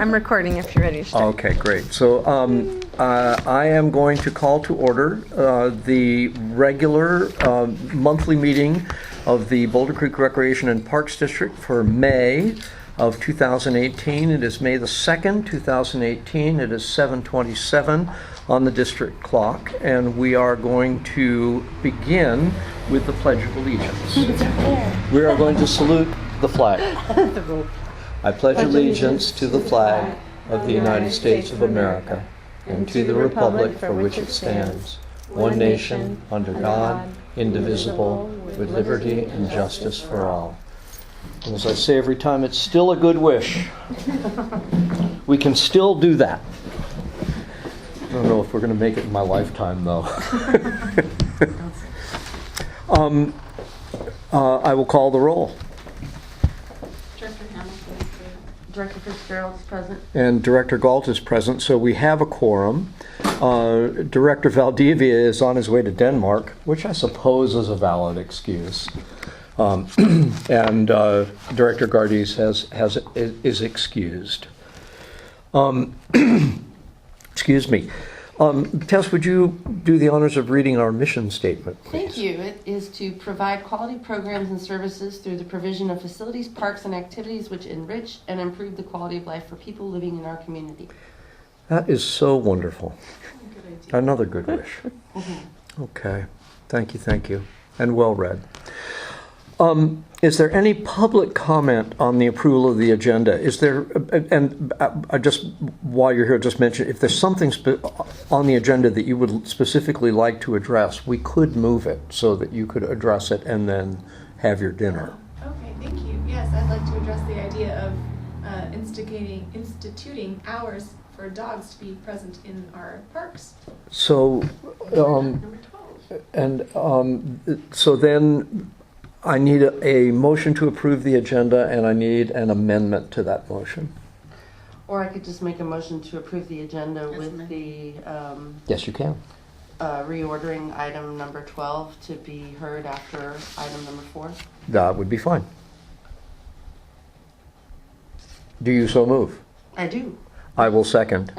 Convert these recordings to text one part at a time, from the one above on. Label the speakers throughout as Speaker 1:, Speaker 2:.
Speaker 1: I'm recording if you're ready to start.
Speaker 2: Okay, great. So I am going to call to order the regular monthly meeting of the Boulder Creek Recreation and Parks District for May of 2018. It is May the 2nd, 2018. It is 7:27 on the district clock, and we are going to begin with the Pledge of Allegiance. We are going to salute the flag. I pledge allegiance to the flag of the United States of America and to the republic for which it stands, one nation, under God, indivisible, with liberty and justice for all. And as I say every time, it's still a good wish. We can still do that. I don't know if we're going to make it in my lifetime, though. I will call the roll.
Speaker 3: Director Fitzgerald is present.
Speaker 2: And Director Galt is present, so we have a quorum. Director Valdivia is on his way to Denmark, which I suppose is a valid excuse. And Director Gardes is excused. Excuse me. Tess, would you do the honors of reading our mission statement, please?
Speaker 3: Thank you. It is to provide quality programs and services through the provision of facilities, parks, and activities which enrich and improve the quality of life for people living in our community.
Speaker 2: That is so wonderful. Another good wish. Okay. Thank you. And well read. Is there any public comment on the approval of the agenda? Is there, and just while you're here, just mention, if there's something on the agenda that you would specifically like to address, we could move it so that you could address it and then have your dinner.
Speaker 4: Okay, thank you. Yes, I'd like to address the idea of instituting hours for dogs to be present in our parks.
Speaker 2: So, so then I need a motion to approve the agenda, and I need an amendment to that motion.
Speaker 3: Or I could just make a motion to approve the agenda with the
Speaker 2: Yes, you can.
Speaker 3: reordering item number 12 to be heard after item number 4.
Speaker 2: That would be fine. Do you so move?
Speaker 3: I do.
Speaker 2: I will second.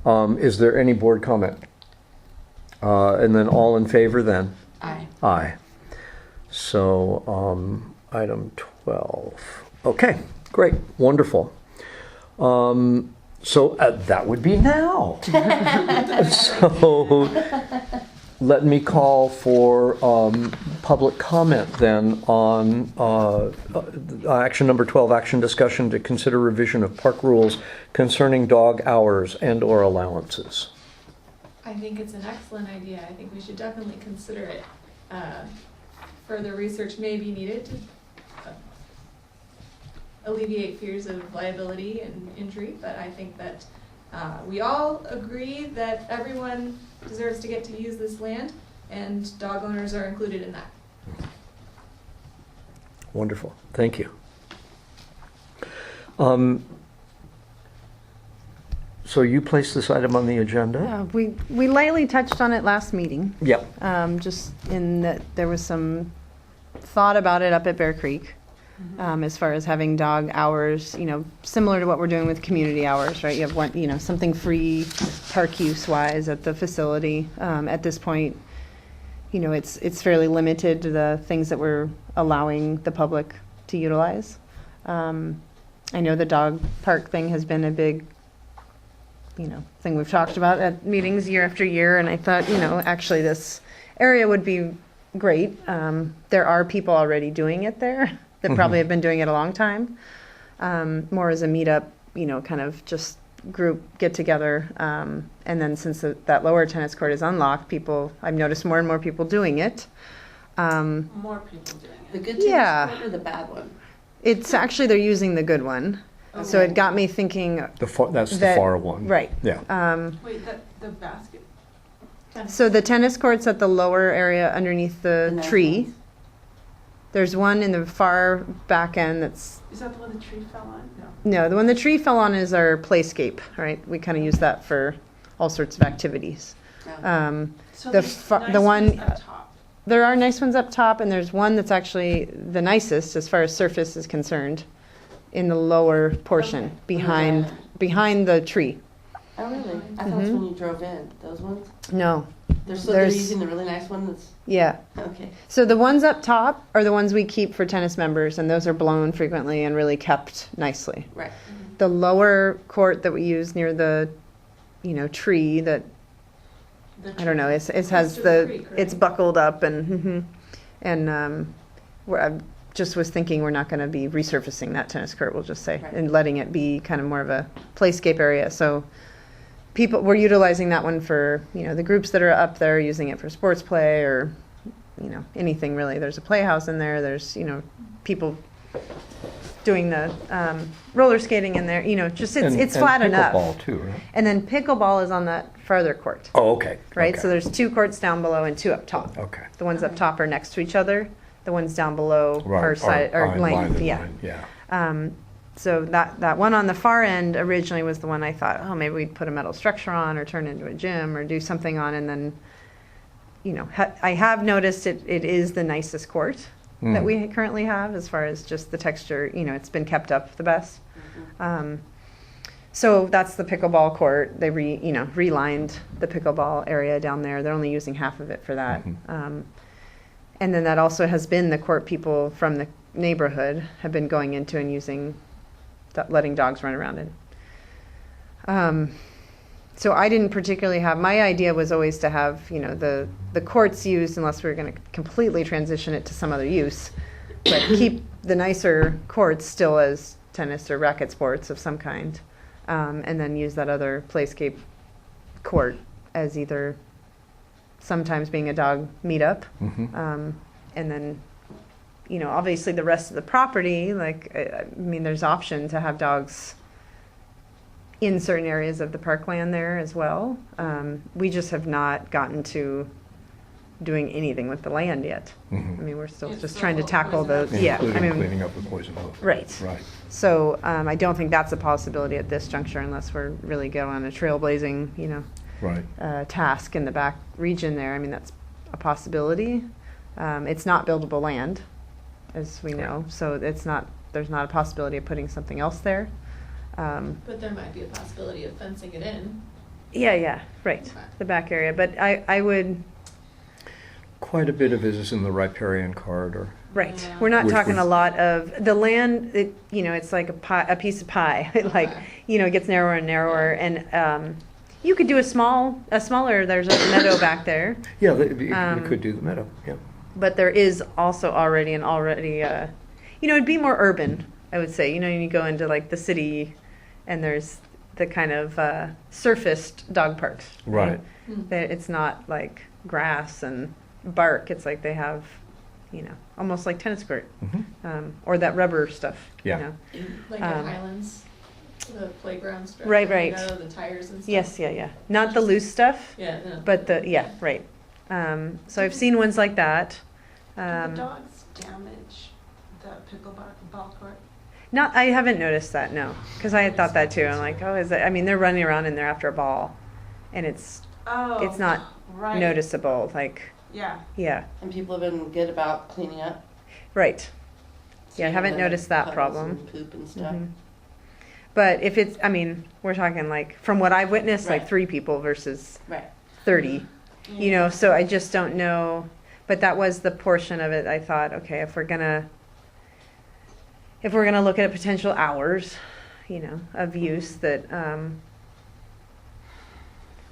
Speaker 2: Is there any board comment? And then all in favor then?
Speaker 3: Aye.
Speaker 2: Aye. So, item 12. Okay, great, wonderful. So that would be now. So let me call for public comment then on action number 12, action discussion to consider revision of park rules concerning dog hours and/or allowances.
Speaker 4: I think it's an excellent idea. I think we should definitely consider it. Further research may be needed to alleviate fears of liability and injury, but I think that we all agree that everyone deserves to get to use this land, and dog owners are included in that.
Speaker 2: Wonderful, thank you. So you placed this item on the agenda?
Speaker 1: We lightly touched on it last meeting.
Speaker 2: Yep.
Speaker 1: Just in that there was some thought about it up at Bear Creek, as far as having dog hours, similar to what we're doing with community hours, right? You have one, something free park use wise at the facility. At this point, it's fairly limited to the things that we're allowing the public to utilize. I know the dog park thing has been a big thing we've talked about at meetings year after year, and I thought, actually this area would be great. There are people already doing it there that probably have been doing it a long time, more as a meetup, kind of just group get together. And then since that lower tennis court is unlocked, I've noticed more and more people doing it.
Speaker 3: More people doing it. The good tennis court or the bad one?
Speaker 1: It's actually, they're using the good one. Okay. So it got me thinking.
Speaker 2: That's the far one.
Speaker 1: Right.
Speaker 2: Yeah.
Speaker 4: Wait, the basket?
Speaker 1: So the tennis court's at the lower area underneath the tree. Ones. There's one in the far back end that's...
Speaker 4: Is that the one the tree fell on?
Speaker 1: No, the one the tree fell on is our playscape, right? We kind of use that for all sorts of activities.
Speaker 4: So
Speaker 1: the one
Speaker 4: up top.
Speaker 1: There are nice ones up top, and there's one that's actually the nicest as far as surface is concerned in the lower portion behind behind the tree.
Speaker 3: Oh, really? I thought that's when you drove in. Those ones?
Speaker 1: No.
Speaker 3: They're
Speaker 1: There's-
Speaker 3: using the really nice one that's,
Speaker 1: Yeah.
Speaker 3: okay.
Speaker 1: So the ones up top are the ones we keep for tennis members, and those are blown frequently and really kept nicely.
Speaker 3: Right.
Speaker 1: The lower court that we use near the, tree that, I don't know, it has
Speaker 4: Close to the
Speaker 1: the,
Speaker 4: creek, right?
Speaker 1: it's buckled up and I just was thinking we're not going to be resurfacing that tennis court, we'll just say,
Speaker 3: Right.
Speaker 1: and letting it be kind of more of a playscape area. So we're utilizing that one for, the groups that are up there using it for sports play or, anything really. There's a playhouse in there. There's, people doing the roller skating in there. Just it's flat enough.
Speaker 2: Pickleball too, right?
Speaker 1: And then pickleball is on that farther court,
Speaker 2: Oh, okay.
Speaker 1: right?
Speaker 2: Okay.
Speaker 1: So there's 2 courts down below and 2 up top.
Speaker 2: Okay.
Speaker 1: The ones up top are next to each other. The ones down below are
Speaker 2: line
Speaker 1: lane.
Speaker 2: and
Speaker 1: Yeah.
Speaker 2: line, yeah.
Speaker 1: So that one on the far end originally was the one I thought, oh, maybe we'd put a metal structure on or turn into a gym or do something on. And then, I have noticed it is the nicest court that we currently have as far as just the texture. It's been kept up the best. So that's the pickleball court. They relined the pickleball area down there. They're only using half of it for that. And then that also has been the court people from the neighborhood have been going into and using, letting dogs run around in. So I didn't particularly have, my idea was always to have, the courts used unless we were going to completely transition it to some other use, but keep the nicer courts still as tennis or racket sports of some kind, and then use that other playscape court as either sometimes being a dog meetup, and then, obviously the rest of the property, there's option to have dogs in certain areas of the parkland there as well. We just have not gotten to doing anything with the land yet. We're still
Speaker 4: It's
Speaker 1: just
Speaker 4: still
Speaker 1: trying to tackle the,
Speaker 2: Including cleaning up the poison oak.
Speaker 1: right.
Speaker 2: Right.
Speaker 1: So I don't think that's a possibility at this juncture unless we're really going on a trailblazing,
Speaker 2: Right.
Speaker 1: task in the back region there. That's a possibility. It's not buildable land, as we know, so there's not a possibility of putting something else there.
Speaker 4: But there might be a possibility of fencing it in.
Speaker 1: Yeah, right,
Speaker 4: Okay.
Speaker 1: the back area. But I would,
Speaker 2: Quite a bit of it is in the riparian corridor.
Speaker 1: right,
Speaker 4: Yeah.
Speaker 1: we're not
Speaker 2: Which
Speaker 1: talking
Speaker 2: was-
Speaker 1: a lot of, the land, it's like a piece of pie.
Speaker 4: Okay.
Speaker 1: It gets narrower and narrower. And you could do a smaller, there's a meadow back there.
Speaker 2: Yeah, we could do the meadow, yeah.
Speaker 1: But there is also already, it'd be more urban, I would say. You go into like the city and there's the kind of surfaced dog parks.
Speaker 2: Right.
Speaker 1: It's not like grass and bark. It's like they have, almost like tennis court, or that rubber stuff.
Speaker 2: Yeah.
Speaker 4: Like at Highlands, the playground stuff.
Speaker 1: Right.
Speaker 4: The tires and stuff.
Speaker 1: Yes, yeah. Not the loose stuff,
Speaker 4: Yeah. No.
Speaker 1: but right. So I've seen ones like that.
Speaker 5: Do the dogs damage the pickleball court?
Speaker 1: I haven't noticed that, no, because I had thought that too. I'm like, oh, is that? They're running around in there after a ball, and it's not
Speaker 5: right.
Speaker 1: noticeable.
Speaker 5: Yeah.
Speaker 1: Yeah,
Speaker 3: And people have been good about cleaning up.
Speaker 1: right. Yeah, I
Speaker 3: seeing
Speaker 1: haven't
Speaker 3: the
Speaker 1: noticed that
Speaker 3: puddles
Speaker 1: problem.
Speaker 3: and Poop and stuff.
Speaker 1: But if it's, we're talking from what I've witnessed,
Speaker 3: Right.
Speaker 1: 3 people versus
Speaker 3: Right.
Speaker 1: 30. So I just don't know. But that was the portion of it. I thought, okay, if we're gonna look at potential hours, of use, that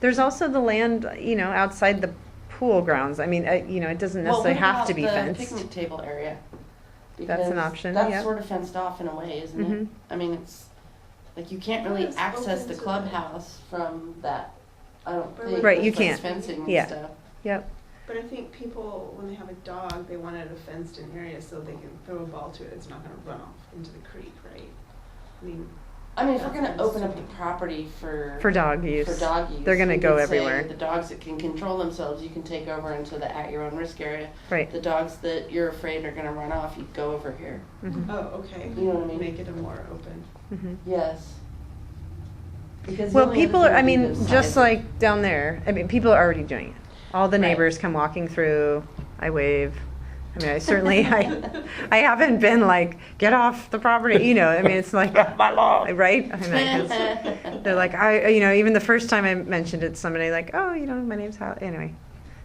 Speaker 1: there's also the land, outside the pool grounds. It doesn't necessarily have to be
Speaker 3: Well, what
Speaker 1: fenced.
Speaker 3: about the picnic table area?
Speaker 1: That's an
Speaker 3: Because
Speaker 1: option,
Speaker 3: That's
Speaker 1: yep.
Speaker 3: sort of fenced off in a way, isn't
Speaker 1: Mhm.
Speaker 3: it? It's like you can't really
Speaker 5: It's
Speaker 3: access
Speaker 5: open
Speaker 3: the
Speaker 5: to
Speaker 3: clubhouse from that. I don't
Speaker 5: But
Speaker 3: think.
Speaker 1: Right, you
Speaker 3: with those
Speaker 1: can't.
Speaker 3: Fencing
Speaker 1: Yeah.
Speaker 3: and stuff.
Speaker 1: Yep.
Speaker 5: But I think people, when they have a dog, they want it a fenced-in area so they can throw a ball to it. It's not going to run off into the creek, right?
Speaker 3: If we're gonna open up the property
Speaker 1: For dog use.
Speaker 3: for dog use,
Speaker 1: They're gonna
Speaker 3: we
Speaker 1: go
Speaker 3: could say
Speaker 1: everywhere.
Speaker 3: The dogs that can control themselves, you can take over into the at your own risk area.
Speaker 1: Right.
Speaker 3: The dogs that you're afraid are gonna run off, you go over here.
Speaker 1: Mhm.
Speaker 5: Oh, okay.
Speaker 3: You know what I mean?
Speaker 5: Make it a more open.
Speaker 1: Mhm.
Speaker 3: Yes. Because the
Speaker 1: Well,
Speaker 3: only other
Speaker 1: people
Speaker 3: thing
Speaker 1: are,
Speaker 3: would be the
Speaker 1: just
Speaker 3: size of-
Speaker 1: like down there, people are already doing it. All the
Speaker 3: Right.
Speaker 1: neighbors come walking through, I wave. I mean, I certainly, I haven't been like, get off the property, you know, I mean, it's like,
Speaker 2: My lawn.
Speaker 1: right? I mean, 'cause they're like, even the first time I mentioned it to somebody, like, oh, my name's Hal, anyway,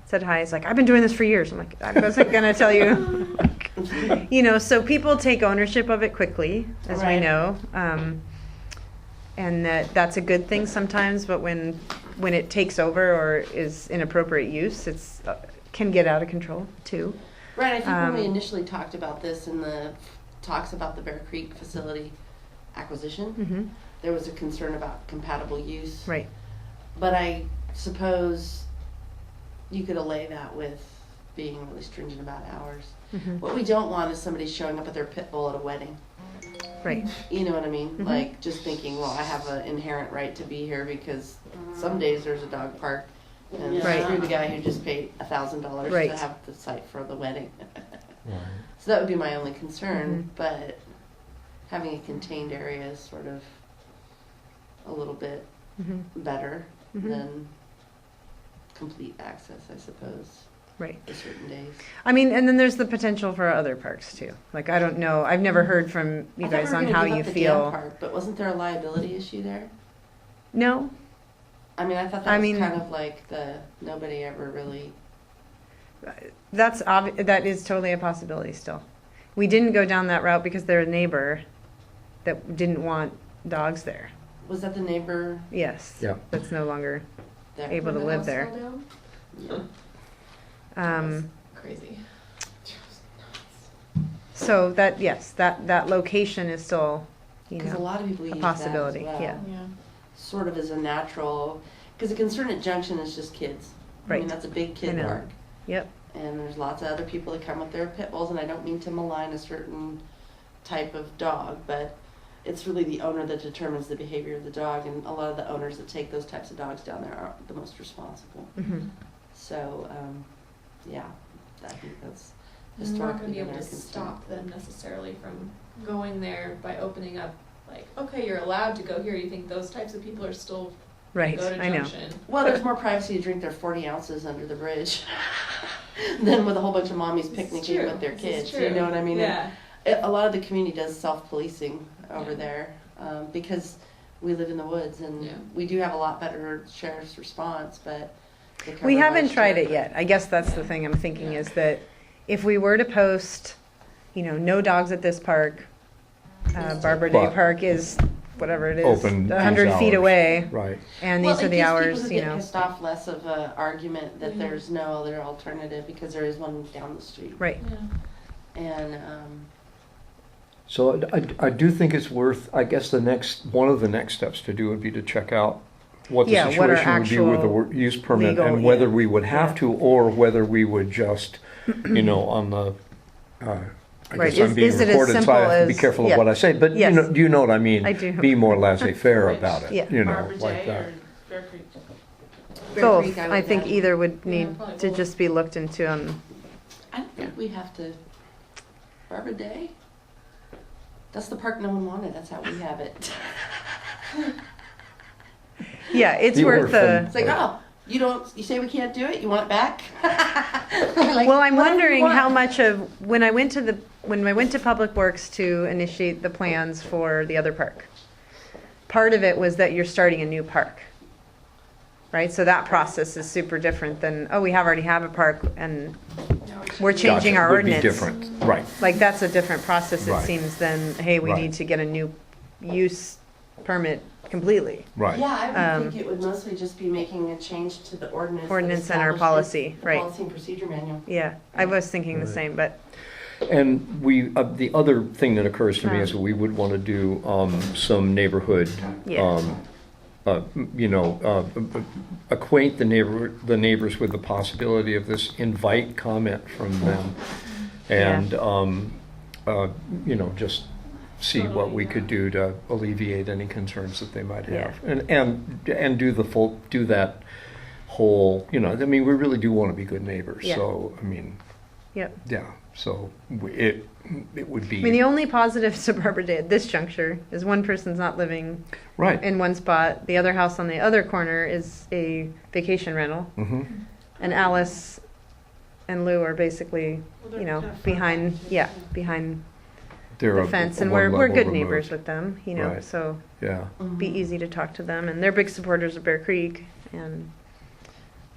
Speaker 1: said hi, it's like, I've been doing this for years. I'm like, I wasn't gonna tell you. So people take ownership of it quickly, as we
Speaker 3: Right.
Speaker 1: know. And that's a good thing sometimes, but when it takes over or is inappropriate use, it's can get out of control too.
Speaker 3: Right, I think when we
Speaker 1: Um,
Speaker 3: initially talked about this in the talks about the Bear Creek facility acquisition,
Speaker 1: Hmm.
Speaker 3: there was a concern about compatible use.
Speaker 1: Right.
Speaker 3: But I suppose you could allay that with being really stringent about hours.
Speaker 1: Hmm.
Speaker 3: What we don't want is somebody showing up with their pit bull at a wedding.
Speaker 1: Right.
Speaker 3: You know what I mean?
Speaker 1: Mhm.
Speaker 3: Like just thinking, well, I have an inherent right to be here because some days there's a dog park, and
Speaker 1: Right.
Speaker 3: screw the guy who just paid $1,000
Speaker 1: Right.
Speaker 3: to have the site for the wedding.
Speaker 2: Right.
Speaker 3: So that would be my only concern.
Speaker 1: Mhm.
Speaker 3: But having a contained area is sort of a little bit
Speaker 1: Hmm.
Speaker 3: better
Speaker 1: Mhm.
Speaker 3: than complete access, I suppose,
Speaker 1: Right.
Speaker 3: for certain days.
Speaker 1: I mean, and then there's the potential for other parks too. Like, I don't know, I've never heard from you
Speaker 3: I thought
Speaker 1: guys
Speaker 3: we were
Speaker 1: on
Speaker 3: gonna
Speaker 1: how
Speaker 3: give up
Speaker 1: you
Speaker 3: the dam
Speaker 1: feel.
Speaker 3: part, but wasn't there a liability issue there?
Speaker 1: No,
Speaker 3: I mean, I thought that
Speaker 1: I
Speaker 3: was
Speaker 1: mean-
Speaker 3: kind of like the nobody ever really.
Speaker 1: that is totally a possibility still. We didn't go down that route because they're a neighbor that didn't want dogs there.
Speaker 3: Was that the neighbor
Speaker 1: Yes.
Speaker 2: Yeah.
Speaker 1: That's no longer
Speaker 3: there?
Speaker 1: able to
Speaker 4: When the
Speaker 1: live
Speaker 4: house
Speaker 1: there.
Speaker 4: fell down?
Speaker 3: Yeah.
Speaker 4: Crazy.
Speaker 1: So that, yes, that location is still,
Speaker 3: Because a lot of people use
Speaker 1: possibility,
Speaker 3: that as well,
Speaker 1: yeah.
Speaker 4: Yeah.
Speaker 3: sort of as a natural. Because the concern at Junction is just kids. I
Speaker 1: Right.
Speaker 3: mean, that's a big kid
Speaker 1: I know.
Speaker 3: park,
Speaker 1: Yep.
Speaker 3: and there's lots of other people that come with their pit bulls. And I don't mean to malign a certain type of dog, but it's really the owner that determines the behavior of the dog, and a lot of the owners that take those types of dogs down there are the most responsible.
Speaker 1: Hmm.
Speaker 3: So, yeah, I think that's
Speaker 4: You're not
Speaker 3: historically
Speaker 4: gonna be
Speaker 3: been
Speaker 4: able
Speaker 3: our
Speaker 4: to
Speaker 3: concern.
Speaker 4: stop them necessarily from going there by opening up, like, okay, you're allowed to go here. You think those types of people are still
Speaker 1: Right,
Speaker 4: go to
Speaker 1: I know.
Speaker 4: Junction?
Speaker 3: Well, there's more privacy to drink their 40 ounces under the bridge than with a whole bunch of mommies
Speaker 4: This is
Speaker 3: picnicking
Speaker 4: true.
Speaker 3: with their
Speaker 4: This
Speaker 3: kids.
Speaker 4: is
Speaker 3: You
Speaker 4: true.
Speaker 3: know what I mean?
Speaker 4: Yeah.
Speaker 3: A lot of the community does self-policing over
Speaker 4: Yeah.
Speaker 3: there because we live in the woods, and
Speaker 4: Yeah.
Speaker 3: we do have a lot better sheriff's response, but they cover
Speaker 1: We haven't
Speaker 3: life's
Speaker 1: tried it
Speaker 3: share.
Speaker 1: yet. I guess that's the thing I'm thinking is that if we were to post, no dogs at this park, Barbara Day
Speaker 2: But-
Speaker 1: Park is whatever it is,
Speaker 2: Open
Speaker 1: 100
Speaker 2: these
Speaker 1: feet
Speaker 2: hours.
Speaker 1: away,
Speaker 2: Right.
Speaker 1: and
Speaker 3: Well,
Speaker 1: these are
Speaker 3: it
Speaker 1: the
Speaker 3: gives
Speaker 1: hours,
Speaker 3: people who get pissed off less of an argument that
Speaker 4: Mhm.
Speaker 3: there's no other alternative because there is one down the street.
Speaker 1: Right.
Speaker 4: Yeah.
Speaker 3: And
Speaker 2: So I do think it's worth, I guess one of the next steps to do would be to check out what the
Speaker 1: Yeah, what our
Speaker 2: situation would be with the
Speaker 1: actual
Speaker 2: use permit
Speaker 1: legal-
Speaker 2: and whether
Speaker 1: yeah.
Speaker 2: we would have
Speaker 1: Yeah.
Speaker 2: to or whether we would just, on the, I
Speaker 1: Right.
Speaker 2: guess I'm being
Speaker 1: Is it as
Speaker 2: recorded, so I
Speaker 1: simple
Speaker 2: have to be
Speaker 1: as-
Speaker 2: careful
Speaker 1: yeah.
Speaker 2: of what I say, but
Speaker 1: Yes.
Speaker 2: you know what I mean?
Speaker 1: I do.
Speaker 2: Be more laissez-faire about it,
Speaker 1: Yeah.
Speaker 5: Barbara
Speaker 2: like
Speaker 5: Day
Speaker 2: that.
Speaker 5: or Bear Creek?
Speaker 3: Bear
Speaker 1: Both,
Speaker 3: Creek,
Speaker 1: I
Speaker 3: would
Speaker 1: think
Speaker 3: add.
Speaker 1: either would
Speaker 4: Yeah,
Speaker 1: need
Speaker 4: probably
Speaker 1: to
Speaker 4: both.
Speaker 1: just be looked into.
Speaker 3: I don't think we have to. Barbara Day? That's the park no one wanted. That's how we have it.
Speaker 1: Yeah, it's
Speaker 2: You were
Speaker 1: worth the.
Speaker 3: It's like, oh, you say we can't do it? You want it back? Like,
Speaker 1: Well, I'm
Speaker 3: whatever you
Speaker 1: wondering
Speaker 3: want.
Speaker 1: how much of when I went to Public Works to initiate the plans for the other park. Part of it was that you're starting a new park, right? So that process is super different than we already have a park and we're changing
Speaker 2: Gotcha.
Speaker 1: our
Speaker 2: Would be
Speaker 1: ordinance.
Speaker 2: different, right.
Speaker 1: Like that's a different process, it
Speaker 2: Right.
Speaker 1: seems, than hey, we
Speaker 2: Right.
Speaker 1: need to get a new use permit completely.
Speaker 2: Right.
Speaker 3: Yeah, I would
Speaker 1: Um,
Speaker 3: think it would mostly just be making a change to the ordinance. that
Speaker 1: Ordinance and our
Speaker 3: establishes
Speaker 1: policy,
Speaker 3: the
Speaker 1: right.
Speaker 3: Policy and procedure manual.
Speaker 1: Yeah, I was thinking the
Speaker 2: Right.
Speaker 1: same, but
Speaker 2: And the other thing that occurs to me is we would want to do some neighborhood,
Speaker 1: Yeah.
Speaker 2: acquaint the neighbors with the possibility of this, invite comment from them, and just see what we could do to alleviate any concerns that they might have, and do that whole. I mean, we really do want to be good neighbors.
Speaker 1: Yeah.
Speaker 2: So I mean,
Speaker 1: yep.
Speaker 2: yeah. So it would be
Speaker 1: I mean, the only positive to Barbara Day at this juncture is one person's not living
Speaker 2: right.
Speaker 1: in one spot. The other house on the other corner is a vacation rental.
Speaker 2: Hmm.
Speaker 1: And Alice and Lou are basically,
Speaker 5: Well, they're
Speaker 1: you know,
Speaker 5: kinda far
Speaker 1: behind,
Speaker 5: back,
Speaker 1: yeah, behind
Speaker 6: They're
Speaker 1: the
Speaker 6: a-
Speaker 1: fence,
Speaker 6: a
Speaker 1: and
Speaker 6: one
Speaker 1: we're
Speaker 6: level
Speaker 1: good
Speaker 6: removed.
Speaker 1: neighbors with them, you know,
Speaker 6: Right.
Speaker 1: so
Speaker 6: Yeah,
Speaker 1: be easy to talk to them, and they're big supporters of Bear Creek, and,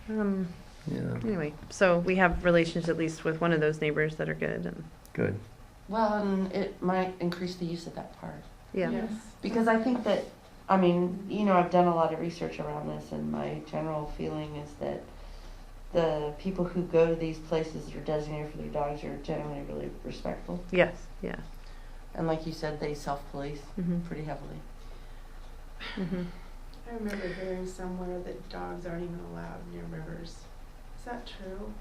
Speaker 2: Yeah,
Speaker 1: anyway, so we have relations at least with one of those neighbors that are good, and,
Speaker 2: good.
Speaker 3: Well, and it might increase the use of that park.
Speaker 1: yeah.
Speaker 5: Yes.
Speaker 3: Because I think that, I mean, you know, I've done a lot of research around this, and my general feeling is that the people who go to these places that are designated for their dogs are generally really respectful.
Speaker 1: Yes, yeah.
Speaker 3: And like you said, they self-police
Speaker 1: Mhm.
Speaker 3: pretty heavily.
Speaker 1: Mhm.
Speaker 5: I remember hearing somewhere that dogs aren't even allowed near rivers. Is that true?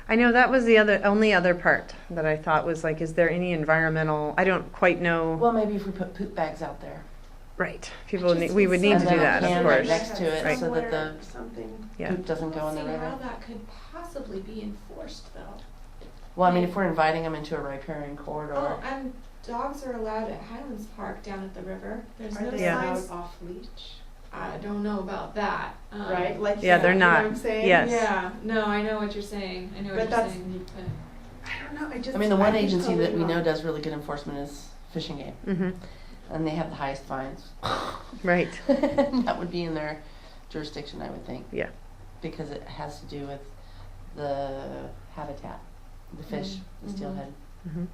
Speaker 1: I know that was the only other part that I thought was like, is there any environmental, I don't quite know.
Speaker 3: Well, maybe if we put poop bags out there.
Speaker 1: Right, people,
Speaker 5: Just
Speaker 1: we would need
Speaker 3: And
Speaker 1: to
Speaker 3: then
Speaker 1: do
Speaker 3: a
Speaker 1: that,
Speaker 3: can
Speaker 1: of
Speaker 3: right
Speaker 1: course.
Speaker 3: next to it
Speaker 1: Right.
Speaker 3: so that the
Speaker 5: Something.
Speaker 1: Yeah.
Speaker 3: poop doesn't go in the
Speaker 4: I don't see how
Speaker 3: river.
Speaker 4: that could possibly be enforced though.
Speaker 3: Well, I mean, if we're inviting them into a riparian corridor.
Speaker 4: Oh, and dogs are allowed at Highlands Park down at the river. There's
Speaker 5: Are
Speaker 4: no
Speaker 5: they
Speaker 1: Yeah.
Speaker 5: allowed
Speaker 4: signs.
Speaker 5: off leach?
Speaker 4: I don't know about that.
Speaker 5: Right? Like
Speaker 1: Yeah, they're
Speaker 5: you know
Speaker 1: not.
Speaker 5: what I'm saying?
Speaker 1: Yes.
Speaker 4: Yeah, no, I know what you're saying. I know what
Speaker 5: But
Speaker 4: you're
Speaker 5: that's-
Speaker 4: saying. But
Speaker 5: I don't know. I just.
Speaker 3: I mean, the one
Speaker 5: think
Speaker 3: agency that we
Speaker 5: totally
Speaker 3: know
Speaker 5: wrong.
Speaker 3: does really good enforcement is Fish and Game,
Speaker 1: Mm-hmm,
Speaker 3: and they have the highest fines.
Speaker 1: right,
Speaker 3: That would be in their jurisdiction, I would think.
Speaker 1: Yeah.
Speaker 3: Because it has to do with the habitat, the fish, the steelhead.
Speaker 1: mm-hmm.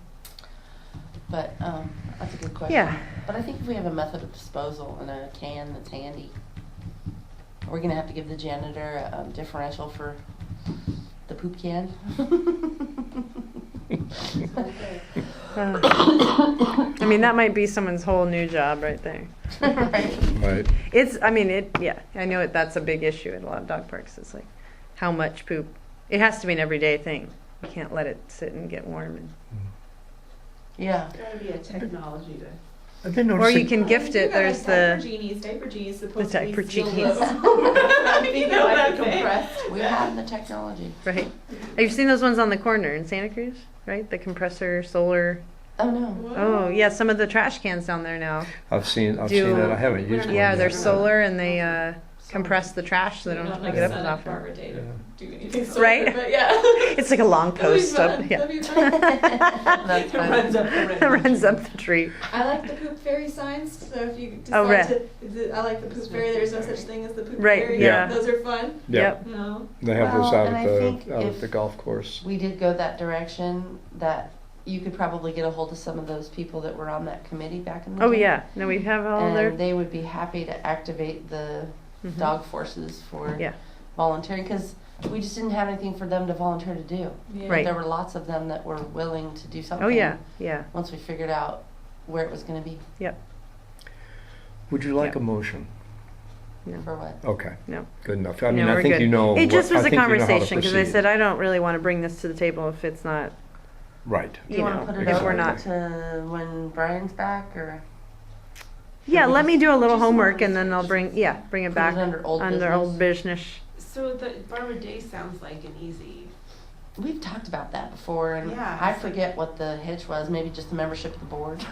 Speaker 3: But that's a good question.
Speaker 1: Yeah.
Speaker 3: But I think if we have a method of disposal and a can that's handy, we're gonna have to give the janitor a differential for the poop can.
Speaker 5: Okay.
Speaker 1: I mean, that might be someone's whole new job right there.
Speaker 3: Right.
Speaker 6: right.
Speaker 1: It's, I mean, yeah, I know that's a big issue at a lot of dog parks. It's like, how much poop? It has to be an everyday thing. You can't let it sit and get warm.
Speaker 3: Yeah.
Speaker 5: There's gotta be a technology to.
Speaker 2: I've been
Speaker 1: Or
Speaker 2: noticing.
Speaker 1: you can gift it. There's
Speaker 4: diaper
Speaker 1: the,
Speaker 4: genies. Diaper genies supposed
Speaker 1: the
Speaker 4: to be
Speaker 1: diaper
Speaker 4: sealed
Speaker 1: genies.
Speaker 4: up. You know
Speaker 5: Like
Speaker 4: that
Speaker 5: the
Speaker 4: thing?
Speaker 5: compressed.
Speaker 3: We have the technology.
Speaker 1: right. Have you seen those ones on the corner in Santa Cruz? Right? The compressor, solar.
Speaker 3: Oh no.
Speaker 4: Whoa.
Speaker 1: Oh, yeah, some of the trash cans down there now.
Speaker 6: I've seen
Speaker 1: Do-
Speaker 6: that. I haven't used one.
Speaker 1: Yeah,
Speaker 6: yet.
Speaker 1: they're solar and they compress the trash so they don't have to
Speaker 4: Not
Speaker 1: pick it up
Speaker 4: like
Speaker 1: as
Speaker 4: Santa
Speaker 1: often.
Speaker 4: Barbara Day to
Speaker 6: Yeah.
Speaker 4: do anything solar,
Speaker 1: Right?
Speaker 4: But yeah.
Speaker 1: It's like a long post up.
Speaker 4: That'd
Speaker 1: Yeah.
Speaker 4: be fun.
Speaker 3: That's
Speaker 5: It
Speaker 3: fine.
Speaker 5: runs up the
Speaker 1: It
Speaker 5: river.
Speaker 1: runs up the tree.
Speaker 4: I like the poop fairy signs. So if you decide
Speaker 1: Oh, right.
Speaker 4: I like the poop fairy. There's no such thing as the poop
Speaker 1: Right,
Speaker 4: fairy.
Speaker 1: yeah.
Speaker 4: Those are fun.
Speaker 6: Yeah.
Speaker 1: Yep.
Speaker 4: No.
Speaker 6: They have those
Speaker 3: Well,
Speaker 6: out
Speaker 3: and
Speaker 6: at
Speaker 3: I think
Speaker 6: the
Speaker 3: if-
Speaker 6: golf course.
Speaker 3: We did go that direction, that you could probably get a hold of some of those people that were on that committee back in the
Speaker 1: Oh,
Speaker 3: day.
Speaker 1: yeah. No, we have all
Speaker 3: And
Speaker 1: their.
Speaker 3: they would be happy to activate the
Speaker 1: Mhm.
Speaker 3: dog forces for
Speaker 1: Yeah.
Speaker 3: volunteering, because we just didn't have anything for them to volunteer to do.
Speaker 4: Yeah.
Speaker 1: Right.
Speaker 3: There were lots of them that were willing to do something.
Speaker 1: Oh, yeah. Yeah.
Speaker 3: Once we figured out where it was going to be.
Speaker 1: Yep.
Speaker 2: Would you like
Speaker 1: Yeah.
Speaker 2: a motion?
Speaker 1: No.
Speaker 3: For what?
Speaker 6: Okay.
Speaker 1: No.
Speaker 6: Good enough. I mean,
Speaker 1: No,
Speaker 6: I
Speaker 1: we're
Speaker 6: think
Speaker 1: good.
Speaker 6: you know.
Speaker 1: It just
Speaker 6: what-
Speaker 1: was
Speaker 6: I
Speaker 1: a
Speaker 6: think you know how to
Speaker 1: conversation because I
Speaker 6: proceed.
Speaker 1: said I don't really want to bring this to the table if it's not,
Speaker 6: Right.
Speaker 3: Do you, want
Speaker 1: know,
Speaker 3: to put it
Speaker 1: if
Speaker 3: over
Speaker 1: we're not.
Speaker 3: to when Brian's back, or
Speaker 1: Yeah,
Speaker 3: we
Speaker 1: let me do a little
Speaker 5: just
Speaker 1: homework
Speaker 5: wanna
Speaker 1: and then I'll bring it
Speaker 3: put
Speaker 1: back
Speaker 3: it under old
Speaker 1: under
Speaker 3: business?
Speaker 1: old business.
Speaker 5: So the Barbara Day sounds like an easy.
Speaker 3: We've talked about that before, and
Speaker 5: Yeah,
Speaker 3: I
Speaker 5: it's like-
Speaker 3: forget what the hitch was. Maybe just the membership of the board.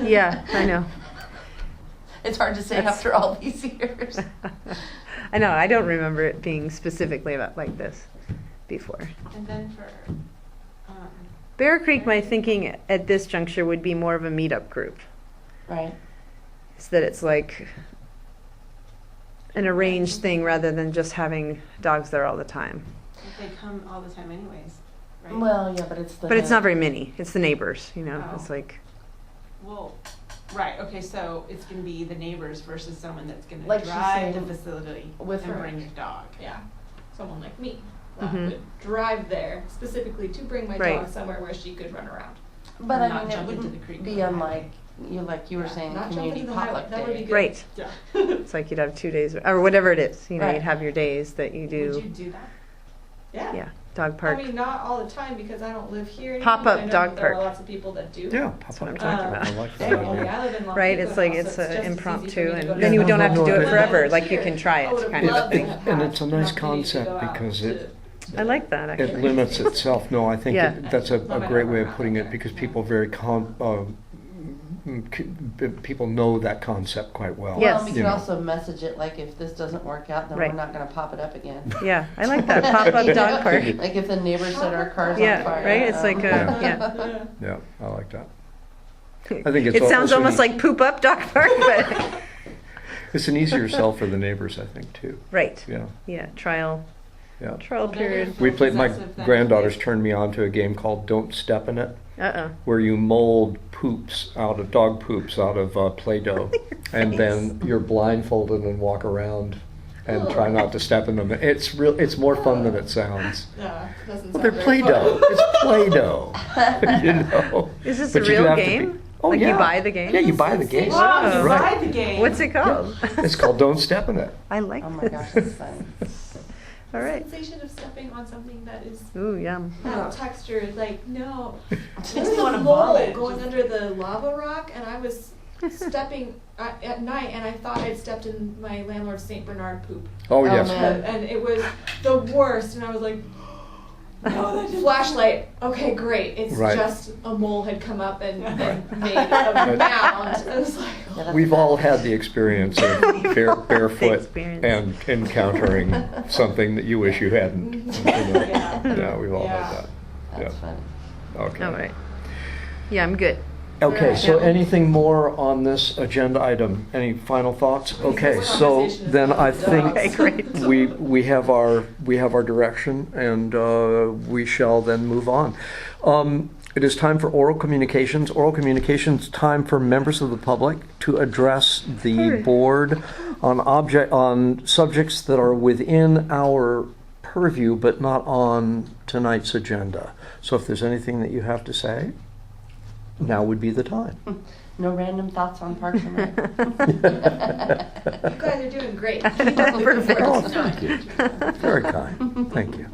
Speaker 1: Yeah, I know.
Speaker 3: It's hard to say
Speaker 1: That's-
Speaker 3: after all these years.
Speaker 1: I know. I don't remember it being specifically about like this before.
Speaker 5: And then for,
Speaker 1: Bear Creek, my thinking at this juncture would be more of a meetup group.
Speaker 3: Right.
Speaker 1: It's that it's like an arranged thing rather than just having dogs there all the time.
Speaker 5: they come all the time anyways, right?
Speaker 3: Well, yeah, but it's the.
Speaker 1: But it's not very many. It's the neighbors, you know.
Speaker 5: Oh.
Speaker 1: It's like,
Speaker 5: Well, right, okay, so it's gonna be the neighbors versus someone that's gonna
Speaker 3: Like she's
Speaker 5: drive the
Speaker 3: saying,
Speaker 5: facility
Speaker 3: with
Speaker 5: and
Speaker 3: her-
Speaker 5: bring your dog.
Speaker 4: Yeah. Someone like me that
Speaker 1: Mhm.
Speaker 4: would drive there specifically to bring my
Speaker 1: Right.
Speaker 4: dog somewhere where she could run around.
Speaker 3: But
Speaker 5: and
Speaker 3: I
Speaker 5: not
Speaker 3: mean, it
Speaker 5: jump into
Speaker 3: wouldn't
Speaker 5: the creek
Speaker 3: be
Speaker 5: or
Speaker 3: unlike you were
Speaker 4: Yeah,
Speaker 3: saying,
Speaker 4: not jump
Speaker 3: community
Speaker 4: into the highway.
Speaker 3: potluck
Speaker 4: That would be
Speaker 3: day.
Speaker 4: good.
Speaker 1: right.
Speaker 5: Yeah.
Speaker 1: It's like you'd have 2 days or whatever it is. You know,
Speaker 3: Right.
Speaker 1: you'd have your days that you
Speaker 5: Would
Speaker 1: do.
Speaker 5: you do that?
Speaker 4: Yeah.
Speaker 1: Yeah, dog park.
Speaker 4: I mean, not all the time because I don't live here anymore.
Speaker 1: Pop-up
Speaker 4: but I know
Speaker 1: dog
Speaker 4: that there
Speaker 1: park.
Speaker 4: are lots of people that do.
Speaker 6: Yeah.
Speaker 1: That's what I'm
Speaker 6: pop-up.
Speaker 1: talking about.
Speaker 6: I like
Speaker 3: There
Speaker 6: that.
Speaker 3: you go.
Speaker 6: idea.
Speaker 4: I live in Long
Speaker 1: Right,
Speaker 4: Beach
Speaker 1: it's like
Speaker 4: now,
Speaker 1: it's
Speaker 4: so just as easy
Speaker 1: impromptu,
Speaker 4: for me to
Speaker 1: and
Speaker 4: go to
Speaker 1: then you
Speaker 4: the
Speaker 1: don't have to
Speaker 2: no,
Speaker 1: do
Speaker 2: no,
Speaker 1: it
Speaker 2: no.
Speaker 1: forever. Like you can try
Speaker 4: I
Speaker 1: it,
Speaker 4: would've
Speaker 1: kind of a
Speaker 4: loved to
Speaker 1: thing.
Speaker 4: have
Speaker 6: And
Speaker 4: had
Speaker 6: it's a nice
Speaker 4: an opportunity to
Speaker 6: concept
Speaker 4: go out
Speaker 6: because
Speaker 4: to-
Speaker 1: I like that
Speaker 6: It
Speaker 1: actually.
Speaker 6: limits itself. No, I think
Speaker 1: Yeah.
Speaker 6: that's a great way of putting it because people very
Speaker 2: people know that concept quite well.
Speaker 1: Yes.
Speaker 3: Well, we
Speaker 2: you
Speaker 3: can
Speaker 2: know.
Speaker 3: also message it like if this doesn't work out, then
Speaker 1: Right.
Speaker 3: we're not going to pop it up again.
Speaker 1: Yeah, I like that pop-up
Speaker 3: You
Speaker 1: dog
Speaker 3: know?
Speaker 1: park.
Speaker 3: Like if the neighbors set our cars on
Speaker 1: Yeah,
Speaker 3: fire.
Speaker 1: right? It's like a,
Speaker 2: Yeah.
Speaker 1: yeah.
Speaker 2: Yeah, I like that. I think it's
Speaker 1: It sounds
Speaker 2: also
Speaker 1: almost like poop up dog park, but,
Speaker 2: It's an easier sell for the neighbors, I think, too.
Speaker 1: right,
Speaker 2: Yeah,
Speaker 1: yeah, trial
Speaker 2: yeah.
Speaker 1: period.
Speaker 2: We played, my
Speaker 5: Possessive then.
Speaker 2: granddaughters turned me on to a game called Don't Step in It,
Speaker 1: Uh-oh.
Speaker 2: where you mold dog poops out of Play-Doh. And then you're blindfolded and walk around and try not to step in them. It's more fun than it sounds.
Speaker 4: Doesn't
Speaker 2: Well,
Speaker 4: sound
Speaker 2: they're
Speaker 4: very
Speaker 2: Play-Doh.
Speaker 4: fun.
Speaker 2: It's Play-Doh. You know?
Speaker 1: Is this
Speaker 2: But
Speaker 1: a
Speaker 2: you do
Speaker 1: real
Speaker 2: have to
Speaker 1: game?
Speaker 2: be- Oh,
Speaker 1: Like
Speaker 2: yeah.
Speaker 1: you buy the game?
Speaker 2: Yeah, you buy the game.
Speaker 5: Wow, you
Speaker 2: Right.
Speaker 5: buy the game.
Speaker 1: What's it called?
Speaker 2: It's called Don't Step in It.
Speaker 1: I like
Speaker 3: Oh my
Speaker 1: this.
Speaker 3: gosh, that's funny.
Speaker 1: All right.
Speaker 4: Sensation of stepping on something that is
Speaker 1: Ooh, yum.
Speaker 4: not textured, like, no.
Speaker 5: Makes
Speaker 4: There
Speaker 5: me
Speaker 4: was a
Speaker 5: wanna
Speaker 4: mole
Speaker 5: vomit.
Speaker 4: going under the lava rock, and I was stepping at night, and I thought I'd stepped in my landlord's St. Bernard poop.
Speaker 2: Oh,
Speaker 3: Oh,
Speaker 2: yes.
Speaker 3: man.
Speaker 4: And it was the worst, and I was like, flashlight, okay, great. It's
Speaker 2: Right.
Speaker 4: just a mole had come up and made a mound. I was like,
Speaker 3: Yeah, that's
Speaker 2: We've
Speaker 3: bad.
Speaker 2: all had the experience of barefoot
Speaker 1: experience.
Speaker 2: and encountering something that you wish you hadn't. You know?
Speaker 5: Yeah.
Speaker 2: Yeah, we've all
Speaker 5: Yeah.
Speaker 2: had that.
Speaker 3: That's funny.
Speaker 2: Okay.
Speaker 1: All right. Yeah, I'm good.
Speaker 2: Okay, so
Speaker 1: Yeah.
Speaker 2: anything more on this agenda item? Any final thoughts? Okay,
Speaker 5: This
Speaker 2: so
Speaker 5: conversation is
Speaker 2: then
Speaker 5: about
Speaker 2: I
Speaker 5: dogs.
Speaker 2: think
Speaker 1: Okay, great.
Speaker 2: we have our direction, and we shall then move on. It is time for oral communications. Oral communications time for members of the public to address the
Speaker 1: Sure.
Speaker 2: board on subjects that are within our purview but not on tonight's agenda. So if there's anything that you have to say, now would be the time.
Speaker 3: No random thoughts on Parks and Rec?
Speaker 4: you guys are doing great.
Speaker 1: Perfect.
Speaker 2: Oh, thank you. Very kind. Thank you.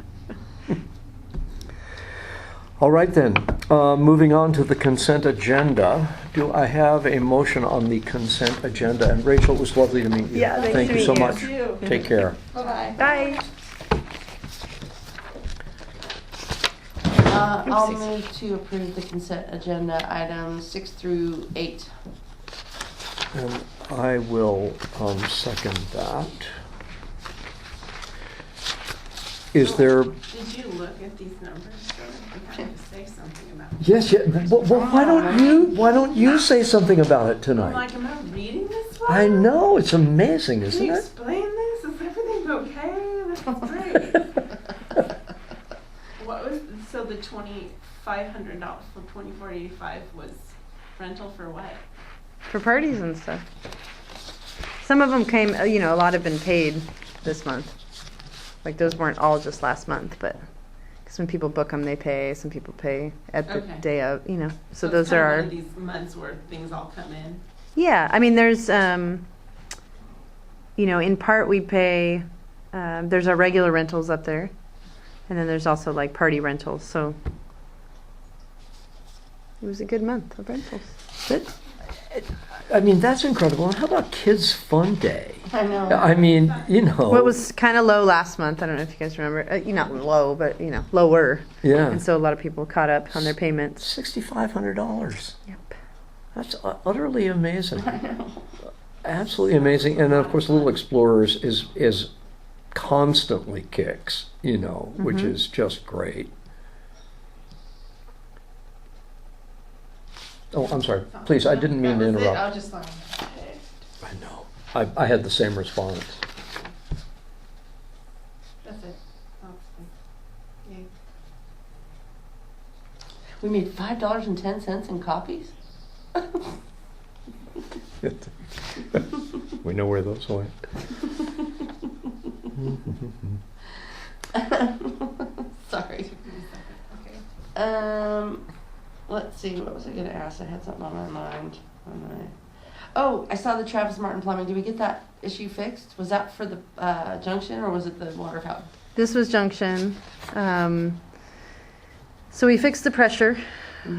Speaker 2: All right then, moving on to the consent agenda. Do I have a motion on the consent agenda? And Rachel, it was lovely to meet you.
Speaker 1: Yeah, nice
Speaker 2: Thank
Speaker 1: to
Speaker 2: you so
Speaker 1: meet you.
Speaker 2: much.
Speaker 5: You.
Speaker 2: Take care.
Speaker 4: Bye-bye.
Speaker 1: Bye.
Speaker 3: I'll
Speaker 1: Oopsies.
Speaker 3: move to approve the consent agenda items 6 through 8.
Speaker 2: And I will second that. Is there,
Speaker 5: Did you look at these numbers? You have to say something about it.
Speaker 2: yes, yeah, well, why don't you say something about it
Speaker 5: I'm
Speaker 2: tonight?
Speaker 5: like, am I reading this one?
Speaker 2: I know, it's amazing,
Speaker 5: Can
Speaker 2: isn't
Speaker 5: you
Speaker 2: it?
Speaker 5: explain this? Is everything okay? This is great. What was, so the $2,500 for 2485 was rental for what?
Speaker 1: For parties and stuff. Some of them came, a lot have been paid this month. Like those weren't all just last month, but because when people book them, they pay. Some people pay at the
Speaker 5: Okay.
Speaker 1: day of, So
Speaker 5: it's
Speaker 1: those
Speaker 5: kind
Speaker 1: are
Speaker 5: of
Speaker 1: our.
Speaker 5: one of these months where things all come in.
Speaker 1: Yeah, I mean, there's, in part we pay, there's our regular rentals up there. And then there's also like party rentals, so it was a good month of rentals.
Speaker 2: I mean, that's incredible. And how about Kids Fun Day?
Speaker 3: I know.
Speaker 2: I mean,
Speaker 1: Well, it was kind of low last month. I don't know if you guys remember. Not low, but, lower.
Speaker 2: Yeah.
Speaker 1: And so a lot of people caught up on their payments.
Speaker 2: $6,500.
Speaker 1: Yep.
Speaker 2: That's utterly amazing. Absolutely amazing. And then, of course, Little Explorers is constantly kicks, which is just great. Oh, I'm sorry. Please, I didn't mean to
Speaker 5: That was it?
Speaker 2: interrupt.
Speaker 5: I was just like,
Speaker 2: I know. I had the same response.
Speaker 5: that's it. Yay.
Speaker 3: We made $5.10 in copies?
Speaker 2: We know where those went.
Speaker 3: Sorry.
Speaker 5: Okay.
Speaker 3: Let's see, what was I gonna ask? I had something on my mind. Oh, I saw the Travis Martin plumbing. Did we get that issue fixed? Was that for the junction or was it the water fountain?
Speaker 1: This was Junction. So we fixed the pressure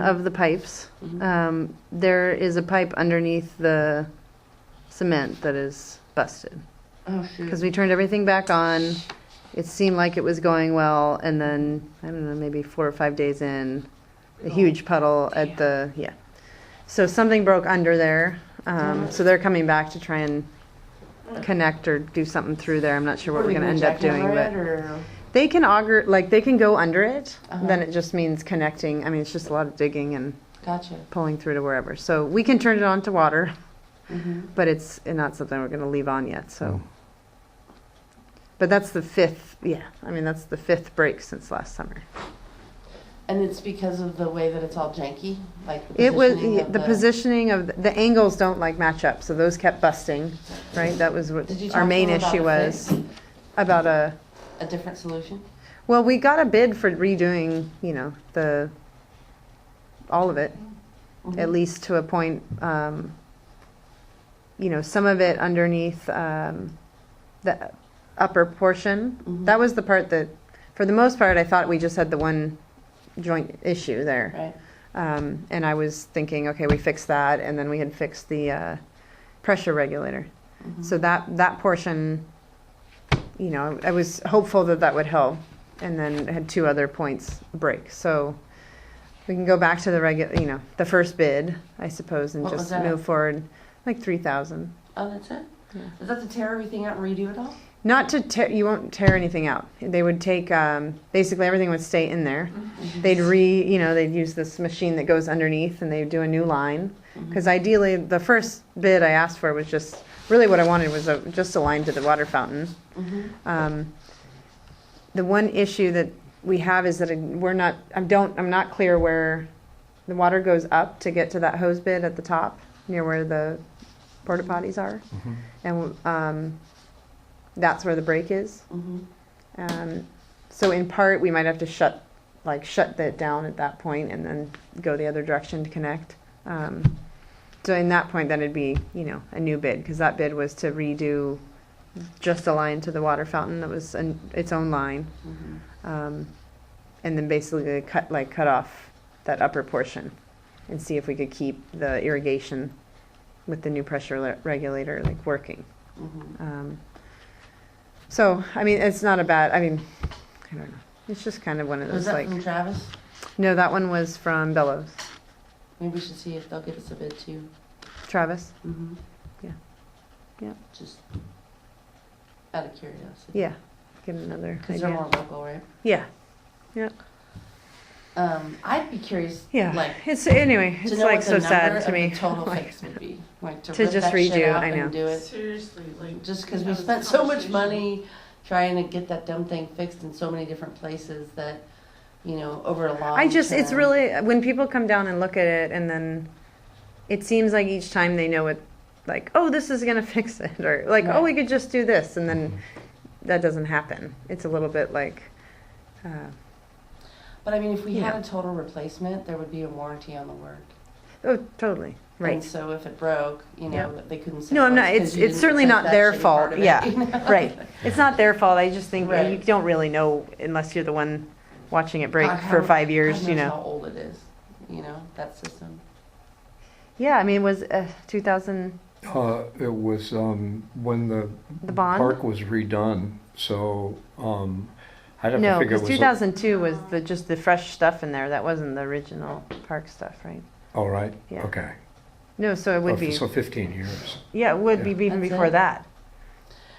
Speaker 1: of the pipes.
Speaker 3: Mhm.
Speaker 1: There is a pipe underneath the cement that is busted.
Speaker 3: Oh, shoot.
Speaker 1: Because we turned everything back on. It seemed like it was going well, and then, I don't know, maybe 4 or 5 days in, a huge puddle at the, So something broke under there. So they're coming back to try and connect or do something through there. I'm not sure what we're going to end up doing, but they can auger, like they can go under it. Then it just means connecting. I mean, it's just a lot of digging and
Speaker 3: Gotcha.
Speaker 1: pulling through to wherever. So we can turn it on to water,
Speaker 3: Mm-hmm.
Speaker 1: but it's not something we're going to leave on yet. So, but that's the fifth. Yeah, I mean that's the fifth break since last summer.
Speaker 3: And it's because of the way that it's all janky, like the
Speaker 1: It was
Speaker 3: positioning of
Speaker 1: the positioning of the angles don't like match up, so those kept busting. Right, that was what
Speaker 3: Did you
Speaker 1: our
Speaker 3: talk
Speaker 1: main
Speaker 3: to them about
Speaker 1: issue
Speaker 3: a
Speaker 1: was
Speaker 3: fix?
Speaker 1: about a.
Speaker 3: A different solution.
Speaker 1: Well, we got a bid for redoing, you know, all of it,
Speaker 3: Mhm.
Speaker 1: at least to a point. You know, some of it underneath the upper portion.
Speaker 3: Mhm.
Speaker 1: That was the part that, for the most part, I thought we just had the one joint issue there.
Speaker 3: Right.
Speaker 1: And I was thinking, okay, we fixed that, and then we had fixed the pressure regulator.
Speaker 3: Mhm.
Speaker 1: So that portion, you know, I was hopeful that that would help, and then it had two other points break. So we can go back to the first bid, I suppose, and
Speaker 3: What was
Speaker 1: just
Speaker 3: that?
Speaker 1: move forward, like 3,000.
Speaker 3: Oh, that's it.
Speaker 1: Yeah.
Speaker 3: Is that to tear everything out and redo it all?
Speaker 1: Not to tear, you won't tear anything out. They would take, basically everything would stay in there. They'd they'd use this machine that goes underneath and they'd do a new line. Because ideally, the first bid I asked for was just, really what I wanted was just a line to the water fountain.
Speaker 3: Mm-hmm.
Speaker 1: The one issue that we have is that I'm not clear where the water goes up to get to that hose bit at the top, near where the porta potties are. And that's where the break is.
Speaker 3: Mm-hmm.
Speaker 1: So in part, we might have to shut that down at that point and then go the other direction to connect. So in that point, then it'd be, a new bid, because that bid was to redo just a line to the water fountain that was its own line.
Speaker 3: Mm-hmm.
Speaker 1: And then basically cut off that upper portion and see if we could keep the irrigation with the new pressure regulator working.
Speaker 3: Mm-hmm.
Speaker 1: So, I mean, it's not a bad, I don't know. It's just kind of one of
Speaker 3: Was
Speaker 1: those
Speaker 3: that from Travis?
Speaker 1: No, that one was from Bellows.
Speaker 3: Maybe we should see if they'll give us a bid too.
Speaker 1: Travis?
Speaker 3: Mm-hmm.
Speaker 1: Yeah. Yeah.
Speaker 3: Just out of curiosity.
Speaker 1: Yeah. Get another
Speaker 3: Because they're
Speaker 1: idea.
Speaker 3: more local, right?
Speaker 1: Yeah. Yeah.
Speaker 3: I'd be curious.
Speaker 1: Yeah.
Speaker 3: Like,
Speaker 1: It's
Speaker 3: to
Speaker 1: it's
Speaker 3: know what
Speaker 1: so
Speaker 3: the
Speaker 1: sad
Speaker 3: number
Speaker 1: to
Speaker 3: of
Speaker 1: me.
Speaker 3: the total
Speaker 1: Like,
Speaker 3: fix would be. Like to
Speaker 1: to
Speaker 3: rip
Speaker 1: just
Speaker 3: that shit
Speaker 1: redo,
Speaker 3: out
Speaker 1: I know.
Speaker 3: and do it.
Speaker 5: Seriously,
Speaker 3: Just because
Speaker 5: that
Speaker 3: we
Speaker 5: was
Speaker 3: spent
Speaker 5: the
Speaker 3: so much
Speaker 5: conversation.
Speaker 3: money trying to get that dumb thing fixed in so many different places that, over a long
Speaker 1: it's
Speaker 3: term-
Speaker 1: really, when people come down and look at it, and then it seems like each time they know it, oh, this is going to fix it, or
Speaker 3: Right.
Speaker 1: oh, we could just do this, and then that doesn't happen. It's a little bit
Speaker 3: But I mean, if we
Speaker 1: Yeah.
Speaker 3: had a total replacement, there would be a warranty on the work.
Speaker 1: oh, totally.
Speaker 3: And
Speaker 1: Right.
Speaker 3: so if it broke,
Speaker 1: Yeah.
Speaker 3: they couldn't say.
Speaker 1: No, I'm
Speaker 3: "Well,
Speaker 1: not.
Speaker 3: 'cause
Speaker 1: It's
Speaker 3: you
Speaker 1: it's
Speaker 3: didn't
Speaker 1: certainly
Speaker 3: fix
Speaker 1: not
Speaker 3: that
Speaker 1: their
Speaker 3: shitty
Speaker 1: fault.
Speaker 3: part of it,"
Speaker 1: Yeah,
Speaker 3: you know?
Speaker 1: right. It's not their fault. I just think
Speaker 3: Right.
Speaker 1: you don't really know unless you're the one watching it break
Speaker 3: God,
Speaker 1: for 5 years.
Speaker 3: God knows how old it is, that system.
Speaker 1: Yeah, I mean, it was 2000.
Speaker 6: It was when
Speaker 1: The bond?
Speaker 6: park was redone, so I'd have to
Speaker 1: No,
Speaker 6: figure it
Speaker 1: because
Speaker 6: was.
Speaker 1: 2002 was just the fresh stuff in there. That wasn't the original park stuff, right?
Speaker 6: All right,
Speaker 1: Yeah.
Speaker 6: okay.
Speaker 1: No, so it would be.
Speaker 6: So 15 years.
Speaker 1: Yeah, it would be
Speaker 6: Yeah.
Speaker 1: even
Speaker 3: That's
Speaker 1: before
Speaker 3: it.
Speaker 1: that.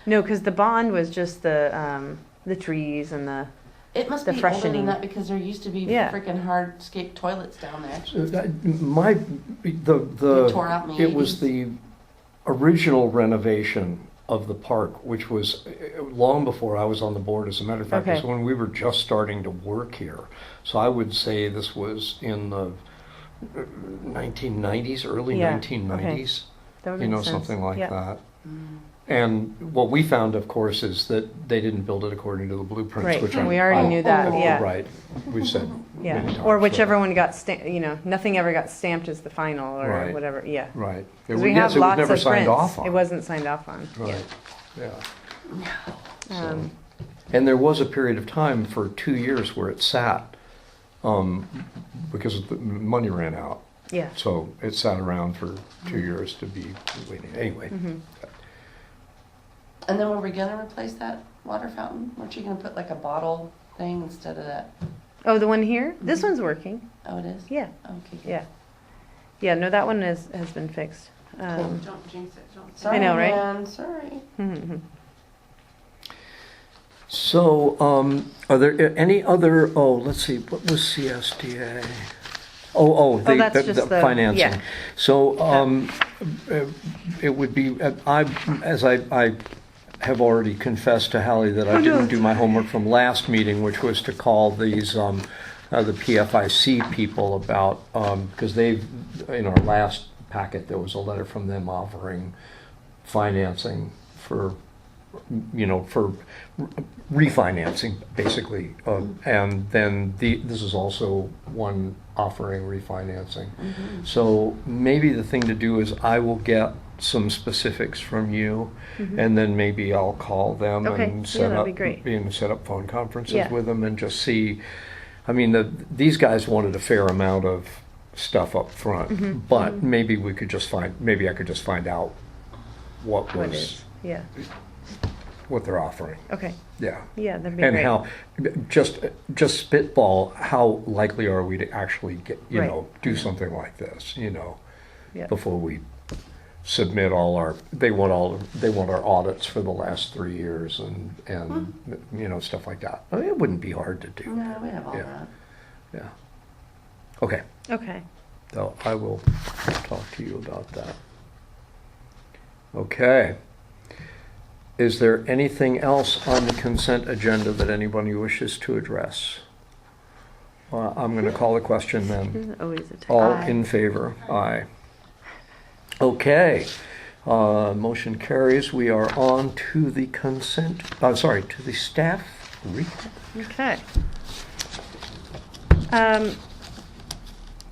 Speaker 1: No, because the bond was just the trees and the.
Speaker 3: It must
Speaker 1: The
Speaker 3: be older
Speaker 1: freshening.
Speaker 3: than that because there used to be
Speaker 1: Yeah.
Speaker 3: freaking hardscape toilets down there.
Speaker 6: The
Speaker 3: They tore out in the
Speaker 6: it was
Speaker 3: 80s.
Speaker 6: the original renovation of the park, which was long before I was on the board. As a matter of fact,
Speaker 1: Okay.
Speaker 6: it's when we were just starting to work here. So I would say this was in the 1990s, early
Speaker 1: Yeah,
Speaker 6: 1990s.
Speaker 1: That would make sense.
Speaker 6: Something like
Speaker 1: Yeah.
Speaker 6: that.
Speaker 3: Mm.
Speaker 6: And what we found, of course, is that they didn't build it according to the blueprints,
Speaker 1: Right,
Speaker 6: which
Speaker 1: and we already knew that, yeah.
Speaker 6: Right, we said many
Speaker 1: Yeah,
Speaker 6: times.
Speaker 1: or whichever
Speaker 6: right.
Speaker 1: one got nothing ever got stamped as the final or
Speaker 6: Right.
Speaker 1: whatever. Yeah.
Speaker 6: Right.
Speaker 1: Because
Speaker 6: It-
Speaker 1: we
Speaker 6: yes,
Speaker 1: have
Speaker 6: it was
Speaker 1: lots
Speaker 6: never
Speaker 1: of
Speaker 6: signed
Speaker 1: prints.
Speaker 6: off on.
Speaker 1: It wasn't signed off on.
Speaker 6: Right, yeah.
Speaker 1: Yeah. Um,
Speaker 6: And there was a period of time for 2 years where it sat, because the money ran out.
Speaker 1: yeah.
Speaker 6: So it sat around for 2 years to be completed. Anyway,
Speaker 1: Mhm.
Speaker 3: And then were we gonna replace that water fountain? Weren't you gonna put a bottle thing instead of that?
Speaker 1: Oh, the one here? This
Speaker 3: Mhm.
Speaker 1: one's working.
Speaker 3: Oh, it is?
Speaker 1: Yeah.
Speaker 3: Okay, good.
Speaker 1: Yeah. Yeah, no, that one has been fixed.
Speaker 5: Don't jinx it, don't.
Speaker 3: Sorry,
Speaker 1: know, right?
Speaker 3: man, sorry.
Speaker 2: So, are there any other, let's see, what was CSDA?
Speaker 1: that's just the-
Speaker 2: financing.
Speaker 1: yeah.
Speaker 2: So, it would be, as I have already confessed to Hallie that I didn't do my homework from last meeting, which was to call these, the PFIC people about, because they've, in our last packet, there was a letter from them offering financing for refinancing, basically. And then this is also one offering refinancing. So maybe the thing to do is I will get some specifics from you, and then maybe I'll call them
Speaker 1: Okay.
Speaker 2: and
Speaker 1: Yeah,
Speaker 2: set
Speaker 1: that'd
Speaker 2: up
Speaker 1: be great.
Speaker 2: set up phone conferences
Speaker 1: Yeah.
Speaker 2: with them and just see. I mean, these guys wanted a fair amount of stuff up front, but maybe I could just find out what
Speaker 1: What
Speaker 2: was
Speaker 1: is? Yeah.
Speaker 2: what they're offering.
Speaker 1: Okay.
Speaker 2: Yeah.
Speaker 1: Yeah, that'd be
Speaker 2: And
Speaker 1: great.
Speaker 2: how, just spitball, how likely are we to actually get,
Speaker 1: Right.
Speaker 2: do something like this,
Speaker 1: Yeah.
Speaker 2: before we submit they want our audits for the last 3 years and stuff like that. I mean, it wouldn't be hard to do.
Speaker 3: No, we have all
Speaker 2: Yeah.
Speaker 3: that.
Speaker 2: Yeah. Okay.
Speaker 1: Okay.
Speaker 2: So I will talk to you about that. Okay. Is there anything else on the consent agenda that anybody wishes to address? I'm going to call the question then.
Speaker 1: There's always a time.
Speaker 2: All
Speaker 3: Aye.
Speaker 2: in favor? Aye. Okay. Motion carries. We are on to the to the staff recap.
Speaker 1: Okay.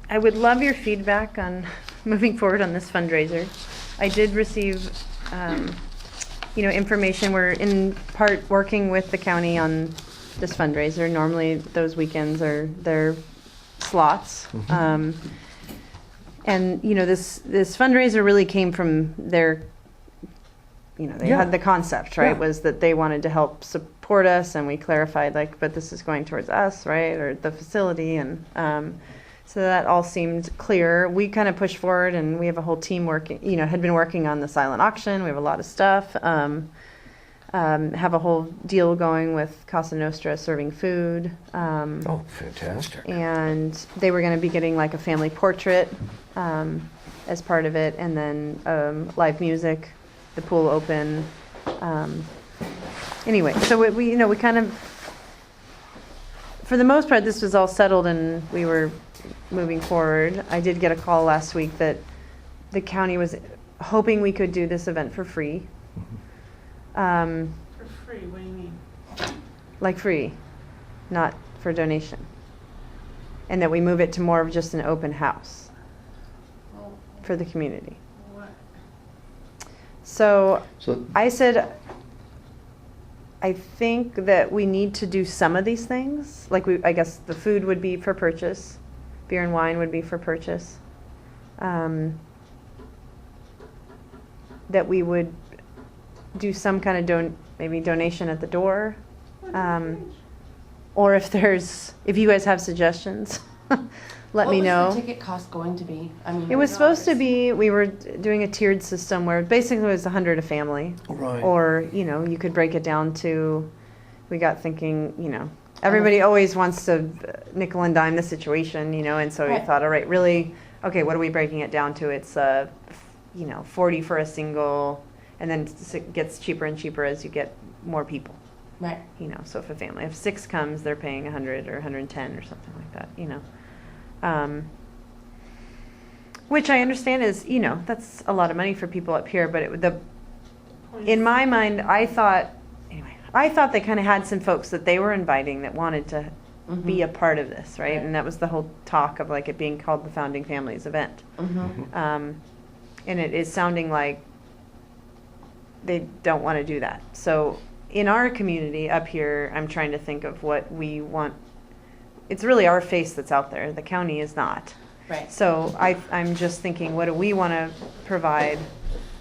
Speaker 1: I would love your feedback on moving forward on this fundraiser. I did receive, information. We're in part working with the county on this fundraiser. Normally, those weekends are their slots. And, this fundraiser really came from their, they
Speaker 2: Yeah.
Speaker 1: had the concept, right?
Speaker 2: Yeah.
Speaker 1: Was that they wanted to help support us, and we clarified, but this is going towards us, right? Or the facility. And so that all seemed clear. We kind of pushed forward, and we have a whole team working, had been working on the silent auction. We have a lot of stuff. Have a whole deal going with Casa Nostra serving food.
Speaker 2: Oh, fantastic.
Speaker 1: And they were going to be getting like a family portrait as part of it, and then live music, the pool open. Anyway, so we kind of, for the most part, this was all settled and we were moving forward. I did get a call last week that the county was hoping we could do this event for free.
Speaker 5: For free, what do you mean?
Speaker 1: Like free, not for donation. And that we move it to more of just an open house
Speaker 5: Well,
Speaker 1: for the community.
Speaker 5: what?
Speaker 1: So
Speaker 2: So,
Speaker 1: I said, I think that we need to do some of these things. I guess the food would be for purchase, beer and wine would be for purchase. That we would do some kind of maybe donation at the door. Or if you guys have suggestions, let me know.
Speaker 3: What was the ticket cost going to be? I mean,
Speaker 1: It was supposed to be, we were doing a tiered system where basically it was $100 a family.
Speaker 2: right.
Speaker 1: Or, you could break it down to, we got thinking, everybody always wants to nickel and dime the situation, and so we
Speaker 3: Right.
Speaker 1: thought, all right, really, okay, what are we breaking it down to? It's, 40 for a single, and then it gets cheaper and cheaper as you get more people.
Speaker 3: right.
Speaker 1: So if a family of 6 comes, they're paying 100 or 110 or something like that, which I understand is, that's a lot of money for people up here, but in my mind, I thought they kind of had some folks that they were inviting that wanted to be a part of this, right?
Speaker 3: Right.
Speaker 1: And that was the whole talk of it being called the Founding Families event.
Speaker 3: Mm-hmm.
Speaker 1: And it is sounding like they don't want to do that. So in our community up here, I'm trying to think of what we want. It's really our face that's out there. The county is not.
Speaker 3: Right.
Speaker 1: So I'm just thinking, what do we want to provide?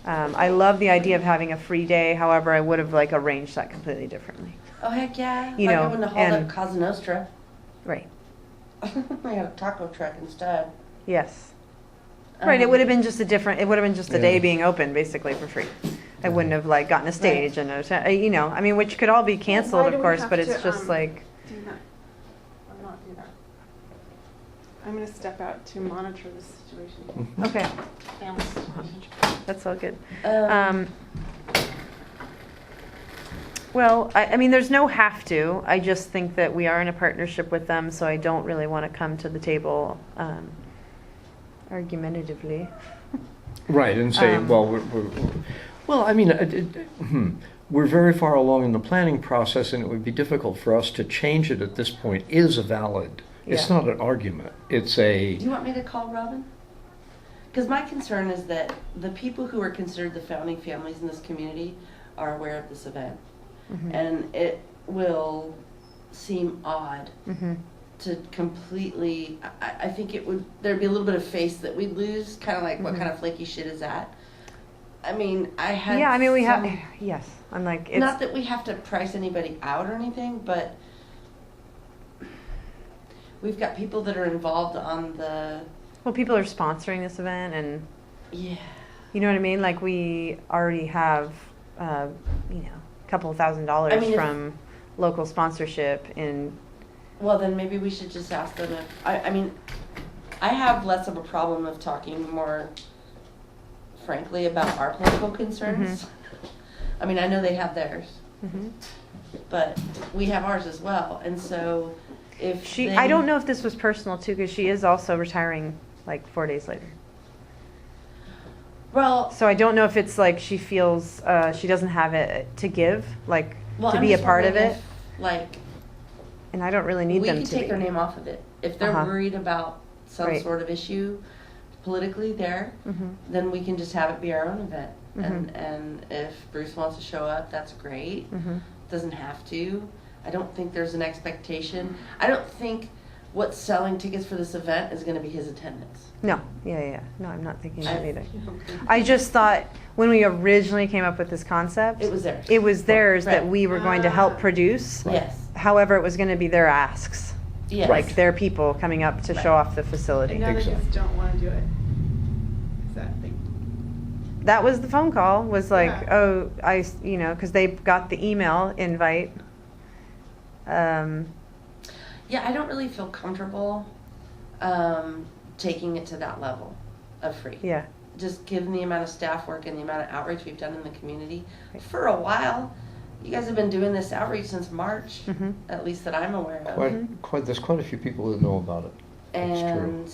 Speaker 1: I love the idea of having a free day. However, I would have arranged that completely differently.
Speaker 3: Oh, heck yeah.
Speaker 1: You
Speaker 3: I
Speaker 1: know,
Speaker 3: wouldn't have hauled
Speaker 1: and-
Speaker 3: up Casa Nostra.
Speaker 1: Right.
Speaker 3: I had a taco truck instead.
Speaker 1: Yes. Right, it would have been just a different, it would have been just a day
Speaker 6: Yeah.
Speaker 1: being open, basically, for free. I wouldn't have like gotten a stage and, you know, I mean, which could all be
Speaker 5: Why
Speaker 1: canceled,
Speaker 5: do
Speaker 1: of
Speaker 5: we
Speaker 1: course,
Speaker 5: have
Speaker 1: but it's
Speaker 5: to,
Speaker 1: just like,
Speaker 5: Do that, or not do that. I'm gonna step out to monitor the situation.
Speaker 1: okay,
Speaker 5: Family situation.
Speaker 1: that's all good.
Speaker 3: Um,
Speaker 1: Well, I mean, there's no have to. I just think that we are in a partnership with them, so I don't really want to come to the table argumentatively.
Speaker 6: Right, and say,
Speaker 1: Um,
Speaker 6: well, well, I mean, we're very far along in the planning process, and it would be difficult for us to change it at this point. Is a valid. It's
Speaker 1: Yeah.
Speaker 6: not an argument. It's
Speaker 3: Do
Speaker 6: a.
Speaker 3: you want me to call Robin? Because my concern is that the people who are considered the founding families in this community are aware of this event.
Speaker 1: Mhm.
Speaker 3: And it will seem odd
Speaker 1: Mhm.
Speaker 3: to completely, I think it would, there'd be a little bit of face that we'd lose, kind of like, what
Speaker 1: Mhm.
Speaker 3: kind of flaky shit is that? I mean, I had.
Speaker 1: Yeah, I mean, we have,
Speaker 3: some-
Speaker 1: yes, I'm like, it's.
Speaker 3: Not that we have to price anybody out or anything, but we've got people that are involved on the,
Speaker 1: Well, people are sponsoring this event, and
Speaker 3: yeah.
Speaker 1: you know what I mean. Like we already have, you know, a couple of $1,000
Speaker 3: I mean, if-
Speaker 1: from local sponsorship. In
Speaker 3: Well, then maybe we should just ask them if, I mean, I have less of a problem of talking more frankly about our political concerns. I mean, I know they have theirs,
Speaker 1: Mhm.
Speaker 3: but we have ours as well. And so if
Speaker 1: She,
Speaker 3: they-
Speaker 1: I don't know if this was personal too, because she is also retiring like 4 days later.
Speaker 3: Well,
Speaker 1: So I don't know if it's like she feels she doesn't have it to give, like
Speaker 3: well,
Speaker 1: to
Speaker 3: I'm
Speaker 1: be a
Speaker 3: just
Speaker 1: part of
Speaker 3: wondering
Speaker 1: it.
Speaker 3: if, like,
Speaker 1: And I don't really need
Speaker 3: we
Speaker 1: them
Speaker 3: could
Speaker 1: to
Speaker 3: take
Speaker 1: be.
Speaker 3: their name off of it. If they're
Speaker 1: Uh-huh.
Speaker 3: worried about some
Speaker 1: Right.
Speaker 3: sort of issue politically there,
Speaker 1: Mhm.
Speaker 3: then we can just have it be our own event.
Speaker 1: Mhm.
Speaker 3: And if Bruce wants to show up, that's great.
Speaker 1: Mhm.
Speaker 3: Doesn't have to. I don't think there's an expectation. I don't think what's selling tickets for this event is going to be his attendance.
Speaker 1: No, yeah. No, I'm not thinking that
Speaker 3: I-
Speaker 1: either. I just thought when we originally came up with this concept,
Speaker 3: It was theirs.
Speaker 1: it was theirs that
Speaker 3: Right.
Speaker 1: we were going to help
Speaker 5: Ah.
Speaker 1: produce.
Speaker 3: Yes.
Speaker 1: However, it was going to be their asks,
Speaker 3: Yes.
Speaker 1: like their people coming up to show
Speaker 3: Right.
Speaker 1: off the facility.
Speaker 5: And now they
Speaker 6: Exactly.
Speaker 5: just don't wanna do it. Is that thing?
Speaker 1: That was the phone call. Was like,
Speaker 5: Yeah.
Speaker 1: oh, you know, because they got the email invite.
Speaker 3: Yeah, I don't really feel comfortable taking it to that level of free.
Speaker 1: Yeah.
Speaker 3: Just given the amount of staff work and the amount of outreach we've done in the community
Speaker 1: Right.
Speaker 3: for a while. You guys have been doing this outreach since March,
Speaker 1: Mhm.
Speaker 3: at least that I'm aware of.
Speaker 6: There's quite a few people that know about it. That's true.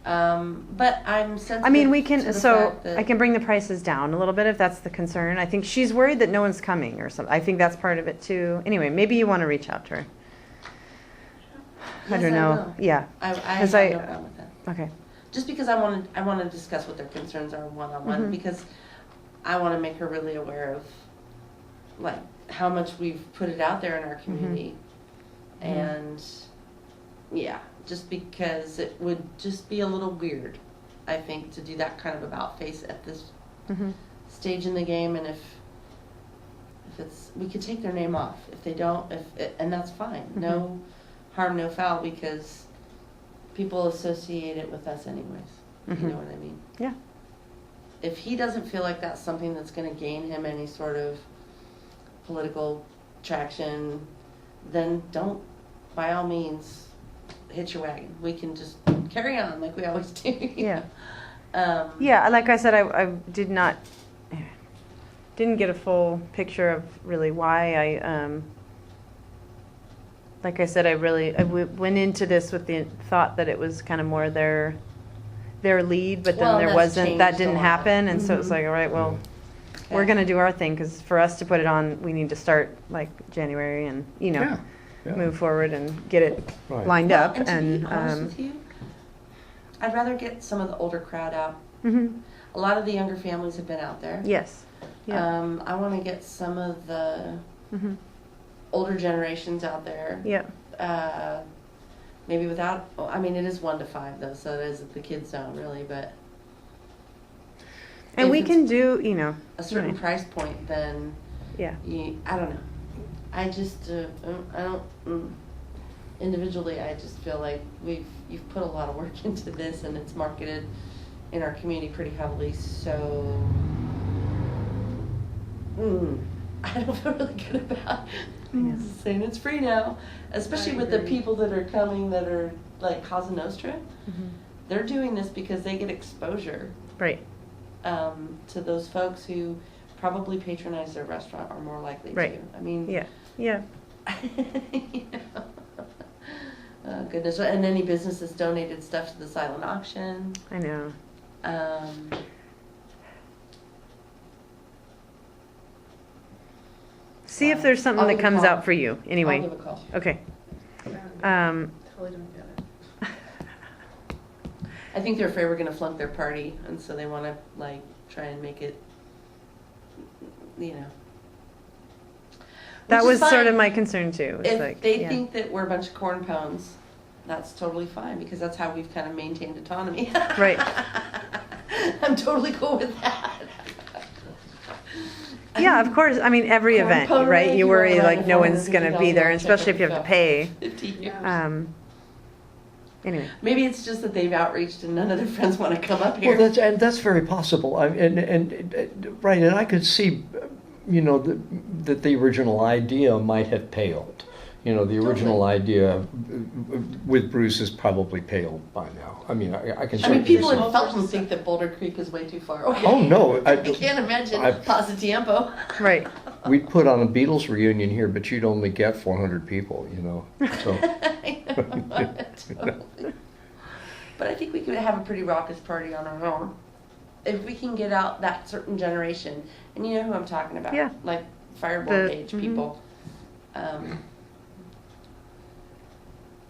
Speaker 3: But I'm sensitive.
Speaker 1: I mean, we
Speaker 3: to
Speaker 1: can,
Speaker 3: the
Speaker 1: so
Speaker 3: fact that-
Speaker 1: I can bring the prices down a little bit if that's the concern. I think she's worried that no one's coming or something. I think that's part of it too. Anyway, maybe you want to reach out to her. I
Speaker 3: Yes,
Speaker 1: don't know.
Speaker 3: will.
Speaker 1: Yeah.
Speaker 3: I have
Speaker 1: 'Cause
Speaker 3: no problem with that.
Speaker 1: Okay.
Speaker 3: Just because I want to discuss what their concerns are one-on-one,
Speaker 1: Mhm.
Speaker 3: because I want to make her really aware of, like, how much we've put it out there in our community.
Speaker 1: Mhm.
Speaker 3: And, yeah, just because it would just be a little weird, I think, to do that kind of about face at this
Speaker 1: Mm-hmm.
Speaker 3: stage in the game. And if it's, we could take their name off if they don't, and that's fine.
Speaker 1: Mm-hmm.
Speaker 3: No harm, no foul, because people associate it with us anyways.
Speaker 1: Mhm.
Speaker 3: You know what I mean?
Speaker 1: Yeah.
Speaker 3: If he doesn't feel like that's something that's going to gain him any sort of political traction, then don't, by all means, hitch your wagon. We can just carry on like we always do. you
Speaker 1: Yeah.
Speaker 3: know?
Speaker 1: Yeah, like I said, I didn't get a full picture of really why like I said, I went into this with the thought that it was kind of more their lead, but then
Speaker 3: Well,
Speaker 1: there
Speaker 3: that's
Speaker 1: wasn't, that
Speaker 3: changed a
Speaker 1: didn't
Speaker 3: lot.
Speaker 1: happen, and so it's
Speaker 3: Mhm.
Speaker 1: like, all right, well, we're
Speaker 3: Okay.
Speaker 1: gonna do our thing, because for us to put it on, we need to start like January and, you know,
Speaker 6: Yeah, yeah.
Speaker 1: move forward and get it
Speaker 6: Right.
Speaker 1: lined
Speaker 3: Well,
Speaker 1: up,
Speaker 3: and to
Speaker 1: and,
Speaker 3: be honest with you, I'd rather get some of the older crowd out.
Speaker 1: mhm.
Speaker 3: A lot of the younger families have been out there.
Speaker 1: Yes, yeah,
Speaker 3: I want to get some of the
Speaker 1: mhm.
Speaker 3: older generations out there.
Speaker 1: Yeah,
Speaker 3: Maybe without, I mean, it is 1 to 5 though, so it is the kids zone really, but
Speaker 1: and
Speaker 3: if
Speaker 1: we
Speaker 3: it's
Speaker 1: can do, you know,
Speaker 3: a certain
Speaker 1: right.
Speaker 3: price point, then
Speaker 1: yeah,
Speaker 3: I don't know. I just, I don't, individually, I just feel like you've put a lot of work into this and it's marketed in our community pretty heavily, so I don't feel really good about saying it's free now, especially with the people that are coming that are like Casa Nostra. They're doing this because they get exposure
Speaker 1: Right.
Speaker 3: to those folks who probably patronize their restaurant are more likely
Speaker 1: Right.
Speaker 3: to. I mean,
Speaker 1: Yeah. Yeah.
Speaker 3: you know. Goodness, and any businesses donated stuff to the silent auction.
Speaker 1: I know. See if there's something
Speaker 3: I'll
Speaker 1: that
Speaker 3: give a
Speaker 1: comes
Speaker 3: call.
Speaker 1: out for you. Anyway.
Speaker 3: I'll give a call.
Speaker 1: Okay.
Speaker 5: Totally don't get it.
Speaker 3: I think they're afraid we're gonna flunk their party, and so they want to like try and make it, you know.
Speaker 1: That
Speaker 3: Which is
Speaker 1: was sort
Speaker 3: fine.
Speaker 1: of my concern too. It's
Speaker 3: If
Speaker 1: like,
Speaker 3: they
Speaker 1: yeah.
Speaker 3: think that we're a bunch of corn pones, that's totally fine because that's how we've kind of maintained autonomy.
Speaker 1: Right.
Speaker 3: I'm totally cool with that.
Speaker 1: Yeah, of course. I mean, every
Speaker 3: Corn
Speaker 1: event,
Speaker 3: pone
Speaker 1: right?
Speaker 3: rate,
Speaker 1: You
Speaker 3: you
Speaker 1: worry
Speaker 3: want
Speaker 1: like no
Speaker 3: $450
Speaker 1: one's going to be there, and especially if you have to pay.
Speaker 3: 50 years.
Speaker 1: Anyway.
Speaker 3: Maybe it's just that they've outreached and none of their friends want to come up here.
Speaker 6: Well, that's very possible. Right, and I could see, that the original idea might have paled. The original idea with Bruce has probably paled by now. I mean, I can.
Speaker 3: I mean, people in
Speaker 6: certainly
Speaker 3: Felton think that Boulder Creek is way too far away.
Speaker 6: Oh, no,
Speaker 3: I can't imagine Pasatiempo.
Speaker 1: Right.
Speaker 6: We'd put on a Beatles reunion here, but you'd only get 400 people. So.
Speaker 3: I know, totally. But I think we could have a pretty raucous party on our own if we can get out that certain generation. And you know who I'm talking about?
Speaker 1: Yeah.
Speaker 3: Like Fireboard age
Speaker 1: mhm.
Speaker 3: people.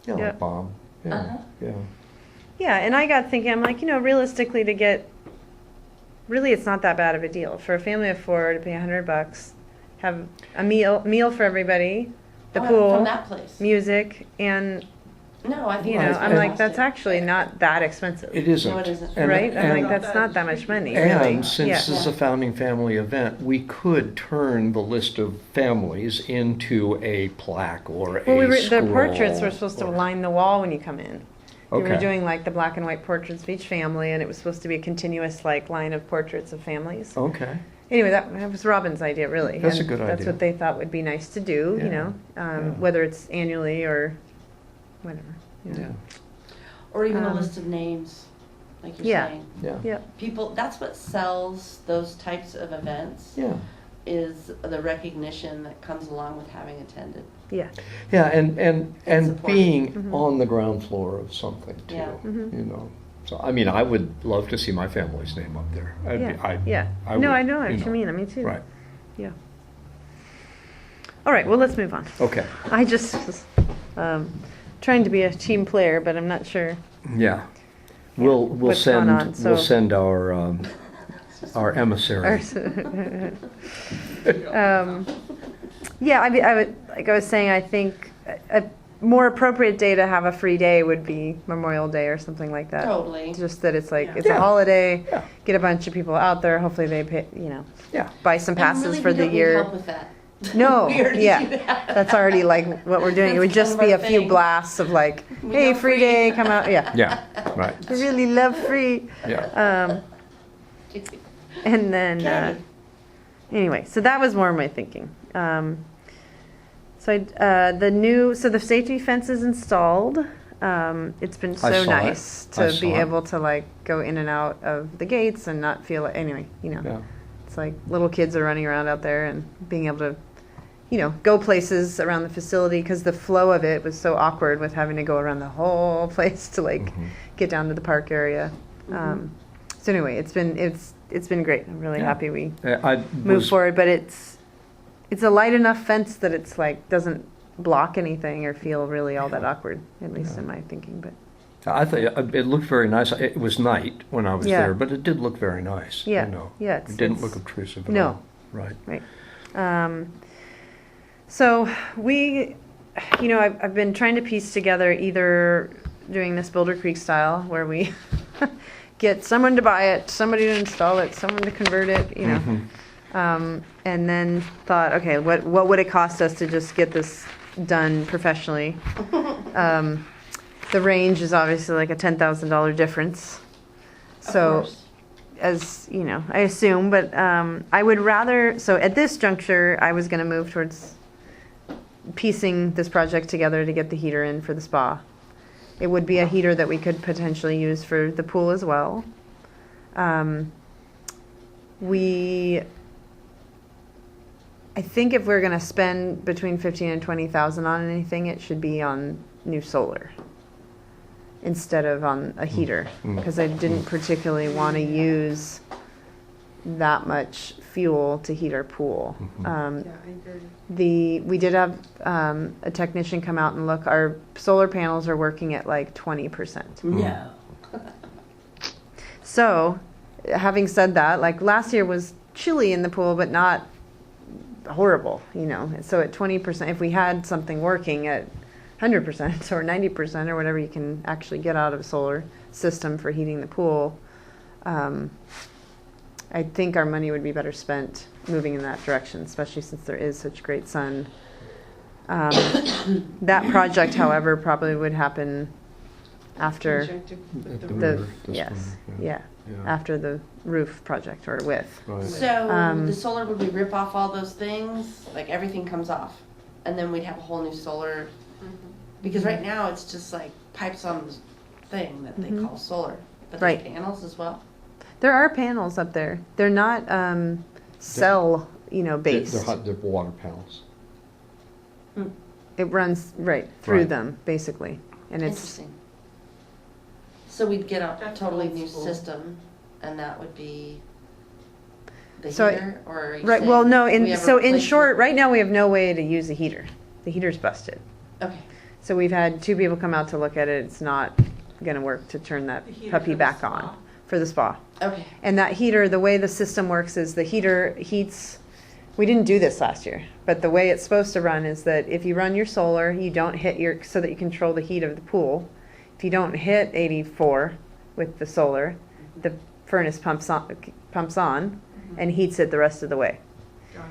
Speaker 6: Yeah,
Speaker 1: Yeah.
Speaker 6: like Bob. Yeah,
Speaker 3: Uh-huh.
Speaker 6: yeah.
Speaker 1: Yeah, and I got thinking, I'm like, realistically to get, really it's not that bad of a deal. For a family of 4 to pay $100, have a meal for everybody, the pool,
Speaker 3: From that place.
Speaker 1: music, and,
Speaker 3: No, I think
Speaker 1: I'm
Speaker 3: that's
Speaker 1: like, that's
Speaker 3: fantastic.
Speaker 1: actually not that expensive.
Speaker 6: It isn't.
Speaker 3: No, it isn't.
Speaker 1: Right? I'm like,
Speaker 6: and-
Speaker 1: that's not that much money, really.
Speaker 6: And since
Speaker 1: Yeah.
Speaker 6: this is a founding family event, we could turn the list of families into a plaque or
Speaker 1: Well,
Speaker 6: a
Speaker 1: the
Speaker 6: scroll.
Speaker 1: portraits were supposed to
Speaker 6: or-
Speaker 1: line the wall when you come in. We were
Speaker 6: Okay.
Speaker 1: doing like the black and white portraits of each family, and it was supposed to be a continuous like line of portraits of families.
Speaker 6: Okay.
Speaker 1: Anyway, that was Robin's idea, really.
Speaker 6: That's a
Speaker 1: and
Speaker 6: good
Speaker 1: That's
Speaker 6: idea.
Speaker 1: what they thought would be nice to do,
Speaker 6: Yeah. Yeah.
Speaker 1: whether it's annually or whatever.
Speaker 6: Yeah.
Speaker 3: Or even a
Speaker 1: Um,
Speaker 3: list of names, like you're
Speaker 1: yeah.
Speaker 3: saying.
Speaker 6: Yeah.
Speaker 1: Yeah.
Speaker 3: People, that's what sells those types of events,
Speaker 6: Yeah.
Speaker 3: is the recognition that comes along with having attended.
Speaker 1: Yeah.
Speaker 6: Yeah, and
Speaker 3: Support.
Speaker 6: being
Speaker 1: Mhm.
Speaker 6: on the ground floor of something too.
Speaker 3: Yeah.
Speaker 1: Mhm.
Speaker 6: So I mean, I would love to see my family's name up there.
Speaker 1: Yeah.
Speaker 6: I
Speaker 1: No,
Speaker 6: would,
Speaker 1: I know what you mean. Me too.
Speaker 6: Right.
Speaker 1: Yeah. All right. Well, let's move on.
Speaker 6: Okay.
Speaker 1: I just was trying to be a team player, but I'm not sure.
Speaker 6: Yeah. We'll
Speaker 1: what's going
Speaker 6: send
Speaker 1: on, so-
Speaker 6: we'll send our emissary.
Speaker 1: Yeah, I would, like I was saying, I think a more appropriate day to have a free day would be Memorial Day or something like that.
Speaker 3: Totally.
Speaker 1: Just that it's like,
Speaker 5: Yeah.
Speaker 1: it's a
Speaker 6: Yeah.
Speaker 1: holiday,
Speaker 6: Yeah.
Speaker 1: get a bunch of people out there, hopefully they pay,
Speaker 6: Yeah.
Speaker 1: buy some passes
Speaker 3: And really,
Speaker 1: for
Speaker 3: we
Speaker 1: the
Speaker 3: don't need
Speaker 1: year.
Speaker 3: help with that.
Speaker 1: No,
Speaker 3: We already
Speaker 1: yeah,
Speaker 3: do that.
Speaker 1: that's already like what we're doing. It would
Speaker 3: That's
Speaker 1: just
Speaker 3: kind
Speaker 1: be
Speaker 3: of
Speaker 1: a
Speaker 3: our
Speaker 1: few
Speaker 3: thing.
Speaker 1: blasts of like,
Speaker 3: We
Speaker 1: hey,
Speaker 3: know
Speaker 1: free
Speaker 3: free.
Speaker 1: day, come out, yeah.
Speaker 6: Yeah. Right.
Speaker 1: I really love free.
Speaker 6: Yeah.
Speaker 1: And then,
Speaker 3: Okay.
Speaker 1: anyway, so that was more my thinking. So the safety fence is installed. It's been
Speaker 6: I
Speaker 1: so
Speaker 6: saw it.
Speaker 1: nice
Speaker 6: I
Speaker 1: to be
Speaker 6: saw it.
Speaker 1: able to like go in and out of the gates and not feel like, anyway,
Speaker 6: Yeah.
Speaker 1: it's like little kids are running around out there and being able to, go places around the facility because the flow of it was so awkward with having to go around the whole place to like
Speaker 6: Mhm.
Speaker 1: get down to the park area. So anyway, it's been great. I'm really
Speaker 6: Yeah.
Speaker 1: happy we
Speaker 6: I
Speaker 1: move
Speaker 6: was-
Speaker 1: forward, but it's a light enough fence that it's like doesn't block anything or feel really all that awkward, at least in my thinking. But
Speaker 6: I thought it looked very nice. It was night when I was
Speaker 1: Yeah.
Speaker 6: there, but it did look very nice.
Speaker 1: Yeah.
Speaker 6: You know.
Speaker 1: Yeah,
Speaker 6: It didn't
Speaker 1: it's-
Speaker 6: look obtrusive at
Speaker 1: No.
Speaker 6: all. Right.
Speaker 1: so we, I've been trying to piece together either doing this Boulder Creek style where we get someone to buy it, somebody to install it, someone to convert it, and then thought, okay, what would it cost us to just get this done professionally? The range is obviously like a $10,000 difference. So,
Speaker 3: course.
Speaker 1: as you know, I assume, but I would rather. So at this juncture, I was going to move towards piecing this project together to get the heater in for the spa. It would be a heater that we could potentially use for the pool as well. I think if we're going to spend between 15 and 20,000 on anything, it should be on new solar instead of on a heater, because I didn't particularly want to use that much fuel to heat our pool.
Speaker 5: I agree.
Speaker 1: We did have a technician come out and look. Our solar panels are working at like 20%.
Speaker 3: No.
Speaker 1: So, having said that, like last year was chilly in the pool, but not horrible, you know. So at 20%, if we had something working at 100% or 90% or whatever you can actually get out of a solar system for heating the pool, I think our money would be better spent moving in that direction, especially since there is such great sun. That project, however, probably would happen after
Speaker 6: At the
Speaker 1: the
Speaker 6: river this
Speaker 1: yes,
Speaker 6: winter,
Speaker 1: yeah,
Speaker 6: Yeah.
Speaker 1: after the roof project or with.
Speaker 6: Right.
Speaker 3: So
Speaker 1: Um,
Speaker 3: the solar, would we rip off all those things? Like everything comes off, and then we'd have a whole new solar. Because right now it's just like pipes on the thing that they
Speaker 1: Mhm.
Speaker 3: call solar, but there's
Speaker 1: Right.
Speaker 3: panels as well.
Speaker 1: There are panels up there. They're not cell, based.
Speaker 6: They're water panels.
Speaker 1: It runs right through
Speaker 6: Right.
Speaker 1: them, basically, and it's
Speaker 3: Interesting. So we'd get a
Speaker 5: That's
Speaker 3: totally
Speaker 5: old
Speaker 3: new
Speaker 5: school.
Speaker 3: system, and that would be the
Speaker 1: So
Speaker 3: heater, or are you
Speaker 1: right.
Speaker 3: saying
Speaker 1: Well, no.
Speaker 3: we
Speaker 1: In
Speaker 3: have a
Speaker 1: so in
Speaker 3: replacement?
Speaker 1: short, right now we have no way to use the heater. The heater's busted.
Speaker 3: Okay.
Speaker 1: So we've had 2 people come out to look at it. It's not going to work to turn that
Speaker 5: The heater
Speaker 1: puppy
Speaker 5: for the
Speaker 1: back
Speaker 5: spa.
Speaker 1: on for the spa.
Speaker 3: Okay.
Speaker 1: And that heater, the way the system works is the heater heats. We didn't do this last year, but the way it's supposed to run is that if you run your solar, you don't hit so that you control the heat of the pool. If you don't hit 84 with the solar, the furnace pumps on and heats it the rest of the way.
Speaker 5: Got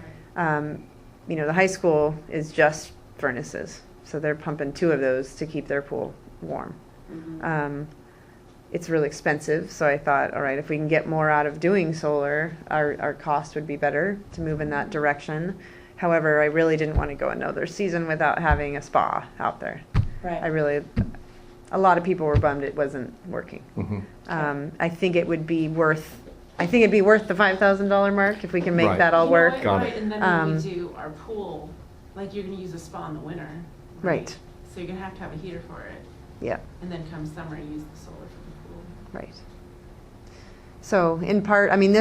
Speaker 5: it.
Speaker 1: The high school is just furnaces, so they're pumping 2 of those to keep their pool warm.
Speaker 3: Mhm.
Speaker 1: It's really expensive, so I thought, all right, if we can get more out of doing solar, our cost would be better to move in that direction. However, I really didn't want to go another season without having a spa out there.
Speaker 3: Right.
Speaker 1: A lot of people were bummed it wasn't working. I think it'd be worth the $5,000 mark if we can make
Speaker 6: Right.
Speaker 1: that all
Speaker 5: You know
Speaker 1: work.
Speaker 5: what,
Speaker 6: Got
Speaker 5: right,
Speaker 6: it.
Speaker 5: and then when we
Speaker 1: Um,
Speaker 5: do our pool, like you're gonna use a spa in the winter.
Speaker 1: Right.
Speaker 5: So you're gonna have to have a heater for it,
Speaker 1: Yeah,
Speaker 5: and then come summer, use the solar for the pool.
Speaker 1: right. So in part, I mean,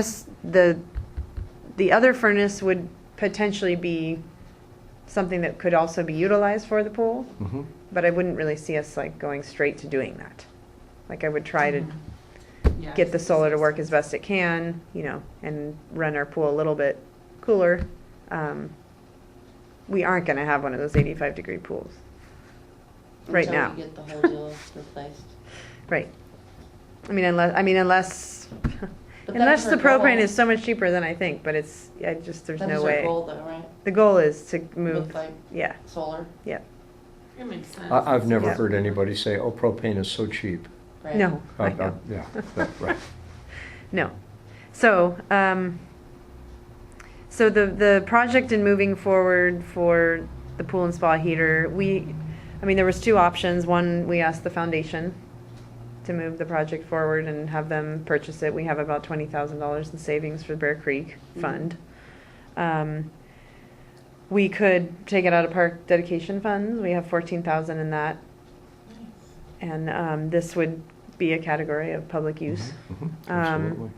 Speaker 1: the other furnace would potentially be something that could also be utilized for the pool, but I wouldn't really see us like going straight to doing that. Like I would try to
Speaker 5: Yeah,
Speaker 1: get the
Speaker 5: it's
Speaker 1: solar to work
Speaker 5: expensive.
Speaker 1: as best it can, and run our pool a little bit cooler. We aren't going to have one of those 85-degree pools. Right
Speaker 3: Until
Speaker 1: now.
Speaker 3: we get the whole deal replaced.
Speaker 1: Right. Unless
Speaker 3: But
Speaker 1: unless
Speaker 3: that's
Speaker 1: the
Speaker 3: our
Speaker 1: propane
Speaker 3: goal.
Speaker 1: is so much cheaper than I think, but there's
Speaker 3: That
Speaker 1: no
Speaker 3: is
Speaker 1: way.
Speaker 3: our goal though, right?
Speaker 1: The goal is to move,
Speaker 3: With like
Speaker 1: yeah,
Speaker 3: solar,
Speaker 1: yeah.
Speaker 5: It makes sense.
Speaker 6: I've never
Speaker 1: Yeah.
Speaker 6: heard anybody say, "Oh, propane is so cheap."
Speaker 3: right?
Speaker 1: No, I know.
Speaker 6: Yeah, right.
Speaker 1: No. So, so the project in moving forward for the pool and spa heater, there was 2 options. One, we asked the foundation to move the project forward and have them purchase it. We have about $20,000 in savings for the Bear Creek Fund. We could take it out of park dedication funds. We have $14,000 in that. And this would be a category of public use.
Speaker 6: Absolutely.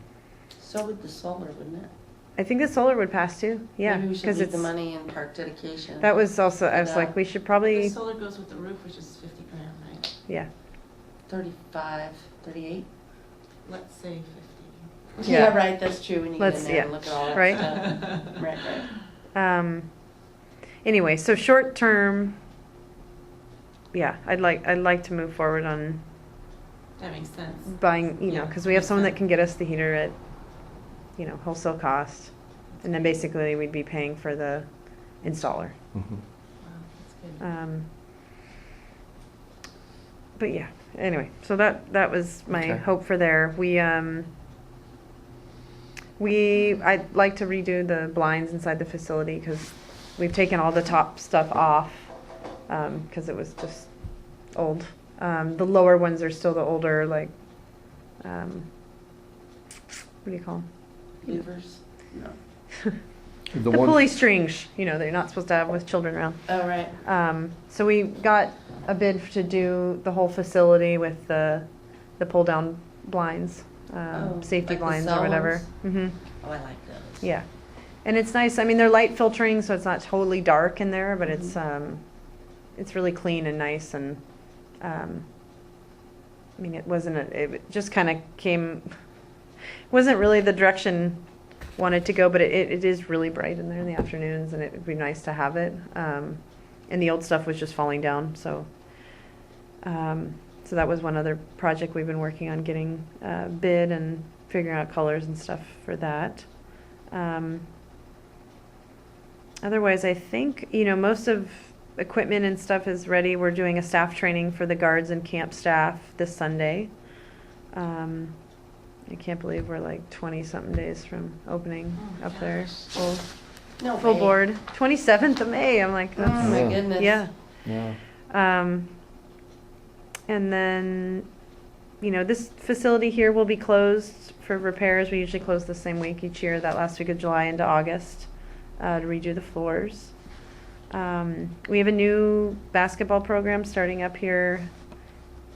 Speaker 3: So would the solar, wouldn't it?
Speaker 1: I think the solar would pass too. Yeah,
Speaker 3: Maybe we should
Speaker 1: because
Speaker 3: leave
Speaker 1: it's
Speaker 3: the money in park dedication.
Speaker 1: that was also I was
Speaker 3: Yeah.
Speaker 1: like we should
Speaker 5: The
Speaker 1: probably
Speaker 5: solar goes with the roof, which is 50 grand, right?
Speaker 1: yeah
Speaker 3: 35, 38?
Speaker 5: Let's say 50.
Speaker 1: Yeah.
Speaker 3: Yeah, right, that's true, when you get
Speaker 1: Let's-
Speaker 3: in there
Speaker 1: yeah.
Speaker 3: and look at all that
Speaker 1: Right.
Speaker 3: stuff. Right.
Speaker 1: anyway, so short term, yeah, I'd like to move forward on
Speaker 5: That makes sense.
Speaker 1: buying,
Speaker 5: Yeah,
Speaker 1: because we have
Speaker 5: makes
Speaker 1: someone that
Speaker 5: sense.
Speaker 1: can get us the heater at, wholesale cost, and then basically we'd be paying for the installer.
Speaker 6: Mhm.
Speaker 5: Wow, that's good.
Speaker 1: but yeah, anyway, so that was my
Speaker 2: Okay.
Speaker 1: hope for there. I'd like to redo the blinds inside the facility because we've taken all the top stuff off because it was just old. The lower ones are still the older, like, what do you call them?
Speaker 3: Beavers? No.
Speaker 1: The pulley strings, that you're not supposed to have with children around.
Speaker 3: Oh, right.
Speaker 1: So we got a bid to do the whole facility with the pull down blinds, safety
Speaker 3: like the
Speaker 1: blinds
Speaker 3: cell
Speaker 1: or whatever.
Speaker 3: ones?
Speaker 1: hmm
Speaker 3: Oh, I like those.
Speaker 1: Yeah, and it's nice. I mean, they're light filtering, so it's not totally dark in there, but it's really clean and nice. And I mean, it just kind of came. Wasn't really the direction wanted to go, but it is really bright in there in the afternoons, and it would be nice to have it. And the old stuff was just falling down, so that was one other project we've been working on, getting bid and figuring out colors and stuff for that. Otherwise, I think most of equipment and stuff is ready. We're doing a staff training for the guards and camp staff this Sunday. I can't believe we're like 20-something days from opening up there. Full
Speaker 3: No way.
Speaker 1: board. 27th of May. I'm like,
Speaker 3: Oh
Speaker 1: that's,
Speaker 3: my
Speaker 2: Yeah.
Speaker 3: goodness.
Speaker 1: yeah.
Speaker 2: Yeah.
Speaker 1: And then, this facility here will be closed for repairs. We usually close the same week each year, that last week of July into August, to redo the floors. We have a new basketball program starting up here.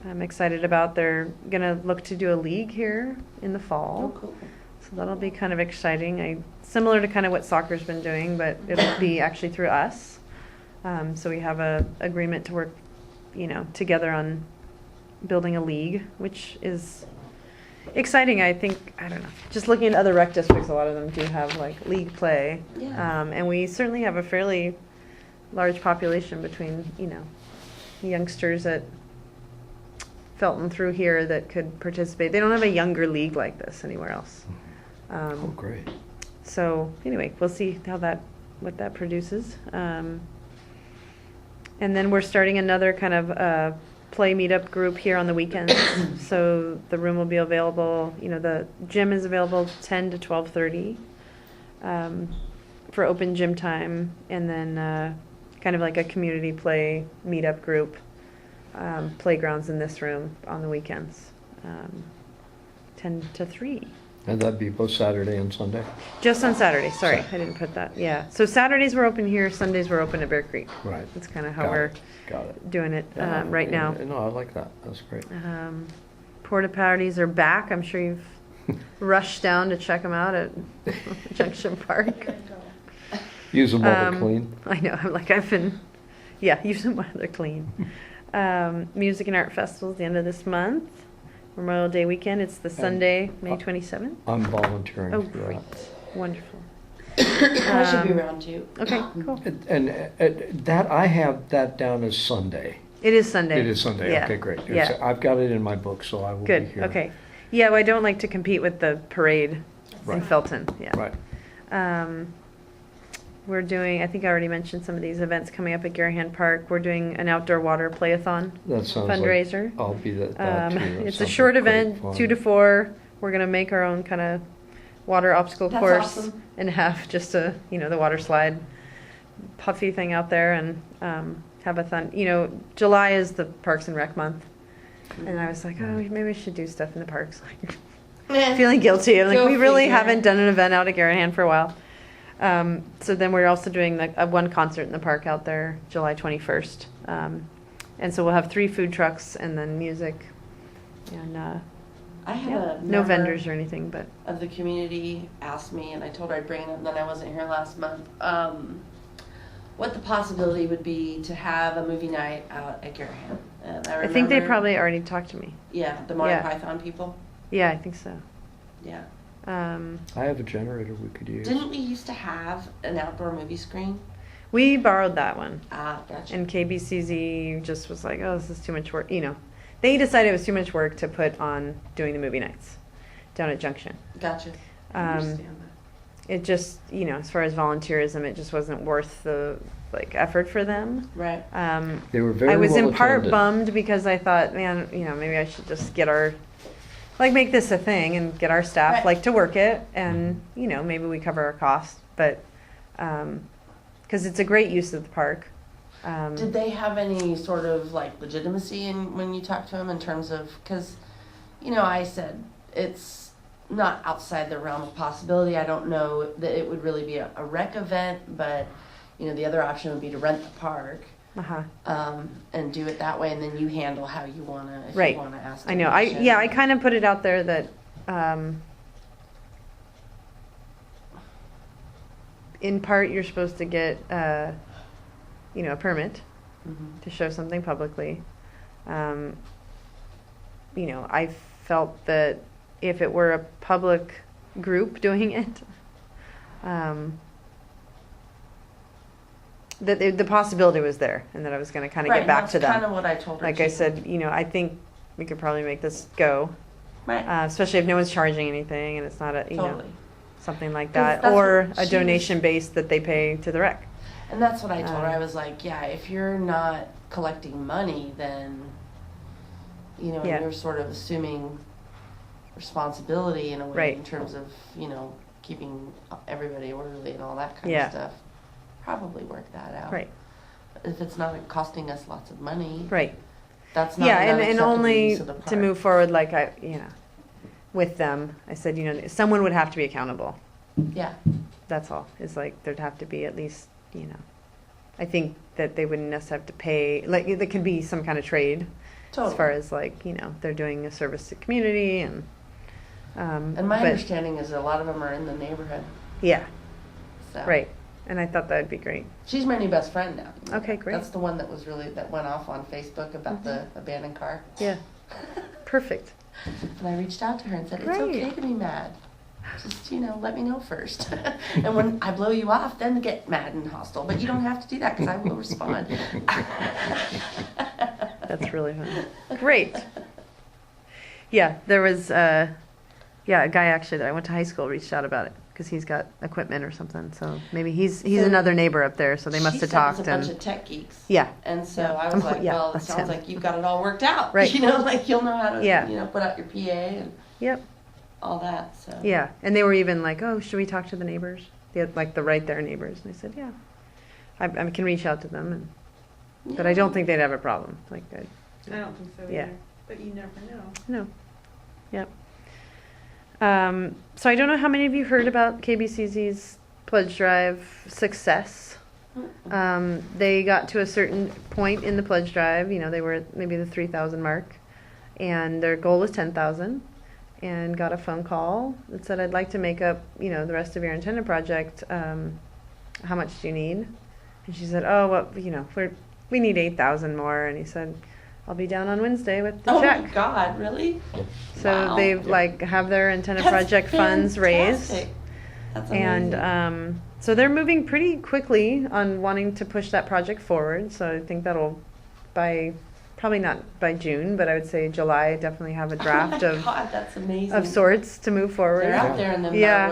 Speaker 1: I'm excited about. They're going to look to do a league here in the fall.
Speaker 3: Oh, cool.
Speaker 1: So that'll be kind of exciting. Similar to kind of what soccer's been doing, but it'll be actually through us. So we have a agreement to work, together on building a league, which is exciting. I think, I don't know, just looking at other rec districts, a lot of them do have like league play.
Speaker 3: Yeah.
Speaker 1: And we certainly have a fairly large population between, youngsters at Felton through here that could participate. They don't have a younger league like this anywhere else.
Speaker 2: Oh, great.
Speaker 1: So anyway, we'll see what that produces. And then we're starting another kind of play meetup group here on the weekends. So the room will be available. The gym is available 10 to 12:30 for open gym time, and then kind of like a community play meetup group. Playgrounds in this room on the weekends, 10 to 3.
Speaker 6: And that'd be both Saturday and Sunday?
Speaker 1: Just on Saturday, sorry, I didn't put that, yeah. So Saturdays we're open here, Sundays we're open at Bear Creek.
Speaker 6: Right.
Speaker 1: That's kind of how
Speaker 6: Got
Speaker 1: we're
Speaker 6: it. Got it.
Speaker 1: doing it
Speaker 6: Yeah,
Speaker 1: right now.
Speaker 6: No, I like that. That's great.
Speaker 1: Porta potties are back. I'm sure you've rushed down to check them out at Junction Park.
Speaker 6: Use them while they're clean.
Speaker 1: I know, use them while they're clean. Music and Art Festival is the end of this month. Memorial Day weekend, it's the Sunday, May 27th.
Speaker 6: I'm volunteering
Speaker 1: Oh,
Speaker 6: for
Speaker 1: great.
Speaker 6: that.
Speaker 1: Wonderful.
Speaker 3: I should be around too.
Speaker 1: Okay, cool.
Speaker 6: And that, I have that down as Sunday.
Speaker 1: It is Sunday.
Speaker 6: It is Sunday,
Speaker 1: Yeah.
Speaker 6: okay, great.
Speaker 1: Yeah.
Speaker 6: I've got it in my book, so I will be
Speaker 1: Good,
Speaker 6: here.
Speaker 1: okay. Yeah, well, I don't like to compete with the parade in
Speaker 6: Right.
Speaker 1: Felton, yeah.
Speaker 6: Right.
Speaker 1: We're doing, I think I already mentioned some of these events coming up at Garahan Park. We're doing an outdoor water play-a-thon
Speaker 6: That sounds
Speaker 1: fundraiser.
Speaker 6: like I'll be that too. That
Speaker 1: It's a
Speaker 6: sounds
Speaker 1: short
Speaker 6: like great
Speaker 1: event,
Speaker 6: fun.
Speaker 1: 2 to 4. We're gonna make our own kind of water obstacle
Speaker 3: That's
Speaker 1: course
Speaker 3: awesome.
Speaker 1: and have just the water slide puffy thing out there and have a fun. July is the Parks and Rec month, and I was like, oh, maybe we should do stuff in the parks. Feeling guilty. I'm like,
Speaker 3: Go
Speaker 1: we really
Speaker 3: figure.
Speaker 1: haven't done an event out at Garahan for a while. So then we're also doing one concert in the park out there, July 21st. And so we'll have 3 food trucks and then music. And
Speaker 3: I have
Speaker 1: yeah,
Speaker 3: a
Speaker 1: no
Speaker 3: member
Speaker 1: vendors or anything, but
Speaker 3: of the community asked me, and I told her I'd bring it up, and then I wasn't here last month, what the possibility would be to have a movie night out at Garahan. And I
Speaker 1: I think they
Speaker 3: remember-
Speaker 1: probably already talked to me.
Speaker 3: Yeah, the Monty
Speaker 1: Yeah.
Speaker 3: Python people.
Speaker 1: Yeah, I think so.
Speaker 3: Yeah.
Speaker 6: I have a generator we could use.
Speaker 3: Didn't we used to have an outdoor movie screen?
Speaker 1: We borrowed that one.
Speaker 3: Ah, gotcha.
Speaker 1: And KBCZ just was like, oh, this is too much work. They decided it was too much work to put on doing the movie nights down at Junction.
Speaker 3: Gotcha.
Speaker 5: I understand that.
Speaker 1: it just, as far as volunteerism, it just wasn't worth the effort for them.
Speaker 3: Right.
Speaker 6: They were very
Speaker 1: I was
Speaker 6: well
Speaker 1: in part
Speaker 6: attended.
Speaker 1: bummed because I thought, man, maybe I should just get our, make this a thing and get our staff
Speaker 3: Right.
Speaker 1: to work it, and maybe we cover our costs, but because it's a great use of the park.
Speaker 3: Did they have any sort of legitimacy in when you talked to them in terms of, because I said it's not outside the realm of possibility. I don't know that it would really be a rec event, but the other option would be to rent the park and do it that way, and then you handle how you want to, if
Speaker 1: Right.
Speaker 3: you want to ask.
Speaker 1: I know. I kind of put it out there that in part you're supposed to get a permit
Speaker 3: Mhm.
Speaker 1: to show something publicly. I felt that if it were a public group doing it, that the possibility was there, and that I was going to kind of
Speaker 3: Right,
Speaker 1: get back
Speaker 3: that's
Speaker 1: to them.
Speaker 3: kind of what I told her.
Speaker 1: Like I
Speaker 3: too.
Speaker 1: said, I think we could probably make this go,
Speaker 3: Right.
Speaker 1: especially if no one's charging anything and it's not a
Speaker 3: Totally.
Speaker 1: something like
Speaker 3: 'Cause
Speaker 1: that,
Speaker 3: that's
Speaker 1: or
Speaker 3: what
Speaker 1: a
Speaker 3: she
Speaker 1: donation base that they pay to the rec.
Speaker 3: And that's what I told her.
Speaker 1: Um,
Speaker 3: I was like, yeah, if you're not collecting money, then, and
Speaker 1: Yeah.
Speaker 3: you're sort of assuming responsibility in a way
Speaker 1: Right.
Speaker 3: in terms of, keeping everybody orderly and all that kind
Speaker 1: Yeah.
Speaker 3: of stuff. Probably work that out.
Speaker 1: Right,
Speaker 3: If it's not costing us lots of money,
Speaker 1: right.
Speaker 3: that's not
Speaker 1: Yeah,
Speaker 3: an
Speaker 1: and
Speaker 3: unacceptable
Speaker 1: only
Speaker 3: use of the
Speaker 1: to
Speaker 3: park.
Speaker 1: move forward, with them, I said, someone would have to be accountable.
Speaker 3: Yeah.
Speaker 1: That's all. It's there'd have to be at least, I think that they wouldn't necessarily have to pay, there could be some kind of trade
Speaker 3: Totally.
Speaker 1: as far as they're doing a service to community and,
Speaker 3: And my
Speaker 1: but-
Speaker 3: understanding is that a lot of them are in the neighborhood.
Speaker 1: Yeah,
Speaker 3: So.
Speaker 1: right. And I thought that'd be great.
Speaker 3: She's my new best friend now.
Speaker 1: Okay, great.
Speaker 3: That's the one that went off on Facebook about the abandoned car.
Speaker 1: Yeah, perfect.
Speaker 3: And I reached out to her and said,
Speaker 1: Great.
Speaker 3: it's okay to be mad. Just, let me know first. And when I blow you off, then get mad and hostile. But you don't have to do that because I will respond.
Speaker 1: That's really fun. Great. Yeah, there was, a guy actually that I went to high school reached out about it because he's got equipment or something. So maybe he's
Speaker 3: So-
Speaker 1: another neighbor up there. So they must
Speaker 3: She
Speaker 1: have
Speaker 3: said
Speaker 1: talked
Speaker 3: it's a bunch
Speaker 1: and
Speaker 3: of tech geeks.
Speaker 1: yeah,
Speaker 3: And so
Speaker 1: Yeah.
Speaker 3: I was like,
Speaker 1: Yeah,
Speaker 3: well, it
Speaker 1: that's
Speaker 3: sounds
Speaker 1: him.
Speaker 3: like you've got it all worked out.
Speaker 1: Right.
Speaker 3: You'll know how to,
Speaker 1: Yeah.
Speaker 3: put out your PA and
Speaker 1: yep,
Speaker 3: all that. So
Speaker 1: yeah. And they were even like, oh, should we talk to the neighbors? They had the right there neighbors. And I said, yeah, I can reach out to them. But I don't think they'd have a problem.
Speaker 5: I don't think so either.
Speaker 1: Yeah.
Speaker 5: But you never know.
Speaker 1: No. Yep. So I don't know how many of you heard about KBCZ's pledge drive success. They got to a certain point in the pledge drive. They were at maybe the 3,000 mark, and their goal was 10,000. And got a phone call that said, "I'd like to make up, the rest of your antenna project. How much do you need?" And she said, "Oh, well, we need 8,000 more." And he said, "I'll be down on Wednesday with the
Speaker 3: Oh
Speaker 1: check."
Speaker 3: my God, really?
Speaker 1: So
Speaker 3: Wow.
Speaker 1: they've have their antenna
Speaker 3: That's
Speaker 1: project funds raised,
Speaker 3: fantastic. That's amazing.
Speaker 1: and so they're moving pretty quickly on wanting to push that project forward. So I think that'll probably not by June, but I would say July definitely have a draft
Speaker 3: Oh my God, that's amazing.
Speaker 1: of sorts to move forward.
Speaker 3: They're out there in them.
Speaker 1: Yeah,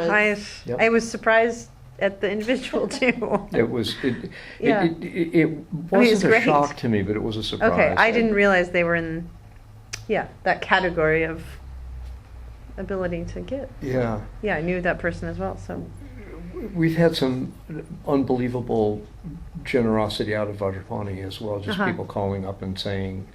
Speaker 6: Yep.
Speaker 1: I was surprised at the individual too.
Speaker 6: It was,
Speaker 1: Yeah.
Speaker 6: it
Speaker 1: it's
Speaker 6: wasn't a
Speaker 1: great.
Speaker 6: shock to me, but it was a surprise.
Speaker 1: Okay, I didn't realize they were in, that category of ability to get.
Speaker 6: Yeah.
Speaker 1: Yeah, I knew that person as well, so.
Speaker 6: We've had some unbelievable generosity out of Vajrapani as well, just
Speaker 1: Uh-huh.
Speaker 6: people calling up and saying,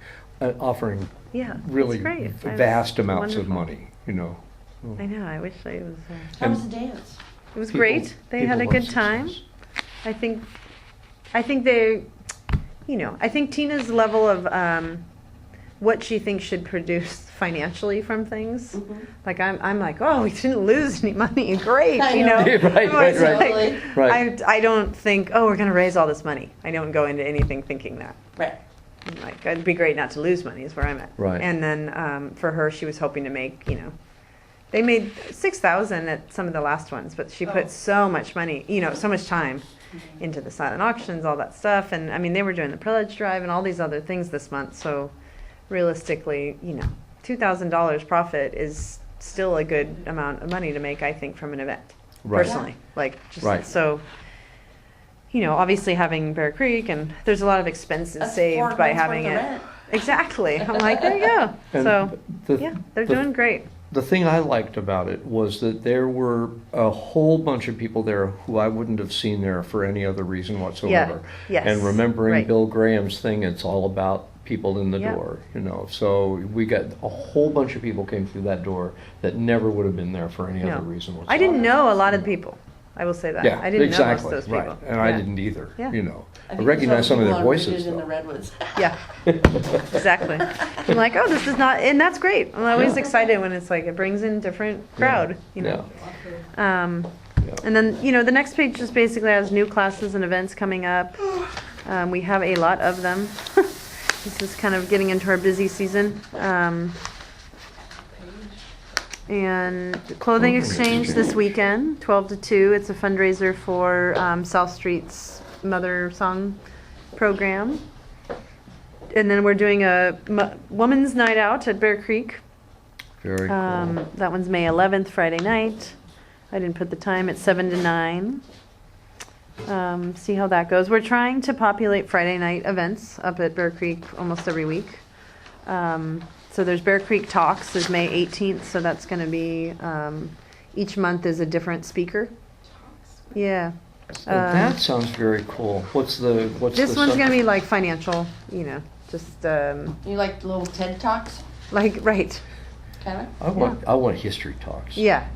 Speaker 6: offering
Speaker 1: Yeah,
Speaker 6: really
Speaker 1: it's great.
Speaker 6: vast amounts of
Speaker 1: Wonderful.
Speaker 6: money,
Speaker 1: I know. I wish I was.
Speaker 3: How was the dance?
Speaker 1: It was
Speaker 6: People-
Speaker 1: great. They had a
Speaker 6: people
Speaker 1: good
Speaker 6: love
Speaker 1: time.
Speaker 6: success.
Speaker 1: I think they, I think Tina's level of what she thinks should produce financially from things.
Speaker 3: Mhm.
Speaker 1: Like I'm like, oh, we didn't lose any money. Great,
Speaker 3: I
Speaker 1: you
Speaker 3: know.
Speaker 1: know.
Speaker 6: Right,
Speaker 1: I'm always
Speaker 6: right,
Speaker 3: right.
Speaker 6: Right.
Speaker 1: I don't think, oh, we're going to raise all this money. I don't go into anything thinking that.
Speaker 3: Right.
Speaker 1: I'm like, it'd be great not to lose money is where I'm at.
Speaker 6: Right.
Speaker 1: And then for her, she was hoping to make, they made 6,000 at some of the last ones, but she
Speaker 3: Oh.
Speaker 1: put so much money, so much time into the silent auctions, all that stuff. And I mean, they were doing the pillage drive and all these other things this month. So realistically, $2,000 profit is still a good amount of money to make, I think, from an event.
Speaker 6: Right.
Speaker 1: personally. Like, just
Speaker 6: Right.
Speaker 1: so, obviously having Bear Creek, and there's a lot of expenses
Speaker 3: That's
Speaker 1: saved
Speaker 3: 4
Speaker 1: by
Speaker 3: months
Speaker 1: having
Speaker 3: worth of
Speaker 1: it.
Speaker 3: rent.
Speaker 1: Exactly. I'm like, there you go.
Speaker 6: And
Speaker 1: So,
Speaker 6: the-
Speaker 1: yeah, they're
Speaker 6: the-
Speaker 1: doing great.
Speaker 6: The thing I liked about it was that there were a whole bunch of people there who I wouldn't have seen there for any other reason whatsoever.
Speaker 1: Yes.
Speaker 6: And remembering
Speaker 1: Right.
Speaker 6: Bill Graham's thing, it's all about people in the
Speaker 1: Yeah.
Speaker 6: door, So we got a whole bunch of people came through that door that never would have been there for any
Speaker 1: No.
Speaker 6: other reason whatsoever.
Speaker 1: I didn't know a lot of the people. I will say that.
Speaker 6: Yeah,
Speaker 1: I didn't
Speaker 6: exactly,
Speaker 1: know most of those people.
Speaker 6: right. And I
Speaker 1: Yeah.
Speaker 6: didn't either,
Speaker 1: Yeah.
Speaker 6: I
Speaker 3: think
Speaker 6: recognize some of their
Speaker 3: people are
Speaker 6: voices
Speaker 3: rooted in the
Speaker 6: though.
Speaker 3: redwoods.
Speaker 1: Yeah, exactly. I'm like, oh, this is not, and that's great. I'm always
Speaker 6: Yeah.
Speaker 1: excited when it's like, it brings in different crowd,
Speaker 6: Yeah.
Speaker 1: Um,
Speaker 6: Yeah.
Speaker 1: and then, the next page just basically has new classes and events coming up. We have a lot of them. This is kind of getting into our busy season. And clothing exchange this weekend, 12 to 2. It's a fundraiser for South Street's Mother Song program. And then we're doing a woman's night out at Bear Creek.
Speaker 6: Very cool.
Speaker 1: That one's May 11th, Friday night. I didn't put the time. It's 7 to 9. See how that goes. We're trying to populate Friday night events up at Bear Creek almost every week. So there's Bear Creek Talks is May 18th, so that's going to be, each month is a different speaker. Yeah.
Speaker 6: That sounds very cool. What's the
Speaker 1: This one's going to be
Speaker 6: subject?
Speaker 1: like financial, just,
Speaker 3: You like little TED Talks,
Speaker 1: like, right.
Speaker 3: kind
Speaker 6: I want history talks.
Speaker 1: Yeah.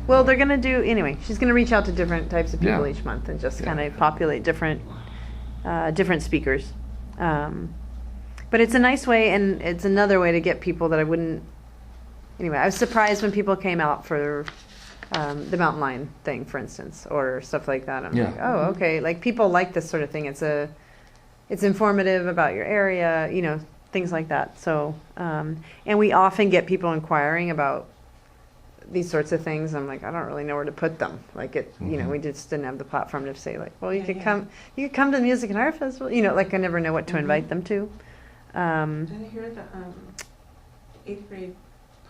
Speaker 1: Well, they're going to do, anyway, she's going to reach out to different types of people
Speaker 6: Yeah.
Speaker 1: each month and just
Speaker 6: Yeah.
Speaker 1: kind of populate different speakers. But it's a nice way, and it's another way to get people that I wouldn't, anyway, I was surprised when people came out for the mountain lion thing, for instance, or stuff like that. I'm
Speaker 6: Yeah.
Speaker 1: like, oh, okay. Like, people like this sort of thing. It's informative about your area, things like that. So, and we often get people inquiring about these sorts of things. I'm like, I don't really know where to put them. Like we just didn't have the platform to say like, well, you could come to the Music and Art Festival. Like I never know what to invite them to.
Speaker 5: Did I hear the 8th grade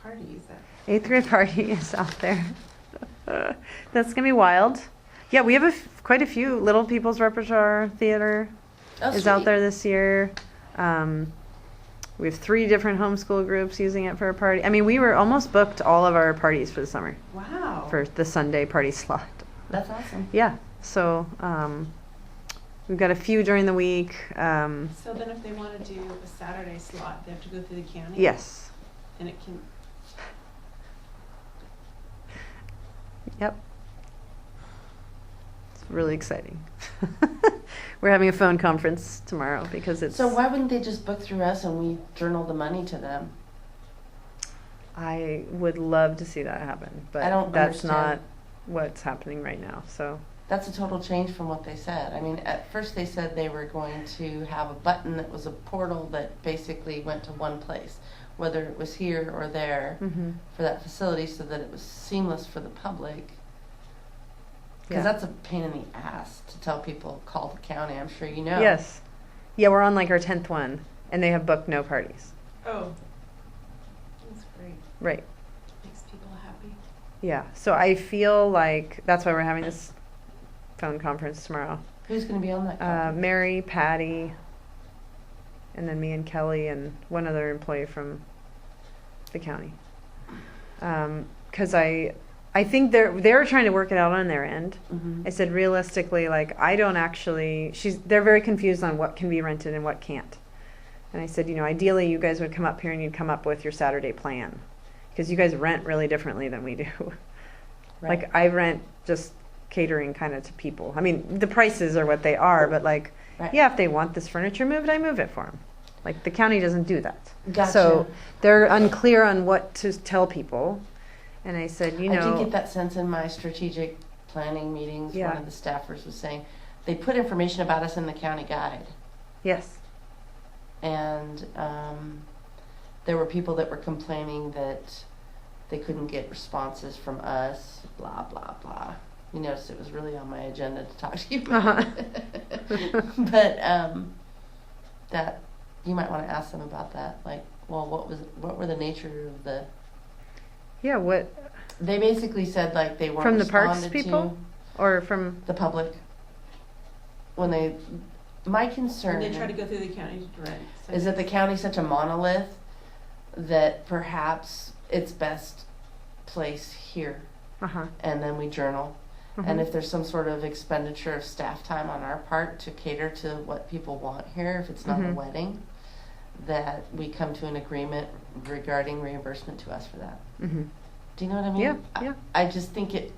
Speaker 5: party? Is that?
Speaker 1: 8th grade party is out there. That's gonna be wild. Yeah, we have quite a few. Little People's Repertoire Theater
Speaker 3: of.
Speaker 1: is out there this year. We have 3 different homeschool groups using it for a party. I mean, we were almost booked all of our parties for the summer
Speaker 5: Wow.
Speaker 1: for the Sunday party slot.
Speaker 3: That's awesome.
Speaker 1: Yeah, so we've got a few during the week.
Speaker 5: So then if they want to do a Saturday slot, they have to go through the county?
Speaker 1: Yes.
Speaker 5: And it can,
Speaker 1: Yep. It's really exciting. We're having a phone conference tomorrow because it's.
Speaker 3: So why wouldn't they just book through us and we journal the money to them?
Speaker 1: I would love to see that happen, but
Speaker 3: I don't
Speaker 1: that's not
Speaker 3: understand.
Speaker 1: what's happening right now. So.
Speaker 3: That's a total change from what they said. I mean, at first they said they were going to have a button that was a portal that basically went to one place, whether it was here or there
Speaker 1: Mm-hmm.
Speaker 3: for that facility so that it was seamless for the public. Because
Speaker 1: Yeah.
Speaker 3: that's a pain in the ass to tell people, call the county, I'm sure you know.
Speaker 1: Yes. Yeah, we're on like our 10th one, and they have booked no parties.
Speaker 5: oh, that's great.
Speaker 1: Right.
Speaker 5: Makes people happy.
Speaker 1: Yeah. So I feel like that's why we're having this phone conference tomorrow.
Speaker 3: Who's going to be on that conference?
Speaker 1: Mary, Patty, and then me and Kelly and one other employee from the county. Because I think they're trying to work it out on their end.
Speaker 3: Mhm.
Speaker 1: I said realistically, like I don't actually. They're very confused on what can be rented and what can't. And I said, ideally you guys would come up here and you'd come up with your Saturday plan, because you guys rent really differently than we do.
Speaker 3: Right.
Speaker 1: Like I rent just catering kind of to people. I mean, the prices are what they are, but like,
Speaker 3: Right.
Speaker 1: yeah, if they want this furniture moved, I move it for them. Like the county doesn't do that.
Speaker 3: Gotcha.
Speaker 1: So they're unclear on what to tell people. And I said,
Speaker 3: I did get that sense in my strategic planning meetings.
Speaker 1: Yeah.
Speaker 3: One of the staffers was saying they put information about us in the county guide.
Speaker 1: yes,
Speaker 3: And there were people that were complaining that they couldn't get responses from us, blah, blah, blah. You notice it was really on my agenda to talk to you about.
Speaker 1: Uh-huh.
Speaker 3: But that you might want to ask them about that. Like, well, what were the nature of the
Speaker 1: Yeah, what,
Speaker 3: They basically said like they weren't
Speaker 1: from the parks
Speaker 3: responded
Speaker 1: people? Or from,
Speaker 3: to the public. When they, my concern
Speaker 5: And they try to go through the county to rent.
Speaker 3: is that the county's such a monolith that perhaps it's best placed here,
Speaker 1: uh-huh.
Speaker 3: and then we journal.
Speaker 1: Mhm.
Speaker 3: And if there's some sort of expenditure of staff time on our part to cater to what people want here, if it's not a
Speaker 1: Mhm.
Speaker 3: wedding, that we come to an agreement regarding reimbursement to us for that.
Speaker 1: Mm-hmm.
Speaker 3: Do you know what I mean?
Speaker 1: Yeah, yeah.
Speaker 3: I just think it,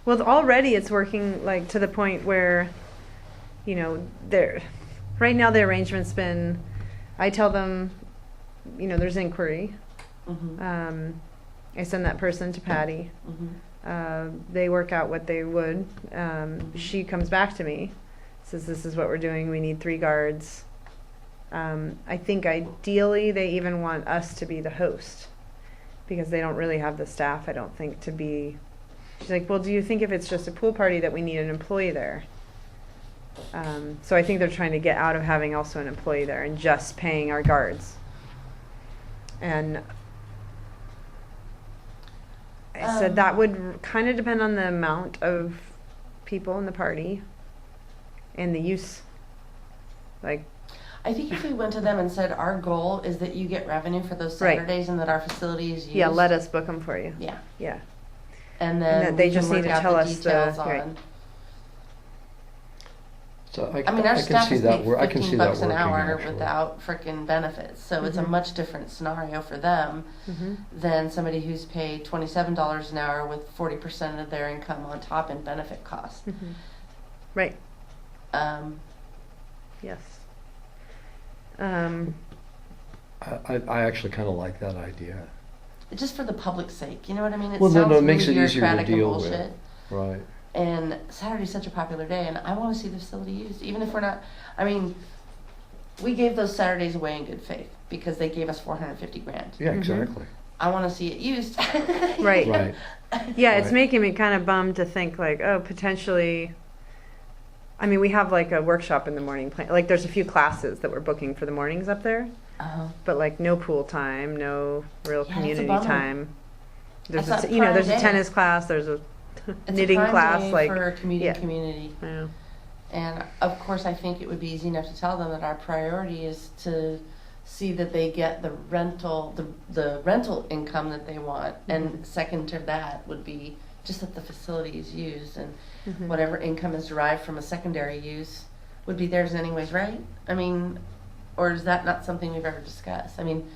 Speaker 1: Well, already it's working like to the point where, you know, right now the arrangement's been, I tell them, you know, there's inquiry.
Speaker 3: mhm,
Speaker 1: I send that person to Patty.
Speaker 3: mhm.
Speaker 1: They work out what they would. She comes back to me, says, this is what we're doing. We need 3 guards. I think ideally they even want us to be the host because they don't really have the staff, I don't think, to be. She's like, well, do you think if it's just a pool party that we need an employee there? So I think they're trying to get out of having also an employee there and just paying our guards. And I said that would kind of depend on the amount of people in the party and the use. Like,
Speaker 3: I think if we went to them and said, our goal is that you get revenue for those
Speaker 1: Right.
Speaker 3: Saturdays and that our facility is used.
Speaker 1: yeah, let us book them for you.
Speaker 3: Yeah.
Speaker 1: Yeah.
Speaker 3: And
Speaker 1: And
Speaker 3: then
Speaker 1: that they
Speaker 3: we can
Speaker 1: just need
Speaker 3: work
Speaker 1: to
Speaker 3: out
Speaker 1: tell
Speaker 3: the
Speaker 1: us the-
Speaker 3: details
Speaker 1: right.
Speaker 3: on.
Speaker 6: So
Speaker 3: I mean, our
Speaker 6: I can
Speaker 3: staff
Speaker 6: see
Speaker 3: is
Speaker 6: that.
Speaker 3: paid
Speaker 6: I can see
Speaker 3: $15
Speaker 6: that
Speaker 3: an
Speaker 6: working
Speaker 3: hour
Speaker 6: actually.
Speaker 3: without frickin' benefits, so it's a
Speaker 1: Mhm.
Speaker 3: much different scenario for them
Speaker 1: Mm-hmm.
Speaker 3: than somebody who's paid $27 an hour with 40% of their income on top in benefit costs.
Speaker 1: Mm-hmm. Right. Yes.
Speaker 6: I actually kind of like that idea.
Speaker 3: Just for the public's sake, you know what I mean? It
Speaker 6: Well, no,
Speaker 3: sounds
Speaker 6: it makes
Speaker 3: really
Speaker 6: it easier to
Speaker 3: bureaucratic and
Speaker 6: deal with.
Speaker 3: bullshit.
Speaker 6: Right.
Speaker 3: And Saturday's such a popular day, and I want to see the facility used, even if we're not. I mean, we gave those Saturdays away in good faith because they gave us 450 grand.
Speaker 6: Yeah,
Speaker 1: Mhm.
Speaker 6: exactly.
Speaker 3: I want to see it used.
Speaker 1: Right.
Speaker 6: Right.
Speaker 1: Yeah, it's
Speaker 6: Right.
Speaker 1: making me kind of bummed to think like, oh, potentially. I mean, we have like a workshop in the morning. Like, there's a few classes that we're booking for the mornings up there,
Speaker 3: Uh-huh.
Speaker 1: but like no pool time, no real
Speaker 3: Yeah, it's a
Speaker 1: community
Speaker 3: bummer.
Speaker 1: time. There's
Speaker 3: That's
Speaker 1: a,
Speaker 3: not
Speaker 1: you know,
Speaker 3: prime
Speaker 1: there's a
Speaker 3: day.
Speaker 1: tennis class, there's a
Speaker 3: It's
Speaker 1: knitting
Speaker 3: a prime
Speaker 1: class,
Speaker 3: day
Speaker 1: like
Speaker 3: for a community
Speaker 1: yeah.
Speaker 3: community.
Speaker 1: Yeah.
Speaker 3: And of course, I think it would be easy enough to tell them that our priority is to see that they get the rental income that they want, and second to that would be just that the facility is used, and
Speaker 1: Mhm.
Speaker 3: whatever income is derived from a secondary use would be theirs anyways, right? I mean, or is that not something we've ever discussed? I mean,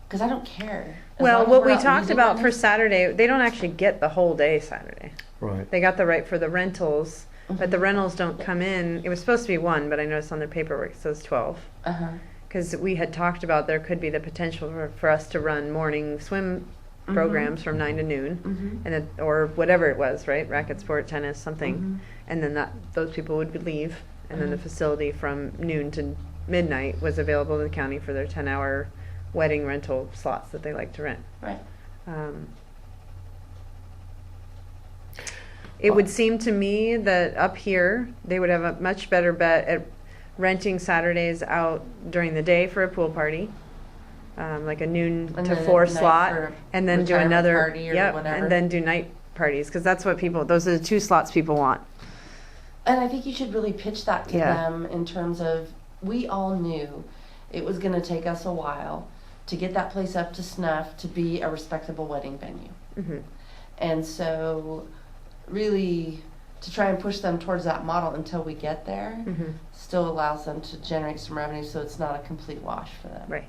Speaker 3: because I don't care. As
Speaker 1: Well,
Speaker 3: long as
Speaker 1: what
Speaker 3: we're
Speaker 1: we
Speaker 3: not
Speaker 1: talked
Speaker 3: losing
Speaker 1: about
Speaker 3: money.
Speaker 1: for Saturday, they don't actually get the whole day Saturday.
Speaker 6: Right.
Speaker 1: They got the right for the rentals, but the
Speaker 3: Mhm.
Speaker 1: rentals don't come in. It was supposed to be 1, but I noticed on their paperwork it says 12.
Speaker 3: Uh-huh.
Speaker 1: Because we had talked about there could be the potential for us to run morning swim
Speaker 3: Mhm.
Speaker 1: programs from 9 to noon,
Speaker 3: Mm-hmm.
Speaker 1: and then, or whatever it was, right? Racket sport, tennis, something.
Speaker 3: Mhm.
Speaker 1: And then those people would leave, and then the
Speaker 3: Mhm.
Speaker 1: facility from noon to midnight was available to the county for their 10-hour wedding rental slots that they like to rent.
Speaker 3: Right.
Speaker 1: It would seem to me that up here, they would have a much better bet at renting Saturdays out during the day for a pool party, like a noon
Speaker 3: And
Speaker 1: to
Speaker 3: then
Speaker 1: 4
Speaker 3: at night
Speaker 1: slot,
Speaker 3: for a
Speaker 1: and then do
Speaker 3: retirement
Speaker 1: another,
Speaker 3: party or
Speaker 1: yep,
Speaker 3: whatever.
Speaker 1: and then do night parties, because that's what those are the 2 slots people want.
Speaker 3: And I think you should really pitch that to
Speaker 1: Yeah.
Speaker 3: them in terms of, we all knew it was going to take us a while to get that place up to snuff to be a respectable wedding venue.
Speaker 1: Hmm.
Speaker 3: And so really to try and push them towards that model until we get there
Speaker 1: Hmm.
Speaker 3: still allows them to generate some revenue, so it's not a complete wash for them.
Speaker 1: Right.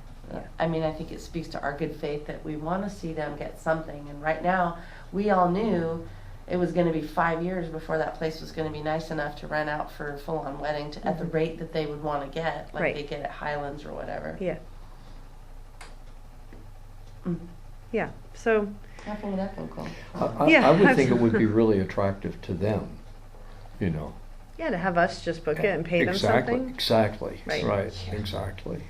Speaker 3: I mean, I think it speaks to our good faith that we want to see them get something. And right now, we all knew it was going to be 5 years before that place was going to be nice enough to rent out for a full-on wedding at the rate that they would want to get, like
Speaker 1: Right.
Speaker 3: they get at Highlands or whatever.
Speaker 1: Yeah.
Speaker 3: Mm.
Speaker 1: Yeah. So,
Speaker 3: I think that's cool.
Speaker 1: Yeah,
Speaker 6: I would
Speaker 1: I've-
Speaker 6: think it would be really attractive to them, you know.
Speaker 1: yeah, to have us just book it and pay them
Speaker 6: Exactly,
Speaker 1: something.
Speaker 6: exactly,
Speaker 1: Right.
Speaker 6: right, exactly.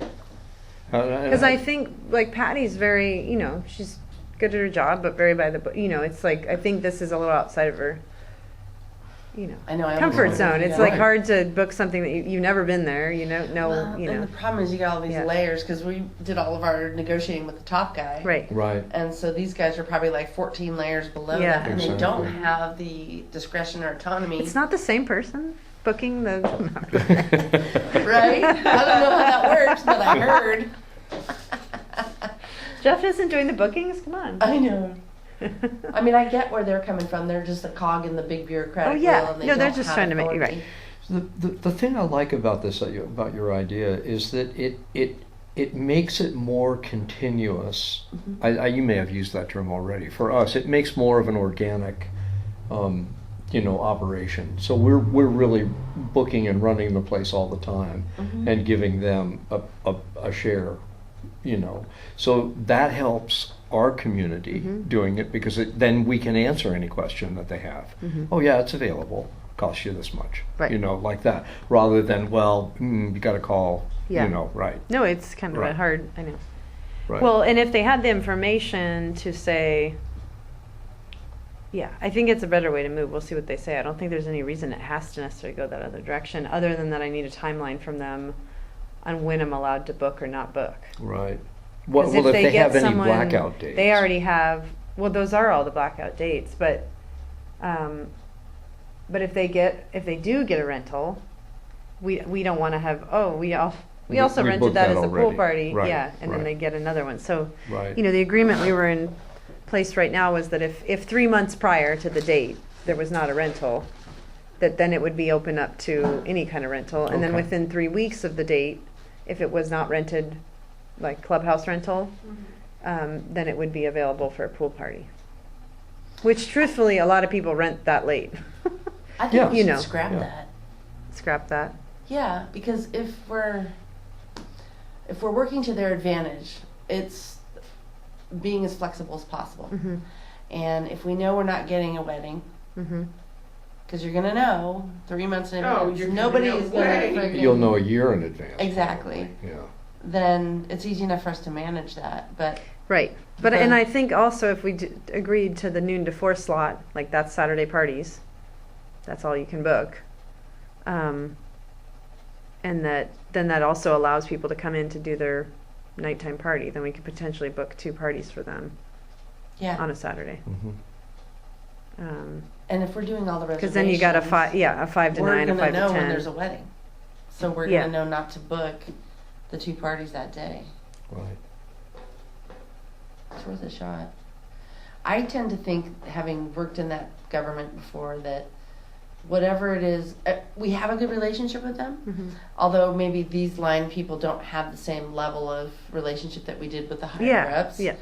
Speaker 1: Because I think, like, Patty's very, she's good at her job, but very by the book. It's like, I think this is a little outside of her you know,
Speaker 3: I know. I always
Speaker 1: comfort
Speaker 3: wonder if
Speaker 1: zone.
Speaker 3: you
Speaker 1: It's
Speaker 3: know-
Speaker 1: like
Speaker 2: Right.
Speaker 1: hard to book something that you've never been there. You know,
Speaker 3: Well,
Speaker 1: you
Speaker 3: and
Speaker 1: know,
Speaker 3: the problem is you got all these
Speaker 1: Yeah.
Speaker 3: layers because we did all of our negotiating with the top guy.
Speaker 1: right.
Speaker 2: Right.
Speaker 3: And so these guys are probably like 14 layers below
Speaker 1: Yeah.
Speaker 3: that, and they
Speaker 2: Exactly.
Speaker 3: don't have the discretion or autonomy.
Speaker 1: It's not the same person booking the.
Speaker 3: Right? I don't know how that works, but I heard.
Speaker 1: Jeff isn't doing the bookings. Come on.
Speaker 3: I know. I mean, I get where they're coming from. They're just a cog in the big bureaucratic
Speaker 1: Oh, yeah.
Speaker 3: wheel, and they
Speaker 1: No, they're
Speaker 3: don't
Speaker 1: just
Speaker 3: have
Speaker 1: trying to make you
Speaker 3: authority.
Speaker 1: right.
Speaker 6: The thing I like about this, about your idea, is that it makes it more continuous. You may have used that term already. For us, it makes more of an organic, operation. So we're really booking and running the place all the time, and giving them a share. So that helps our community doing it, because then we can answer any question that they have. Oh yeah, it's available. Costs you this much.
Speaker 1: Right.
Speaker 6: Like that. Rather than, you got to call.
Speaker 1: Yeah.
Speaker 6: Right.
Speaker 1: No, it's kind of
Speaker 6: Right.
Speaker 1: hard. I know.
Speaker 6: Right.
Speaker 1: Well, and if they had the information to say, yeah, I think it's a better way to move. We'll see what they say. I don't think there's any reason it has to necessarily go that other direction, other than that I need a timeline from them on when I'm allowed to book or not book.
Speaker 6: Right.
Speaker 1: 'Cause
Speaker 6: Well, if they
Speaker 1: get
Speaker 6: have any
Speaker 1: someone-
Speaker 6: blackout dates.
Speaker 1: They already have. Well, those are all the blackout dates, but if they do get a rental, we don't want to have. Oh, we also
Speaker 6: we
Speaker 1: rented
Speaker 6: booked
Speaker 1: that
Speaker 6: that
Speaker 1: as a pool
Speaker 6: already.
Speaker 1: party.
Speaker 6: Right,
Speaker 1: Yeah, and then
Speaker 6: right.
Speaker 1: they get another one. So
Speaker 6: Right.
Speaker 1: the agreement we were in place right now was that if 3 months prior to the date there was not a rental, that then it would be open up to any kind of rental, and then
Speaker 6: Okay.
Speaker 1: within 3 weeks of the date, if it was not rented, like clubhouse rental, then it would be available for a pool party. Which, truthfully, a lot of people rent that late.
Speaker 3: I think
Speaker 6: Yeah.
Speaker 3: we
Speaker 1: You
Speaker 3: should
Speaker 1: know.
Speaker 3: scrap
Speaker 6: Yeah.
Speaker 3: that.
Speaker 1: Scrap that.
Speaker 3: Yeah, because if we're working to their advantage, it's being as flexible as possible.
Speaker 1: Mm-hmm.
Speaker 3: And if we know we're not getting a wedding,
Speaker 1: Mm-hmm.
Speaker 3: because you're gonna know 3 months in
Speaker 5: Oh,
Speaker 3: advance,
Speaker 5: you're gonna
Speaker 3: nobody
Speaker 5: know
Speaker 3: is gonna
Speaker 5: way.
Speaker 3: friggin-
Speaker 6: You'll know a year in advance.
Speaker 3: exactly.
Speaker 6: Yeah.
Speaker 3: Then it's easy enough for us to manage that. But
Speaker 1: Right. But
Speaker 3: Okay.
Speaker 1: and I think also if we agreed to the noon to 4 slot, like that's Saturday parties, that's all you can book. And that also allows people to come in to do their nighttime party. Then we could potentially book 2 parties for them
Speaker 3: yeah,
Speaker 1: on a Saturday.
Speaker 6: Mhm.
Speaker 3: and if we're doing all the reservations,
Speaker 1: Because then you got a 5 to
Speaker 3: we're
Speaker 1: 9, a
Speaker 3: gonna
Speaker 1: 5
Speaker 3: know
Speaker 1: to
Speaker 3: when
Speaker 1: 10.
Speaker 3: there's a wedding, so we're
Speaker 1: Yeah.
Speaker 3: gonna know not to book the 2 parties that day.
Speaker 6: Right.
Speaker 3: It's worth a shot. I tend to think, having worked in that government before, that whatever it is, we have a good relationship with them.
Speaker 1: Mhm.
Speaker 3: Although maybe these line people don't have the same level of relationship that we did with the higher
Speaker 1: Yeah.
Speaker 3: ups.
Speaker 1: Yeah.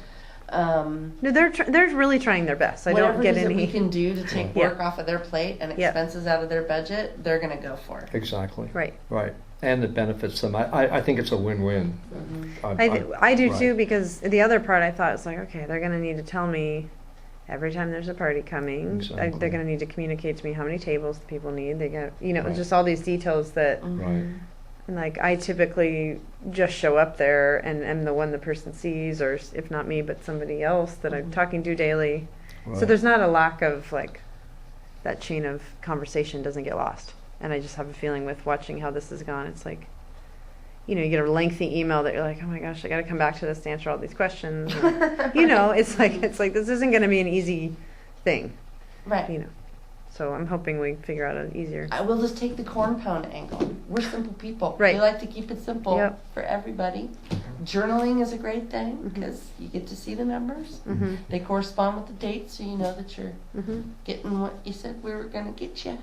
Speaker 1: No, they're really trying their best. I
Speaker 3: Whatever
Speaker 1: don't get
Speaker 3: it is that
Speaker 1: any.
Speaker 3: we can do to take
Speaker 1: Yeah.
Speaker 3: work off of their plate and
Speaker 1: Yeah.
Speaker 3: expenses out of their budget, they're gonna go for it.
Speaker 6: Exactly.
Speaker 1: Right.
Speaker 6: Right. And it benefits them. I think it's a win-win.
Speaker 1: I do
Speaker 6: right.
Speaker 1: too, because the other part I thought was like, okay, they're going to need to tell me every time there's a party coming.
Speaker 6: Exactly.
Speaker 1: They're going to need to communicate to me how many tables the people need. They got,
Speaker 6: Right.
Speaker 1: just all these details that,
Speaker 6: Right.
Speaker 1: and like I typically just show up there and am the one the person sees, or if not me, but somebody else that I'm talking to daily. So
Speaker 6: Right.
Speaker 1: there's not a lack of like that chain of conversation doesn't get lost. And I just have a feeling with watching how this has gone, it's like, you get a lengthy email that you're like, oh my gosh, I got to come back to this to answer all these questions. And, it's like this isn't going to be an easy thing,
Speaker 3: Right.
Speaker 1: So I'm hoping we figure out an easier.
Speaker 3: I will just take the corn pound angle. We're simple people.
Speaker 1: Right.
Speaker 3: We like to keep it simple
Speaker 1: Yep.
Speaker 3: for everybody. Journaling is a great thing
Speaker 1: Mhm.
Speaker 3: because you get to see the numbers.
Speaker 1: Mm-hmm.
Speaker 3: They correspond with the dates, so you know that you're
Speaker 1: Mm-hmm.
Speaker 3: getting what you said we were going to get you.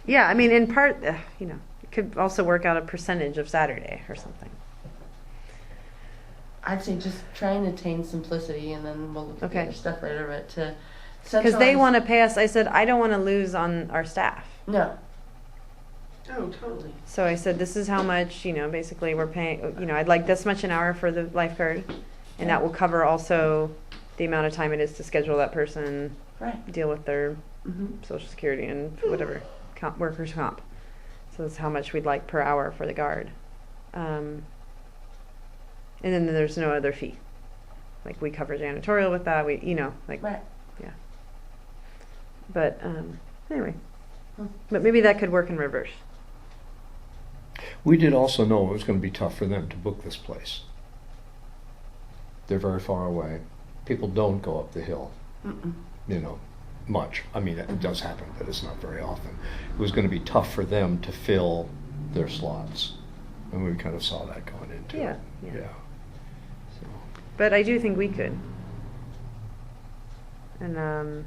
Speaker 1: Yeah, I mean, in part, it could also work out a percentage of Saturday or something.
Speaker 3: I'd say just try and attain simplicity, and then we'll look at the
Speaker 1: Okay.
Speaker 3: other stuff later. But to
Speaker 1: Because they
Speaker 3: centralize-
Speaker 1: want to pay us. I said, I don't want to lose on our staff.
Speaker 3: No.
Speaker 5: Oh, totally.
Speaker 1: So I said, this is how much, basically we're paying, I'd like this much an hour for the lifeguard. And that will cover also the amount of time it is to schedule that person,
Speaker 3: Right.
Speaker 1: deal with their
Speaker 3: Mm-hmm.
Speaker 1: social security and whatever, workers' comp. So that's how much we'd like per hour for the guard. And then there's no other fee. Like we cover janitorial with that, like,
Speaker 3: Right.
Speaker 1: But anyway, but maybe that could work in reverse.
Speaker 6: We did also know it was going to be tough for them to book this place. They're very far away. People don't go up the hill, you know, much. I mean, it does happen, but it's not very often. It was going to be tough for them to fill their slots. And we kind of saw that going into
Speaker 1: Yeah,
Speaker 6: it.
Speaker 1: yeah.
Speaker 6: Yeah. So,
Speaker 1: But I do think we could. And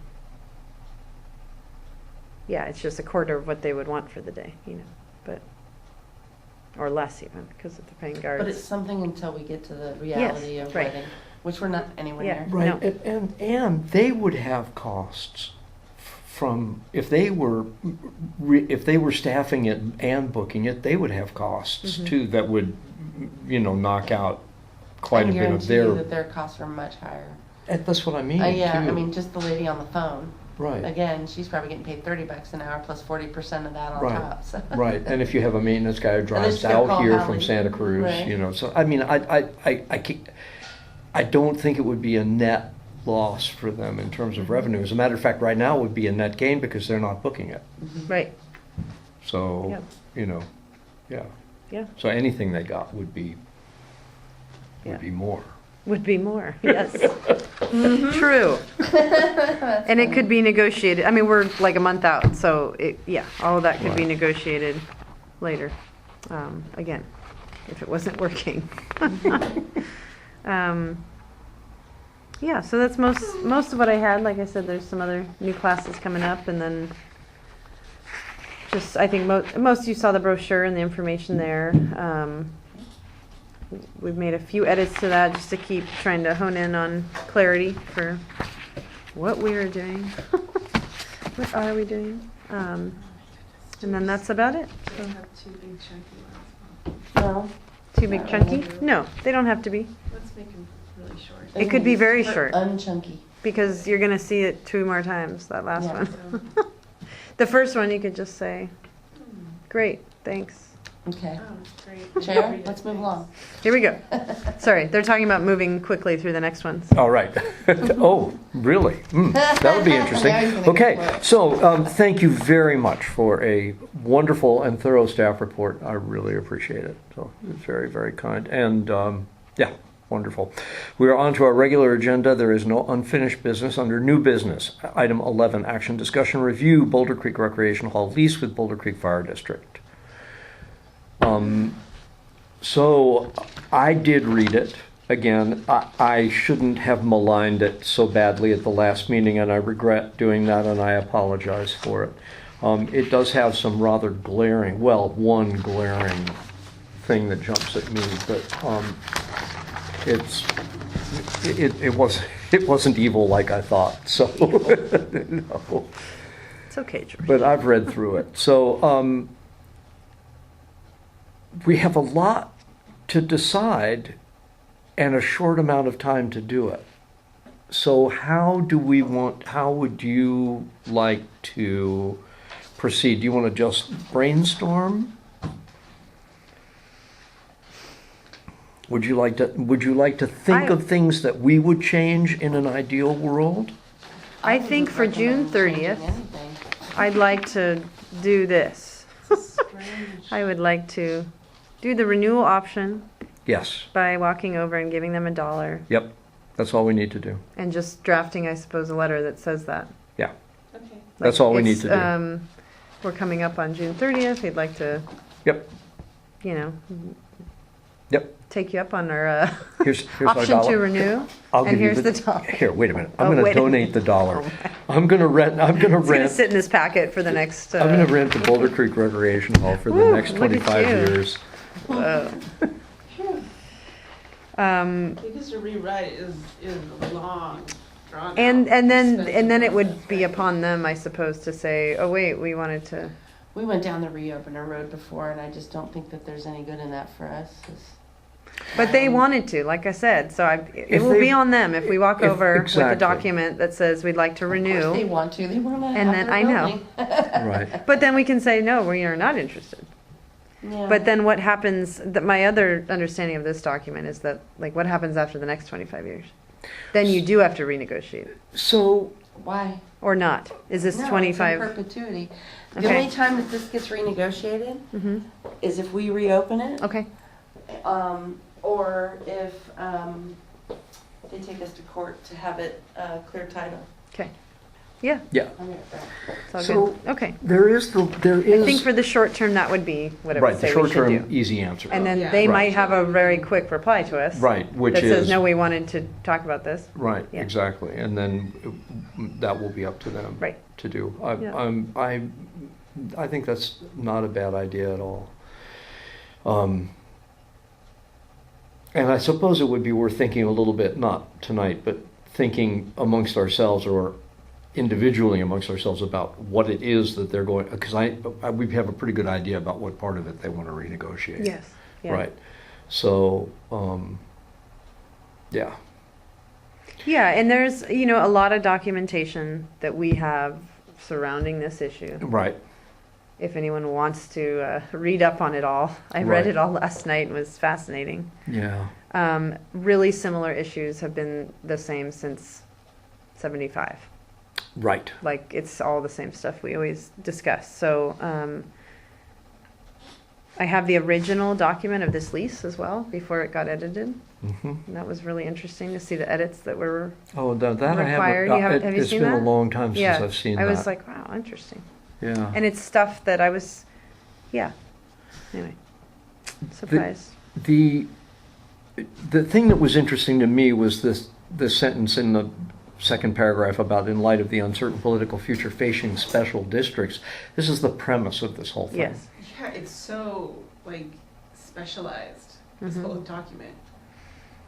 Speaker 1: yeah, it's just a quarter of what they would want for the day, you know, but or less even because if they're paying guards.
Speaker 3: But it's something until we get to the reality of
Speaker 1: right.
Speaker 3: wedding, which we're not anywhere
Speaker 1: Yeah.
Speaker 3: near.
Speaker 6: right.
Speaker 1: No.
Speaker 6: And they would have costs from if they were staffing it and booking it, they would have costs
Speaker 1: Mhm.
Speaker 6: too that would, you know, knock out quite
Speaker 3: I
Speaker 6: a bit of
Speaker 3: guarantee you
Speaker 6: their.
Speaker 3: that their costs are much higher.
Speaker 6: That's what I mean.
Speaker 3: Yeah,
Speaker 6: too.
Speaker 3: I mean, just the lady on the phone.
Speaker 6: Right.
Speaker 3: Again, she's probably getting paid $30 an hour plus 40% of that on
Speaker 6: Right.
Speaker 3: top. So.
Speaker 6: Right, and if you have a maintenance guy who drives
Speaker 3: she's gonna
Speaker 6: out
Speaker 3: call
Speaker 6: here
Speaker 3: Hallie.
Speaker 6: from Santa Cruz,
Speaker 3: Right.
Speaker 6: you know, so I mean, I don't think it would be a net loss for them in terms of revenue. As a matter of fact, right now it would be a net gain because they're not booking it.
Speaker 1: Right.
Speaker 6: So,
Speaker 1: Yep.
Speaker 6: you know, yeah.
Speaker 1: Yeah.
Speaker 6: So anything they got would be more.
Speaker 1: Would be more. Yes. True. And it could be negotiated. I mean, we're like a month out, so all of that could be
Speaker 6: Right.
Speaker 1: negotiated later. Again, if it wasn't working. Yeah, so that's most of what I had. Like I said, there's some other new classes coming up, and then just I think most you saw the brochure and the information there. We've made a few edits to that just to keep trying to hone in on clarity for what we are doing. What are we doing? And then that's about it.
Speaker 5: Do they have two big chunky ones?
Speaker 3: No.
Speaker 1: Too big chunky? No, they don't have to be.
Speaker 5: Let's make them really short.
Speaker 1: It could be very short.
Speaker 3: Unchunky.
Speaker 1: Because you're going to see it 2 more times, that last
Speaker 3: Yeah.
Speaker 1: one. The first one you could just say, great, thanks.
Speaker 3: Okay.
Speaker 5: Oh, great.
Speaker 3: Chair,
Speaker 5: Read it,
Speaker 3: let's move
Speaker 5: thanks.
Speaker 3: along.
Speaker 1: Here we go. Sorry, they're talking about moving quickly through the next ones.
Speaker 6: All right. Oh, really? That would be interesting.
Speaker 3: Now he's gonna go
Speaker 6: Okay,
Speaker 3: for it.
Speaker 6: so thank you very much for a wonderful and thorough staff report. I really appreciate it. So it's very, very kind. And yeah, wonderful. We are on to our regular agenda. There is no unfinished business under new business. Item 11, action discussion review, Boulder Creek Recreation Hall lease with Boulder Creek Fire District. So I did read it. Again, I shouldn't have maligned it so badly at the last meeting, and I regret doing that, and I apologize for it. It does have some rather glaring, well, one glaring thing that jumps at me, but it wasn't evil like I thought. So no.
Speaker 1: It's okay, George.
Speaker 6: But I've read through it. So we have a lot to decide and a short amount of time to do it. So how would you like to proceed? Do you want to just brainstorm? Would you like to think of things that we would change in an ideal world?
Speaker 1: I think for June
Speaker 3: Recommend changing
Speaker 1: 30th,
Speaker 3: anything.
Speaker 1: I'd like to do this.
Speaker 5: Strange.
Speaker 1: I would like to do the renewal option
Speaker 6: Yes.
Speaker 1: by walking over and giving them $1
Speaker 6: Yep. That's all we need to do.
Speaker 1: and just drafting, I suppose, a letter that says that.
Speaker 6: Yeah.
Speaker 5: Okay.
Speaker 6: That's all we need
Speaker 1: it's,
Speaker 6: to do.
Speaker 1: We're coming up on June 30th. We'd like to,
Speaker 6: Yep.
Speaker 1: you know,
Speaker 6: Yep.
Speaker 1: take you up on our
Speaker 6: Here's our
Speaker 1: option
Speaker 6: dollar.
Speaker 1: to renew.
Speaker 6: I'll
Speaker 1: And
Speaker 6: give you
Speaker 1: here's the dollar.
Speaker 6: Here, wait a minute.
Speaker 1: Oh,
Speaker 6: I'm going
Speaker 1: wait
Speaker 6: to
Speaker 1: a
Speaker 6: donate the dollar.
Speaker 1: Oh, my.
Speaker 6: I'm going to rent.
Speaker 1: It's going to sit in this packet for the next.
Speaker 6: I'm going to rent the Boulder Creek Recreation Hall for the
Speaker 1: Woo,
Speaker 6: next
Speaker 1: look at
Speaker 6: 25
Speaker 1: you.
Speaker 6: years.
Speaker 1: Whoa.
Speaker 5: Because to rewrite is long, drawn out,
Speaker 1: And then
Speaker 5: expensive
Speaker 1: it would
Speaker 5: process,
Speaker 1: be
Speaker 5: right?
Speaker 1: upon them, I suppose, to say, oh wait, we wanted to.
Speaker 3: We went down the reopener road before, and I just don't think that there's any good in that for us.
Speaker 1: But they wanted to, like I said, so it
Speaker 6: If
Speaker 1: will
Speaker 6: they-
Speaker 1: be on them if we walk
Speaker 6: if-
Speaker 1: over with a
Speaker 6: exactly.
Speaker 1: document that says we'd like to
Speaker 3: Of course they
Speaker 1: renew.
Speaker 3: want to. They want to
Speaker 1: And
Speaker 3: have
Speaker 1: then
Speaker 3: their
Speaker 1: I know.
Speaker 3: building.
Speaker 6: Right.
Speaker 1: But then we can say, no, we are not interested.
Speaker 3: Yeah.
Speaker 1: But then what happens, my other understanding of this document is that, like, what happens after the next 25 years? Then you do have to renegotiate it.
Speaker 6: So
Speaker 3: Why?
Speaker 1: or not? Is this
Speaker 3: No, it's in
Speaker 1: 25?
Speaker 3: perpetuity. The
Speaker 1: Okay.
Speaker 3: only time that this gets renegotiated
Speaker 1: Mm-hmm.
Speaker 3: is if we reopen it,
Speaker 1: Okay,
Speaker 3: or if they take us to court to have it clear title.
Speaker 1: okay. Yeah,
Speaker 2: Yeah.
Speaker 3: I
Speaker 1: it's all
Speaker 2: So-
Speaker 1: good. Okay.
Speaker 2: There is.
Speaker 1: I think for the short term, that would be what I would
Speaker 2: Right, the
Speaker 1: say we
Speaker 2: short
Speaker 1: should do.
Speaker 2: term, easy answer.
Speaker 1: And then
Speaker 5: Yeah.
Speaker 1: they
Speaker 2: Right.
Speaker 1: might have a very quick reply to us.
Speaker 2: Right, which
Speaker 1: That
Speaker 2: is.
Speaker 1: says, no, we wanted to talk about this.
Speaker 2: Right,
Speaker 1: Yeah.
Speaker 2: exactly, and then that will be up to them.
Speaker 1: Right.
Speaker 2: To do.
Speaker 1: Yeah.
Speaker 2: I think that's not a bad idea at all. And I suppose it would be worth thinking a little bit, not tonight, but thinking amongst ourselves or individually amongst ourselves about what it is that they're going, because we have a pretty good idea about what part of it they want to renegotiate.
Speaker 1: Yes. Yeah.
Speaker 2: Right. So, yeah.
Speaker 1: Yeah, and there's, a lot of documentation that we have surrounding this issue.
Speaker 2: Right.
Speaker 1: If anyone wants to read up on it all. I read
Speaker 2: Right.
Speaker 1: it all last night and it was fascinating.
Speaker 2: Yeah.
Speaker 1: Really similar issues have been the same since 75.
Speaker 2: Right.
Speaker 1: Like, it's all the same stuff we always discuss. So, I have the original document of this lease as well, before it got edited.
Speaker 2: Mm-hmm.
Speaker 1: And that was really interesting to see the edits that were,
Speaker 2: Oh, that I
Speaker 1: Required.
Speaker 2: haven't.
Speaker 1: Have you
Speaker 2: It's
Speaker 1: seen
Speaker 2: been
Speaker 1: that?
Speaker 2: a long time since
Speaker 1: yeah.
Speaker 2: I've seen
Speaker 1: I
Speaker 2: that.
Speaker 1: was like, wow, interesting.
Speaker 2: Yeah.
Speaker 1: And it's stuff that I was, yeah. Anyway, surprised.
Speaker 2: The thing that was interesting to me was this sentence in the second paragraph about in light of the uncertain political future facing special districts. This is the premise of this whole thing.
Speaker 1: Yes.
Speaker 5: Yeah, it's so like specialized. This
Speaker 1: Mhm.
Speaker 5: whole document.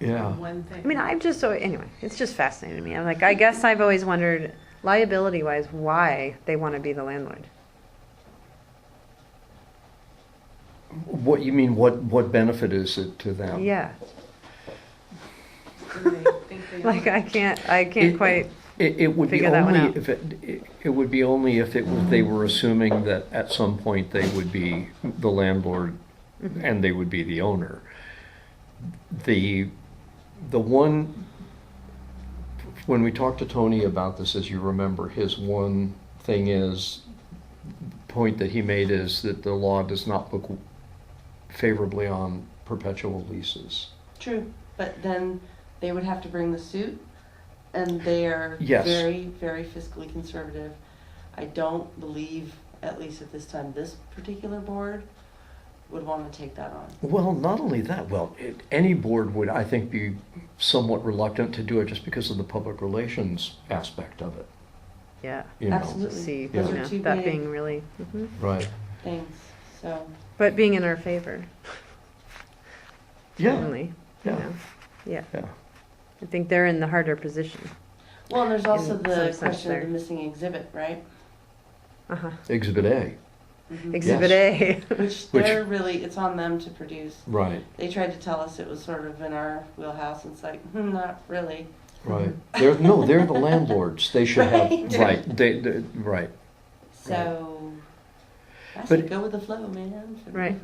Speaker 2: Yeah.
Speaker 5: One thing.
Speaker 1: I mean, anyway, it's just fascinating to me. I'm like, I guess I've always wondered, liability-wise, why they want to be the landlord.
Speaker 2: What you mean? What benefit is it to them?
Speaker 1: Yeah.
Speaker 5: And they think they
Speaker 1: Like,
Speaker 5: own
Speaker 1: I
Speaker 2: It-
Speaker 1: can't quite,
Speaker 2: It would be
Speaker 1: Figure that one
Speaker 2: only
Speaker 1: out.
Speaker 2: if it would be only if it was, they were assuming that at some point they would be the landlord
Speaker 1: Mhm.
Speaker 2: and they would be the owner. The one, when we talked to Tony about this, as you remember, his one point that he made is that the law does not look favorably on perpetual leases.
Speaker 3: True, but then they would have to bring the suit, and they are
Speaker 2: Yes.
Speaker 3: very, very fiscally conservative. I don't believe, at least at this time, this particular board would want to take that on.
Speaker 2: Well, not only that, any board would, I think, be somewhat reluctant to do it just because of the public relations aspect of it.
Speaker 1: yeah.
Speaker 2: You know.
Speaker 3: Absolutely.
Speaker 1: See,
Speaker 3: Those are two
Speaker 1: that
Speaker 3: big
Speaker 1: being really,
Speaker 2: Right.
Speaker 3: things, so.
Speaker 1: but being in our favor.
Speaker 2: Yeah.
Speaker 1: Certainly,
Speaker 2: Yeah.
Speaker 1: Yeah.
Speaker 2: Yeah.
Speaker 1: I think they're in the harder position.
Speaker 3: Well, and there's also
Speaker 1: In
Speaker 3: the
Speaker 1: some sense
Speaker 3: question of
Speaker 1: there.
Speaker 3: the missing exhibit, right?
Speaker 1: Uh-huh.
Speaker 2: Exhibit A.
Speaker 3: Mhm.
Speaker 1: Exhibit A.
Speaker 3: Which
Speaker 2: Which-
Speaker 3: they're really, it's on them to produce.
Speaker 2: Right.
Speaker 3: They tried to tell us it was sort of in our wheelhouse, and it's like, not really.
Speaker 2: Right. They're the landlords. They should have
Speaker 3: Right.
Speaker 2: right. They right.
Speaker 3: So, I
Speaker 2: But-
Speaker 3: said go with the flow, man.
Speaker 1: Right.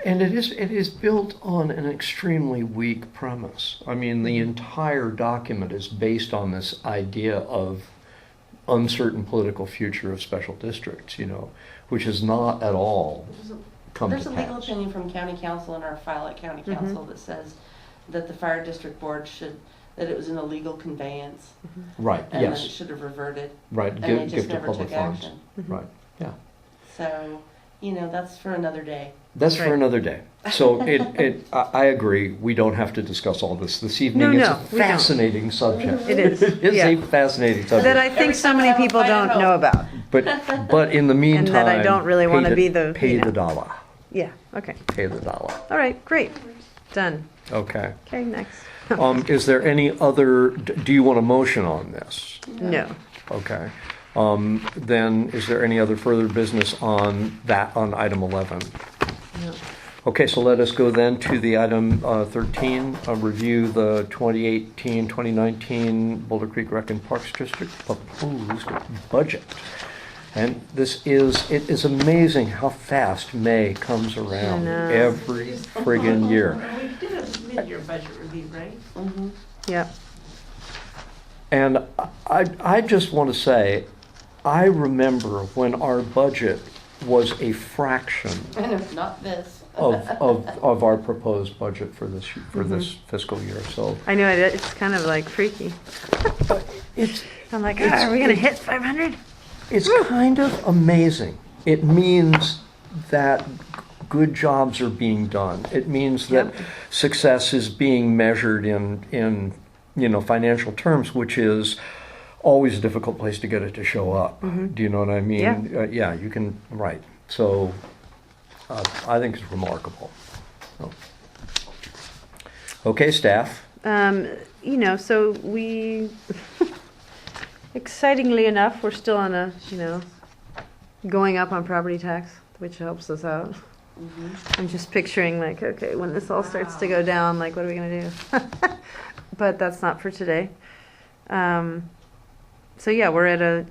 Speaker 2: And it is built on an extremely weak premise. I mean, the entire document is based on this idea of uncertain political future of special districts, which is not at all come
Speaker 3: There's
Speaker 2: to
Speaker 3: a legal
Speaker 2: pass.
Speaker 3: opinion from county council in our file at county
Speaker 1: Mhm.
Speaker 3: council that says that the fire district board that it was an illegal conveyance,
Speaker 2: Right.
Speaker 3: and that it
Speaker 2: Yes.
Speaker 3: should have reverted,
Speaker 2: Right.
Speaker 3: and they
Speaker 2: Give
Speaker 3: just
Speaker 2: to
Speaker 3: never
Speaker 2: public
Speaker 3: took
Speaker 2: funds.
Speaker 3: action.
Speaker 2: Right. Yeah.
Speaker 3: So, that's for another day.
Speaker 2: That's for
Speaker 1: Right.
Speaker 2: another day. So I agree. We don't have to discuss all this evening.
Speaker 1: No,
Speaker 2: It's
Speaker 1: no,
Speaker 2: a
Speaker 1: we don't.
Speaker 2: fascinating subject.
Speaker 1: It is,
Speaker 2: It is
Speaker 1: yeah.
Speaker 2: a fascinating
Speaker 1: That
Speaker 2: subject.
Speaker 1: I think
Speaker 3: Every
Speaker 1: so
Speaker 3: time I
Speaker 1: many
Speaker 3: have a
Speaker 1: people
Speaker 3: fight at
Speaker 1: don't
Speaker 3: home.
Speaker 1: know about.
Speaker 2: But in the meantime,
Speaker 1: that I don't really
Speaker 2: pay
Speaker 1: wanna be the,
Speaker 2: pay
Speaker 1: you
Speaker 2: the
Speaker 1: know.
Speaker 2: dollar.
Speaker 1: Yeah, okay.
Speaker 2: Pay the dollar.
Speaker 1: All right, great. Done.
Speaker 2: Okay.
Speaker 1: Okay, next.
Speaker 2: Is there any other? Do you want a motion on this?
Speaker 1: No.
Speaker 2: Okay. Then is there any other further business on item 11?
Speaker 1: No.
Speaker 2: Okay, so let us go then to the item 13, review the 2018-2019 Boulder Creek Rec and Parks District proposed budget. And it is amazing how fast May comes around
Speaker 1: know.
Speaker 2: every friggin' year.
Speaker 5: We did a mid-year budget review, right?
Speaker 3: Mm-hmm.
Speaker 1: Yep.
Speaker 6: And I just want to say, I remember when our budget was a fraction
Speaker 3: And if not this.
Speaker 6: of our proposed budget for this fiscal year. So
Speaker 1: I know it's kind of like freaky.
Speaker 6: it's
Speaker 1: I'm like,
Speaker 6: It's-
Speaker 1: are we gonna hit 500?
Speaker 6: it's kind of amazing. It means that good jobs are being done. It means that
Speaker 1: Yep.
Speaker 6: success is being measured in financial terms, which is always a difficult place to get it to show up. Do you know what I mean?
Speaker 1: Yeah.
Speaker 6: Yeah, you can, right. So I think it's remarkable. So. Okay, staff.
Speaker 1: So we, excitingly enough, we're still on a, going up on property tax, which helps us out. I'm just picturing like, okay, when this all starts to go down, like, what are we gonna do? But that's not for today. So yeah, we're at a,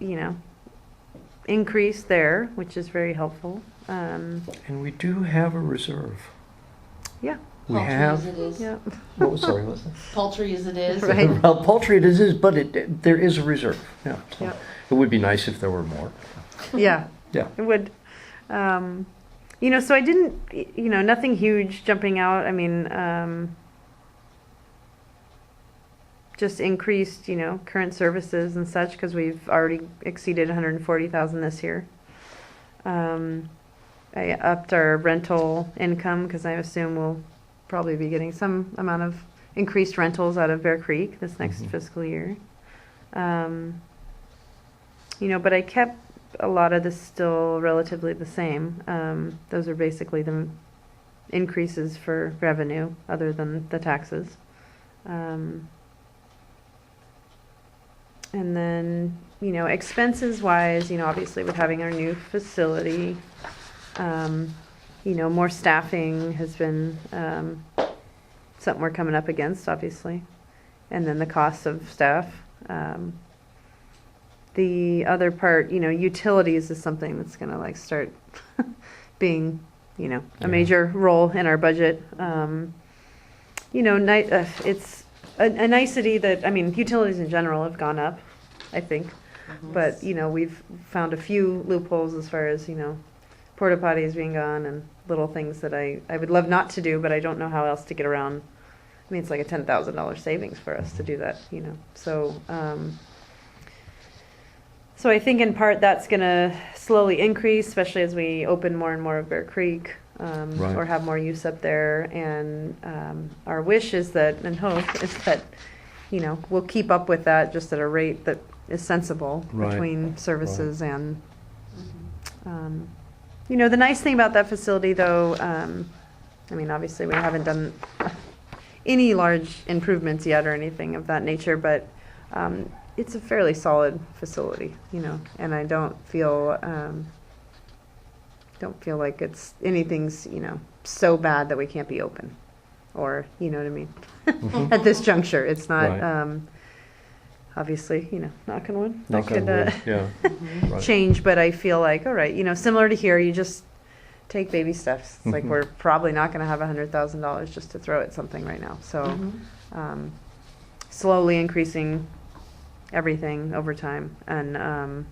Speaker 1: increase there, which is very helpful.
Speaker 6: And we do have a reserve.
Speaker 1: Yeah,
Speaker 6: We
Speaker 3: Paltry
Speaker 6: have.
Speaker 3: as it is.
Speaker 1: yeah.
Speaker 6: Oh, sorry, what's that?
Speaker 3: Paltry as it is.
Speaker 1: Right.
Speaker 6: Well, paltry it is, but there is a reserve. Yeah. So
Speaker 1: Yep.
Speaker 6: It would be nice if there were more.
Speaker 1: Yeah,
Speaker 6: Yeah.
Speaker 1: it would. So I didn't, nothing huge jumping out. I mean, just increased, current services and such because we've already exceeded 140,000 this year. I upped our rental income because I assume we'll probably be getting some amount of increased rentals out of Bear Creek this next fiscal year. But I kept a lot of this still relatively the same. Those are basically the increases for revenue other than the taxes. And then, expenses wise, obviously with having our new facility, more staffing has been something we're coming up against, obviously. And then the cost of staff. The other part, utilities is something that's going to start being, a major role in our budget. It's a nicety that, utilities in general have gone up, I think. But, we've found a few loopholes as far as, porta potties being gone and little things that I would love not to do, but I don't know how else to get around. It's like a $10,000 savings for us to do that, So, so I think in part that's going to slowly increase, especially as we open more and more of Bear Creek,
Speaker 6: Right.
Speaker 1: or have more use up there. And our wish is that, and hope is that, we'll keep up with that just at a rate that is sensible
Speaker 6: Right.
Speaker 1: between services and, the nice thing about that facility though, obviously we haven't done any large improvements yet or anything of that nature, but it's a fairly solid facility, and I don't feel like it's anything's, so bad that we can't be open, or, you know what I mean? At this juncture, it's not,
Speaker 6: Right.
Speaker 1: Obviously, knock on wood.
Speaker 6: Knock
Speaker 1: that
Speaker 6: on
Speaker 1: could,
Speaker 6: wood, yeah. Right.
Speaker 1: change, but I feel like, all right, similar to here, you just take baby steps. It's like we're probably not going to have $100,000 just to throw at something right now. So slowly increasing everything over time. And,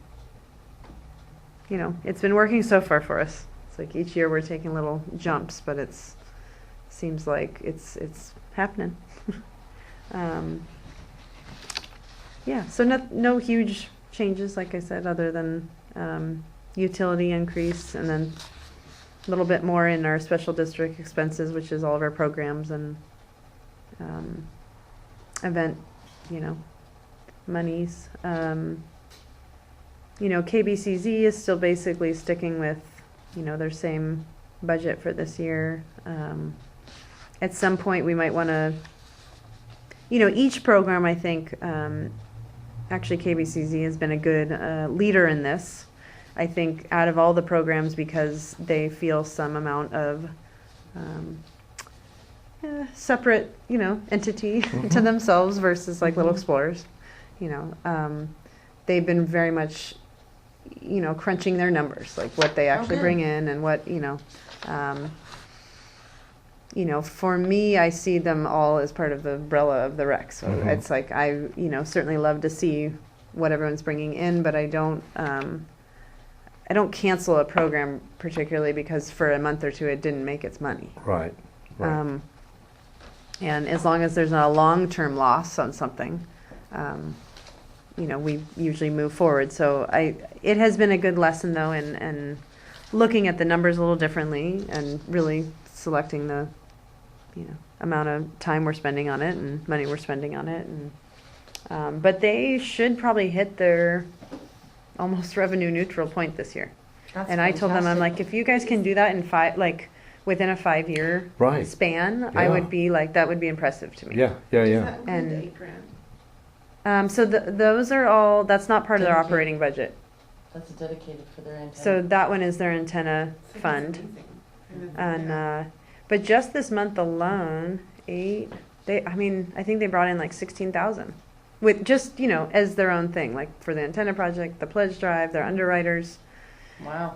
Speaker 1: it's been working so far for us. It's like each year we're taking little jumps, but seems like it's happening. Yeah, so no huge changes, like I said, other than utility increase, and then a little bit more in our special district expenses, which is all of our programs and event, monies. KBCZ is still basically sticking with, their same budget for this year. At some point, we might want to, each program, I think, actually KBCZ has been a good leader in this. I think out of all the programs, because they feel some amount of separate, entity to themselves versus like Little Explorers. They've been very much, crunching their numbers, like what they actually
Speaker 3: good.
Speaker 1: bring in and what, for me, I see them all as part of the umbrella of the rec. So
Speaker 2: Mhm.
Speaker 1: it's like certainly love to see what everyone's bringing in, but I don't cancel a program particularly because for a month or two it didn't make its money.
Speaker 2: Right. Right.
Speaker 1: And as long as there's not a long-term loss on something, we usually move forward. So it has been a good lesson though, and looking at the numbers a little differently and really selecting the, amount of time we're spending on it and money we're spending on it. And, but they should probably hit their almost revenue neutral point this year.
Speaker 3: That's
Speaker 1: And I told them, I'm
Speaker 3: fantastic.
Speaker 1: like, if you guys can do that in within a 5-year
Speaker 2: Right.
Speaker 1: span, I
Speaker 2: Yeah.
Speaker 1: would be like, that would be impressive to me.
Speaker 2: Yeah. Yeah.
Speaker 5: Does
Speaker 2: Yeah.
Speaker 5: that include
Speaker 1: And-
Speaker 5: the 8 grand?
Speaker 1: So those are all, that's not part of their
Speaker 3: Dedicated.
Speaker 1: operating budget.
Speaker 3: That's dedicated for their antenna.
Speaker 1: So that one is their antenna
Speaker 5: So that's
Speaker 1: fund.
Speaker 5: amazing.
Speaker 1: And, but just this month alone, I think they brought in like 16,000 with just, as their own thing, like for the antenna project, the pledge drive, their underwriters.
Speaker 3: Wow.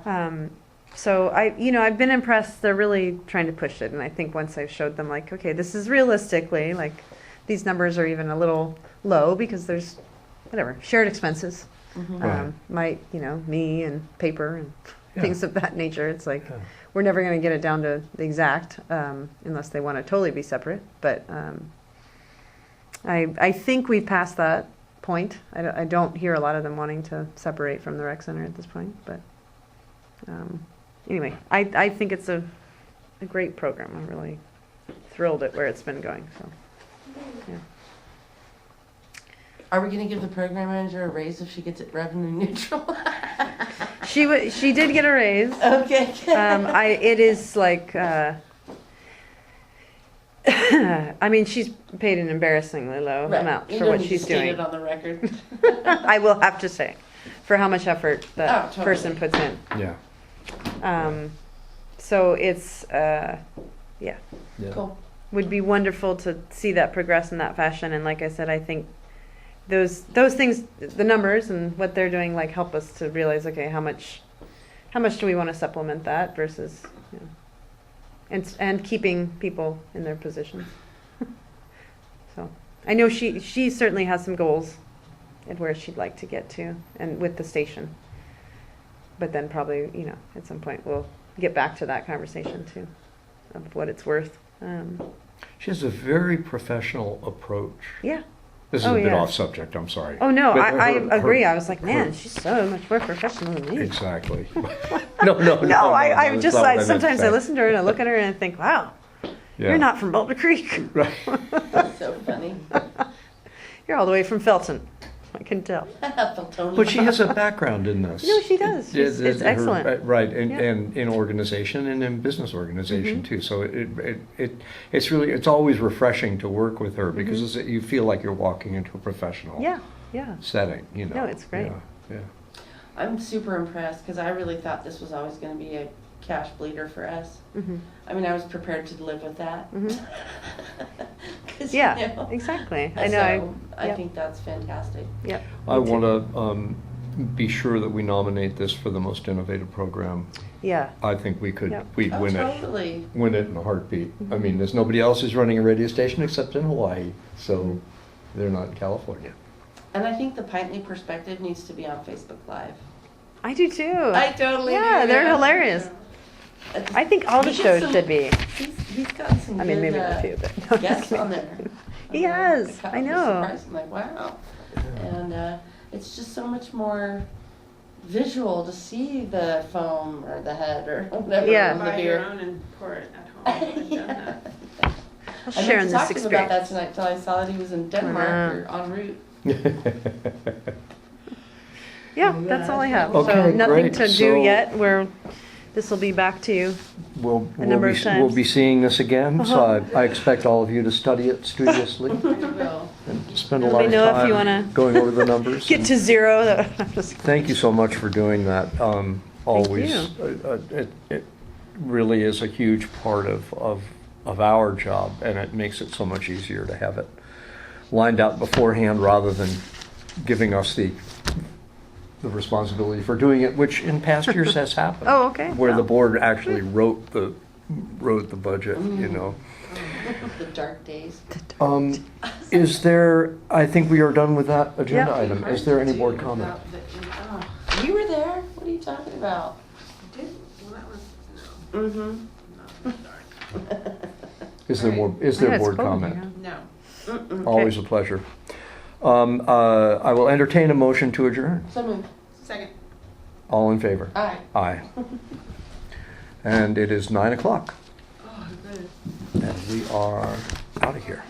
Speaker 1: So I've been impressed. They're really trying to push it. And I think once I showed them like, okay, this is realistically, like these numbers are even a little low because there's shared expenses.
Speaker 3: Mhm.
Speaker 2: Right.
Speaker 1: Me and paper and
Speaker 2: Yeah.
Speaker 1: things of that nature. It's like,
Speaker 2: Yeah.
Speaker 1: we're never going to get it down to the exact, unless they want to totally be separate. But I think we've passed that point. I don't hear a lot of them wanting to separate from the rec center at this point. But anyway, I think it's a great program. I'm really thrilled at where it's been going. So yeah.
Speaker 3: Are we going to give the program manager a raise if she gets it revenue neutral?
Speaker 1: She did get a raise.
Speaker 3: Okay.
Speaker 1: It is like, she's paid an embarrassingly low
Speaker 3: Right.
Speaker 1: amount
Speaker 3: You
Speaker 1: for
Speaker 3: don't
Speaker 1: what
Speaker 3: need
Speaker 1: she's
Speaker 3: to state
Speaker 1: doing.
Speaker 3: it on the record.
Speaker 1: I will have to say, for how much effort that
Speaker 3: Oh, totally.
Speaker 1: person puts in.
Speaker 2: Yeah.
Speaker 1: So it's, yeah,
Speaker 2: Yeah.
Speaker 3: Cool.
Speaker 1: would be wonderful to see that progress in that fashion. And like I said, I think those things, the numbers and what they're doing, like help us to realize, okay, how much do we want to supplement that versus, and keeping people in their positions. So I know she certainly has some goals and where she'd like to get to, and with the station. But then probably, at some point we'll get back to that conversation too, of what it's worth.
Speaker 6: She has a very professional approach.
Speaker 1: Yeah.
Speaker 6: This is
Speaker 1: Oh,
Speaker 6: a bit
Speaker 1: yeah.
Speaker 6: off subject, I'm sorry.
Speaker 1: Oh no,
Speaker 6: But
Speaker 1: I
Speaker 6: her-
Speaker 1: agree. I was like, man, she's so much more professional than me.
Speaker 6: Exactly. No,
Speaker 1: No, I
Speaker 6: that's
Speaker 1: just
Speaker 6: not what I meant to
Speaker 1: sometimes I
Speaker 6: say.
Speaker 1: listen to her and I look at her and I think, wow,
Speaker 6: Yeah.
Speaker 1: you're not from Boulder Creek.
Speaker 6: Right.
Speaker 3: That's so funny.
Speaker 1: You're all the way from Felton. I can tell.
Speaker 6: But she has a background in this.
Speaker 1: No, she does. It's
Speaker 6: Her-
Speaker 1: excellent.
Speaker 6: Right, and,
Speaker 1: Yeah.
Speaker 6: and in organization and in business organization
Speaker 1: Mhm.
Speaker 6: too. So it's always refreshing to work with her because you feel like you're walking into a professional
Speaker 1: Mm-hmm. Yeah.
Speaker 6: setting.
Speaker 1: No, it's great.
Speaker 6: Yeah.
Speaker 3: I'm super impressed because I really thought this was always going to be a cash bleeder for us.
Speaker 1: Mm-hmm.
Speaker 3: I was prepared to live with that.
Speaker 1: Mhm.
Speaker 3: 'Cause,
Speaker 1: Yeah, exactly. I know.
Speaker 3: So I
Speaker 1: yep.
Speaker 3: think that's fantastic.
Speaker 1: Yep.
Speaker 6: I
Speaker 1: Me too.
Speaker 6: want to be sure that we nominate this for the most innovative program.
Speaker 1: Yeah.
Speaker 6: I think we'd
Speaker 1: Yep.
Speaker 6: win it.
Speaker 3: Totally.
Speaker 6: Win it in a heartbeat. I
Speaker 1: Mm-hmm.
Speaker 6: mean, there's nobody else who's running a radio station except in Hawaii, so they're not in California.
Speaker 3: And I think the Pintley perspective needs to be on Facebook Live.
Speaker 1: I do too.
Speaker 3: I totally
Speaker 1: Yeah,
Speaker 3: do.
Speaker 1: they're hilarious. I think all the
Speaker 3: He gets
Speaker 1: shows
Speaker 3: some-
Speaker 1: should be.
Speaker 3: He's got some
Speaker 1: I mean,
Speaker 3: good,
Speaker 1: maybe not a few, but no, I'm just
Speaker 3: guests
Speaker 1: kidding.
Speaker 3: on there.
Speaker 1: He has,
Speaker 3: was
Speaker 1: I know.
Speaker 3: surprised. I'm like, wow. And it's just so much more visual to see the foam or the head or whatever
Speaker 1: Yeah.
Speaker 3: on the
Speaker 5: Buy your
Speaker 3: beer.
Speaker 5: own and pour it at home. I've done that.
Speaker 1: I'll
Speaker 3: I
Speaker 1: share
Speaker 3: meant
Speaker 1: in
Speaker 3: to
Speaker 1: this
Speaker 3: talk to him about that
Speaker 1: experience.
Speaker 3: tonight until I saw that he was in Denmark
Speaker 1: Wow.
Speaker 3: or en route.
Speaker 1: Yeah, that's all I have.
Speaker 6: Okay,
Speaker 1: So nothing
Speaker 6: great.
Speaker 1: to do
Speaker 6: So-
Speaker 1: yet. This will be back to you.
Speaker 6: We'll
Speaker 1: number of
Speaker 6: we'll be
Speaker 1: times.
Speaker 6: seeing this again, so
Speaker 1: Uh-huh.
Speaker 6: I expect all of you to study it studiously
Speaker 3: I will.
Speaker 6: and spend a
Speaker 1: Let
Speaker 6: lot
Speaker 1: me
Speaker 6: of
Speaker 1: know if you
Speaker 6: time
Speaker 1: wanna
Speaker 6: going over the numbers.
Speaker 1: Get to zero. I'm just-
Speaker 6: Thank you so much for doing that. Always, it really is a huge part of our job, and it makes it so much easier to have it lined out beforehand rather than giving us the responsibility for doing it, which in past years has happened.
Speaker 1: Oh, okay.
Speaker 6: Where the
Speaker 1: Well.
Speaker 6: board actually wrote the
Speaker 2: wrote the budget, you know.
Speaker 3: The dark days.
Speaker 2: Is there, I think we are done with that agenda
Speaker 1: Yeah.
Speaker 2: item. Is there any board comment?
Speaker 3: You were there. What are you talking about?
Speaker 5: Well, that was,
Speaker 3: Mm-hmm.
Speaker 5: not that dark.
Speaker 2: Is there more, is
Speaker 1: Yeah,
Speaker 2: there
Speaker 1: it's
Speaker 2: board
Speaker 1: cold,
Speaker 2: comment?
Speaker 1: yeah.
Speaker 5: No.
Speaker 2: Always a pleasure. I will entertain a motion to adjourn.
Speaker 3: So moved.
Speaker 5: Second.
Speaker 2: All in favor?
Speaker 3: Aye.
Speaker 2: Aye. And it is 9 o'clock,
Speaker 5: Oh, good.
Speaker 2: and we are out of here.